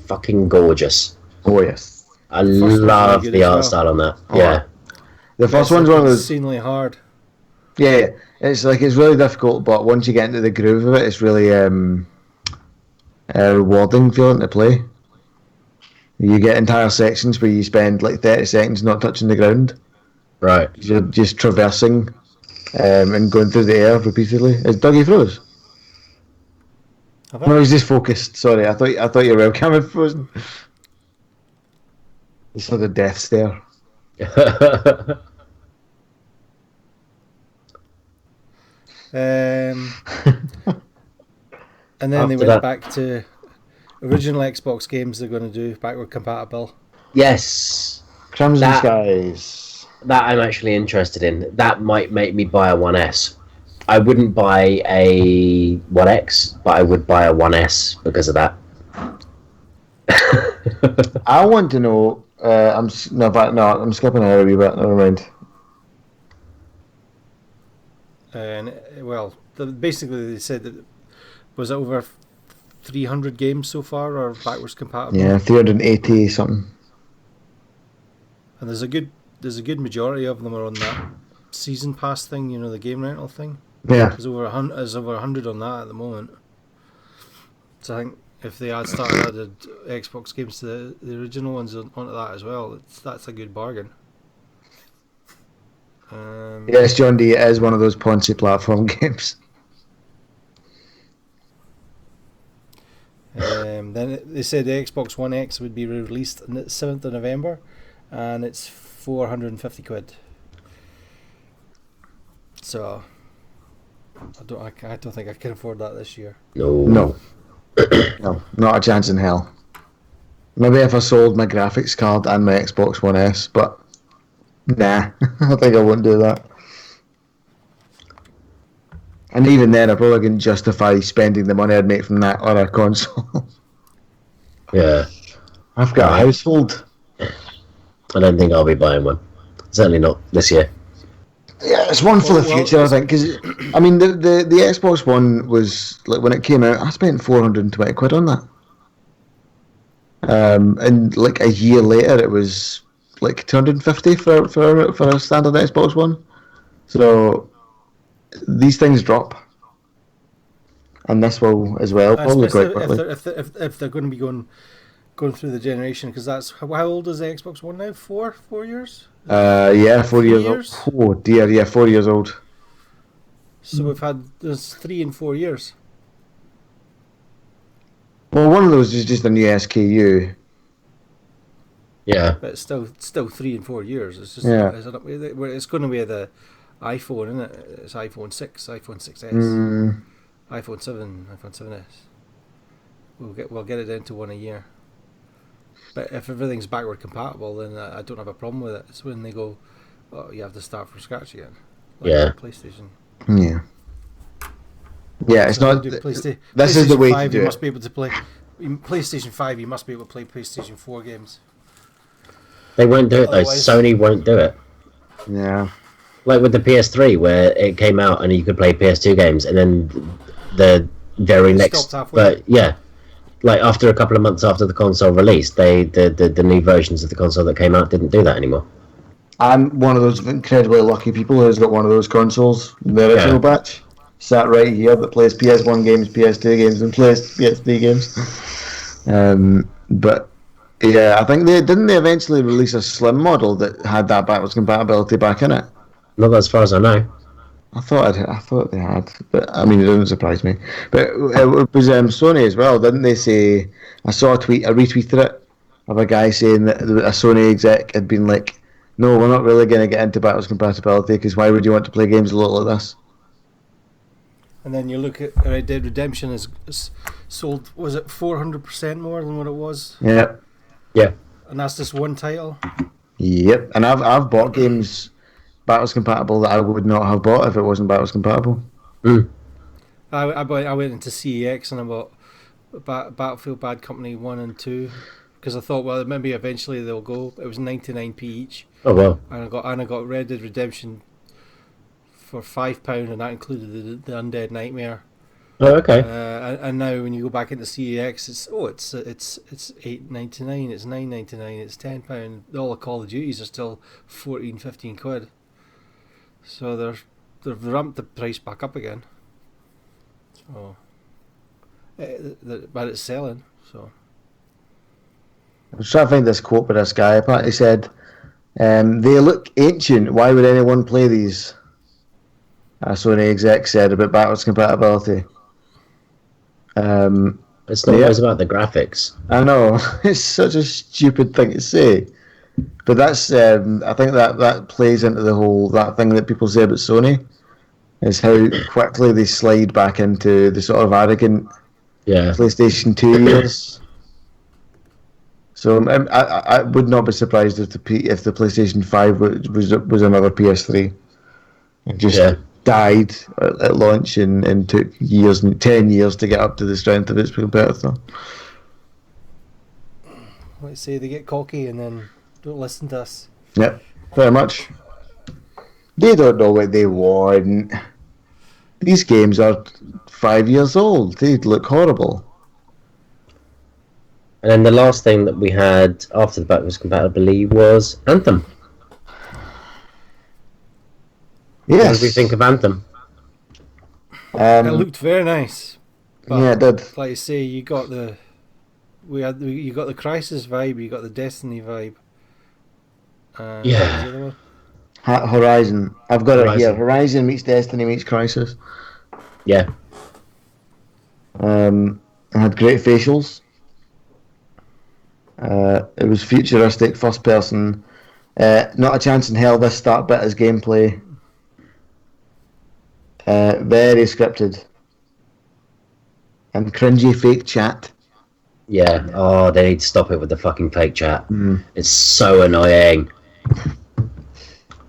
fucking gorgeous. Oh yes. I love the art style on that. Oh, yeah. The first one's one of those. Insanely hard. Yeah, it's really difficult, but once you get into the groove of it, it's really rewarding feeling to play. You get entire sections where you spend like 30 seconds not touching the ground. Right. You're just traversing and going through the air repeatedly. Is Dougie froze? No, he's just focused. Sorry, I thought your webcam had frozen. He saw the death stare. And then they went back to original Xbox games they're going to do backward compatible. Yes. Crimson Skies. That I'm actually interested in. That might make me buy a 1S. I wouldn't buy a 1X, but I would buy a 1S because of that. I want to know. I'm skipping ahead a wee bit. Never mind. And basically they said that was it over 300 games so far or backwards compatible. Yeah, 380 something. And there's a good majority of them are on that season pass thing, the game rental thing. Yeah. There's over 100 on that at the moment. So I think if they added Xbox games to the original ones onto that as well, that's a good bargain. Yes, John D. It is one of those Ponzi platform games. Then they said the Xbox One X would be released on the 7th of November, and it's 450 quid. So I don't think I can afford that this year. No, not a chance in hell. Maybe if I sold my graphics card and my Xbox One S, but nah, I think I wouldn't do that. And even then, I probably couldn't justify spending the money I'd make from that on a console. Yeah. I've got a household. I don't think I'll be buying one. Certainly not this year. Yeah, it's one for the future, I think. Because I mean, the Xbox One was like when it came out, I spent 420 quid on that. And like a year later, it was like 250 for a standard Xbox One. So these things drop, and this will as well, probably quite quickly. If they're going to be going through the generation, because that's how old is the Xbox One now? 4 years. Yeah, 4 years old. Oh dear, yeah, 4 years old. So there's 3 and 4 years. Well, one of those is just a new SKU. Yeah, but it's still 3 and 4 years. It's just it's going to be the iPhone, isn't it? It's iPhone 6, iPhone 6s, iPhone 7, iPhone 7s. We'll get it down to one a year. But if everything's backward compatible, then I don't have a problem with it. It's when they go, you have to start from scratch again. Like PlayStation. Yeah. Yeah, it's not. This is the way to do you it. must be able to play PlayStation 5. You must be able to play PlayStation 4 games. They won't do it though. Otherwise- Sony won't do it. Yeah. Like with the PS3, where it came out and you could play PS2 games, and then the very It next, stopped halfway. but yeah, like after a couple of months after the console released, the new versions of the console that came out didn't do that anymore. I'm one of those incredibly lucky people who's got one of those consoles, the original batch, sat right here that plays PS1 games, PS2 games, and plays PS3 games. But yeah, I think they eventually release a slim model that had that backwards compatibility back in it. Not as far as I know. I thought they had, but I mean, it doesn't surprise me. But it was Sony as well, didn't they say? I saw a tweet, I retweeted it, of a guy saying that a Sony exec had been like, "No, we're not really going to get into backwards compatibility because why would you want to play games a lot like this?" And then you look at Red Dead Redemption is sold, was it 400% more than what it was? Yep. Yeah. And that's just one title. Yep. And I've bought games backwards compatible that I would not have bought if it wasn't backwards compatible. I went into CEX and I bought Battlefield Bad Company 1 and 2 because I thought, well, maybe eventually they'll go. It was 99p each. Oh wow! And I got Red Dead Redemption for £5, and that included the Undead Nightmare. Oh, okay. And now when you go back into CEX, it's £8.99, it's £9.99, it's £10. All the Call of Duties are still 14-15 quid. So they've ramped the price back up again. So, but it's selling. So I was trying to find this quote by this guy. Apparently said, "They look ancient. Why would anyone play these?" Sony exec said about backwards compatibility. It's not always about the graphics. I know. It's such a stupid thing to say. But that's I think that plays into the whole that thing that people say about Sony is how quickly they slide back into the sort of arrogant PlayStation 2 years. So I would not be surprised if the PlayStation 5 was another PS3. It just died at launch and took 10 years to get up to the strength of its competitor. Let's say they get cocky and then don't listen to us. Yep, very much. They don't know what they want. These games are 5 years old. They look horrible. And then the last thing that we had after the backwards compatibility was Anthem. Yes. What did we think of Anthem? It looked very nice. But yeah, it did. Like you say, you got the Crysis vibe, you got the Destiny vibe. What was the other one? Horizon. I've got it here. Horizon meets Destiny meets Crysis. Yeah. It had great facials. It was futuristic, first person. Not a chance in hell this start bit is gameplay. Very scripted. And cringy fake chat. Yeah. Oh, they need to stop it with the fucking fake chat. It's so annoying.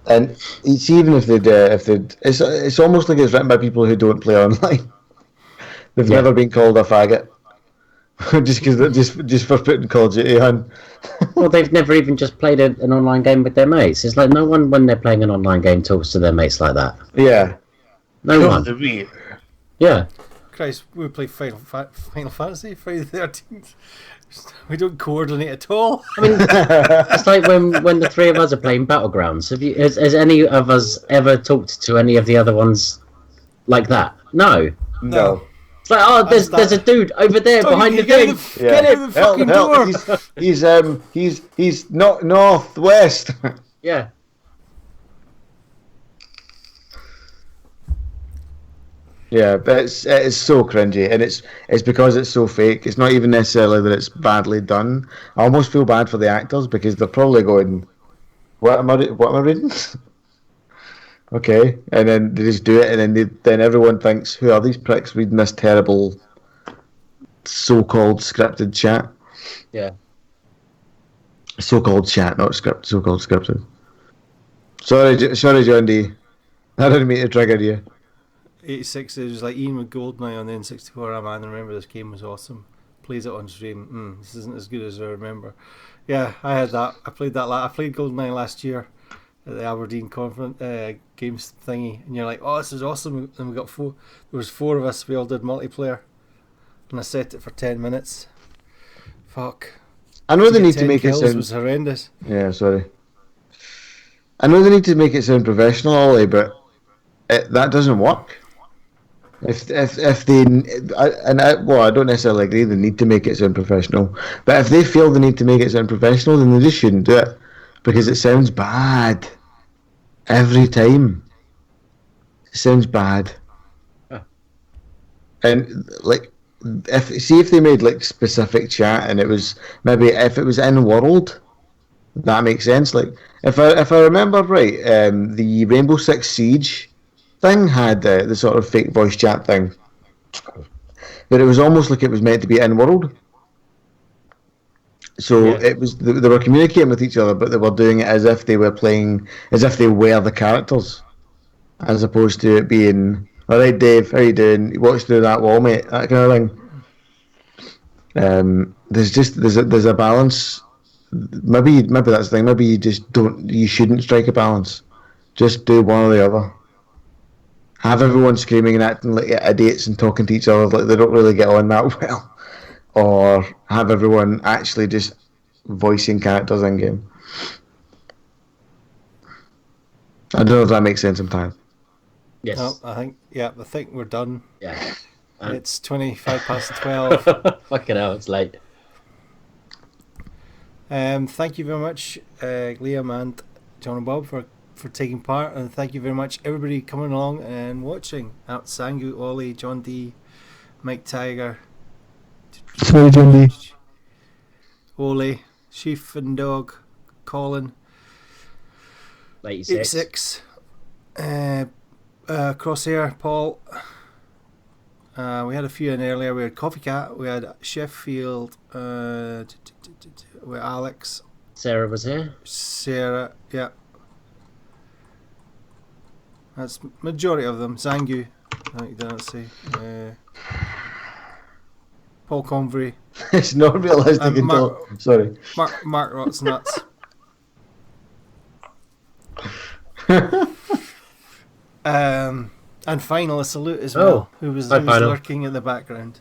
And it's even if it's almost like it's written by people who don't play online. They've never been called a faggot. just for putting Call of Duty on. Well, they've never even just played an online game with their mates. It's like no one, when they're playing an online game, talks to their mates like that. Yeah. No one. Yeah. Christ, we play Final Fantasy Friday the 13th. We don't coordinate at all. I mean, it's like when the three of us are playing Battlegrounds. Has any of us ever talked to any of the other ones like that? No. It's like, oh, there's a dude over there behind the thing. Get in the fucking door. He's not northwest. Yeah. Yeah, but it's so cringy, and it's because it's so fake. It's not even necessarily that it's badly done. I almost feel bad for the actors because they're probably going, "What am I reading?" Okay, and then they just do it, and then everyone thinks, "Who are these pricks reading this terrible, so-called scripted chat?" Yeah. So-called chat, not script. So-called scripted. Sorry, John D. I didn't mean to trigger you. 86, it was like Ian with Goldeneye on the N64. Man, I remember this game was awesome. plays it on stream. This isn't as good as I remember. Yeah, I had that. I played that. I played GoldenEye last year at the Aberdeen conference games thingy, and you're like, "Oh, this is awesome!" And we got 4. There was 4 of us. We all did multiplayer, and I set it for 10 minutes. Fuck. I know they need to make it sound. Was horrendous. Yeah, sorry. I know they need to make it sound professional, Ollie, but that doesn't work. If they well, I don't necessarily agree they need to make it sound professional, but if they feel they need to make it sound professional, then they just shouldn't do it because it sounds bad every time. It sounds bad, and like if they made like specific chat and it was maybe if it was in world, that makes sense. Like if I remember right, the Rainbow Six Siege thing had the sort of fake voice chat thing, but it was almost like it was meant to be in world. So it was they were communicating with each other, but they were doing it as if they were playing, as if they were the characters, as opposed to it being, "All right, Dave, how you doing? You watched through that wall, mate," that kind of thing. There's a balance. Maybe that's the thing. Maybe you shouldn't strike a balance. Just do one or the other. Have everyone screaming and acting like idiots and talking to each other like they don't really get on that well, or have everyone actually just voicing characters in game. I don't know if that makes sense sometimes. Yes. No, I think we're done. Yeah. It's 12:25. Fucking hell, it's late. Thank you very much, Liam and John and Bob for taking part, and thank you very much everybody coming along and watching. Out Sangu, Ollie, John D, Mike Tiger, Sorry, John D, Ollie, Sheaf and Dog, Colin, 86, Crosshair, Paul. We had a few in earlier. We had Coffee Cat, we had Sheffield, we had Alex. Sarah was here. Sarah, yeah. That's majority of them. Zangu, I think didn't see. Paul Convery. It's not realistic until. Sorry. Mark Rots Nuts. And final a salute as well, who was lurking in the background.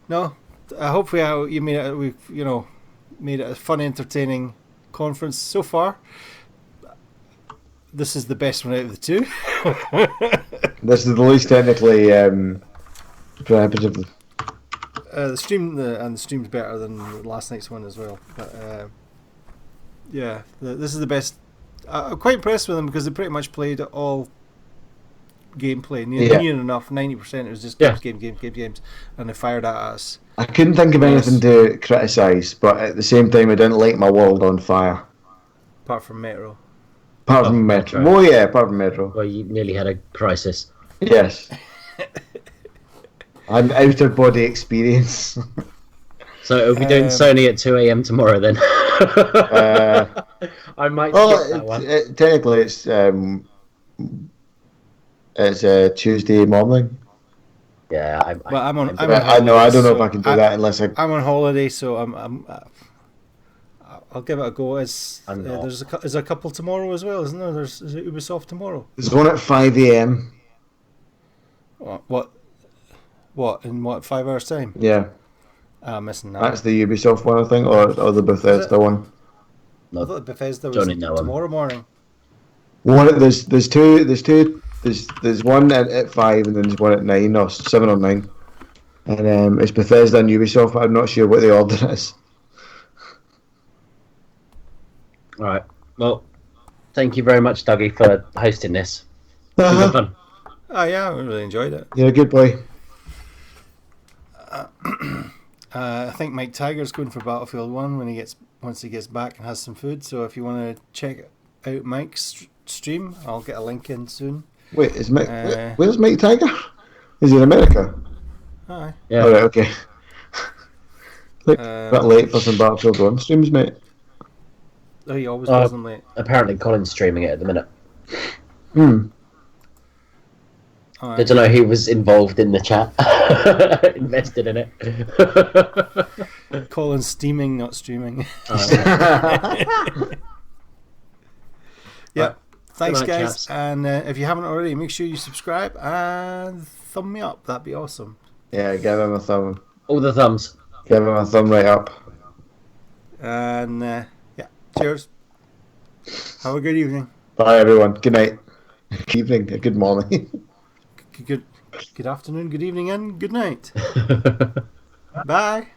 No, hopefully you made it. We've made it a fun, entertaining conference so far. This is the best one out of the two. This is the least technically prohibitive. The stream's better than last night's one as well. But this is the best. I'm quite impressed with them because they pretty much played all gameplay near enough. 90% it was just games, and they fired at us. I couldn't think of anything to criticise, but at the same time, I didn't light my world on fire. Apart from Metro. Apart from Metro. Oh yeah, apart from Metro. Well, you nearly had a crisis. Yes. An outer body experience. So we'll be doing Sony at 2 AM tomorrow then. I might skip that one. Technically, it's a Tuesday morning. Yeah, I don't know if I can do that unless I'm on holiday, so I'll give it a go. There's a couple tomorrow as well, isn't there? There's Ubisoft tomorrow. There's one at 5 AM. What? In 5 hours time? Yeah. I'm missing that. That's the Ubisoft one, I think, or the Bethesda one. I thought the Bethesda was tomorrow morning. There's two. There's one at 5 and then there's one at 9 or 7 or 9, and it's Bethesda and Ubisoft. But I'm not sure what the order is. All right. Well, thank you very much, Dougie, for hosting this. It's been fun. Oh yeah, I really enjoyed it. You're a good boy. I think Mike Tiger's going for Battlefield 1 once he gets back and has some food. So if you want to check out Mike's stream, I'll get a link in soon. Wait, is Mike? Where's Mike Tiger? Is he in America? Aye. Yeah. All right. Okay. Look, a bit late for some Battlefield 1 streams, mate. Oh, he always does them late. Apparently, Colin's streaming it at the minute. Good to know who was involved in the chat, invested in it. Colin's steaming, not streaming. Yeah. Thanks, night, guys. chaps. And if you haven't already, make sure you subscribe and thumb me up. That'd be awesome. Yeah, give him a thumb. All the thumbs. Give him a thumb right up. And yeah, cheers. Have a good evening. Bye, everyone. Good night. Good evening. Good morning. Good afternoon, good evening, and good night. Bye.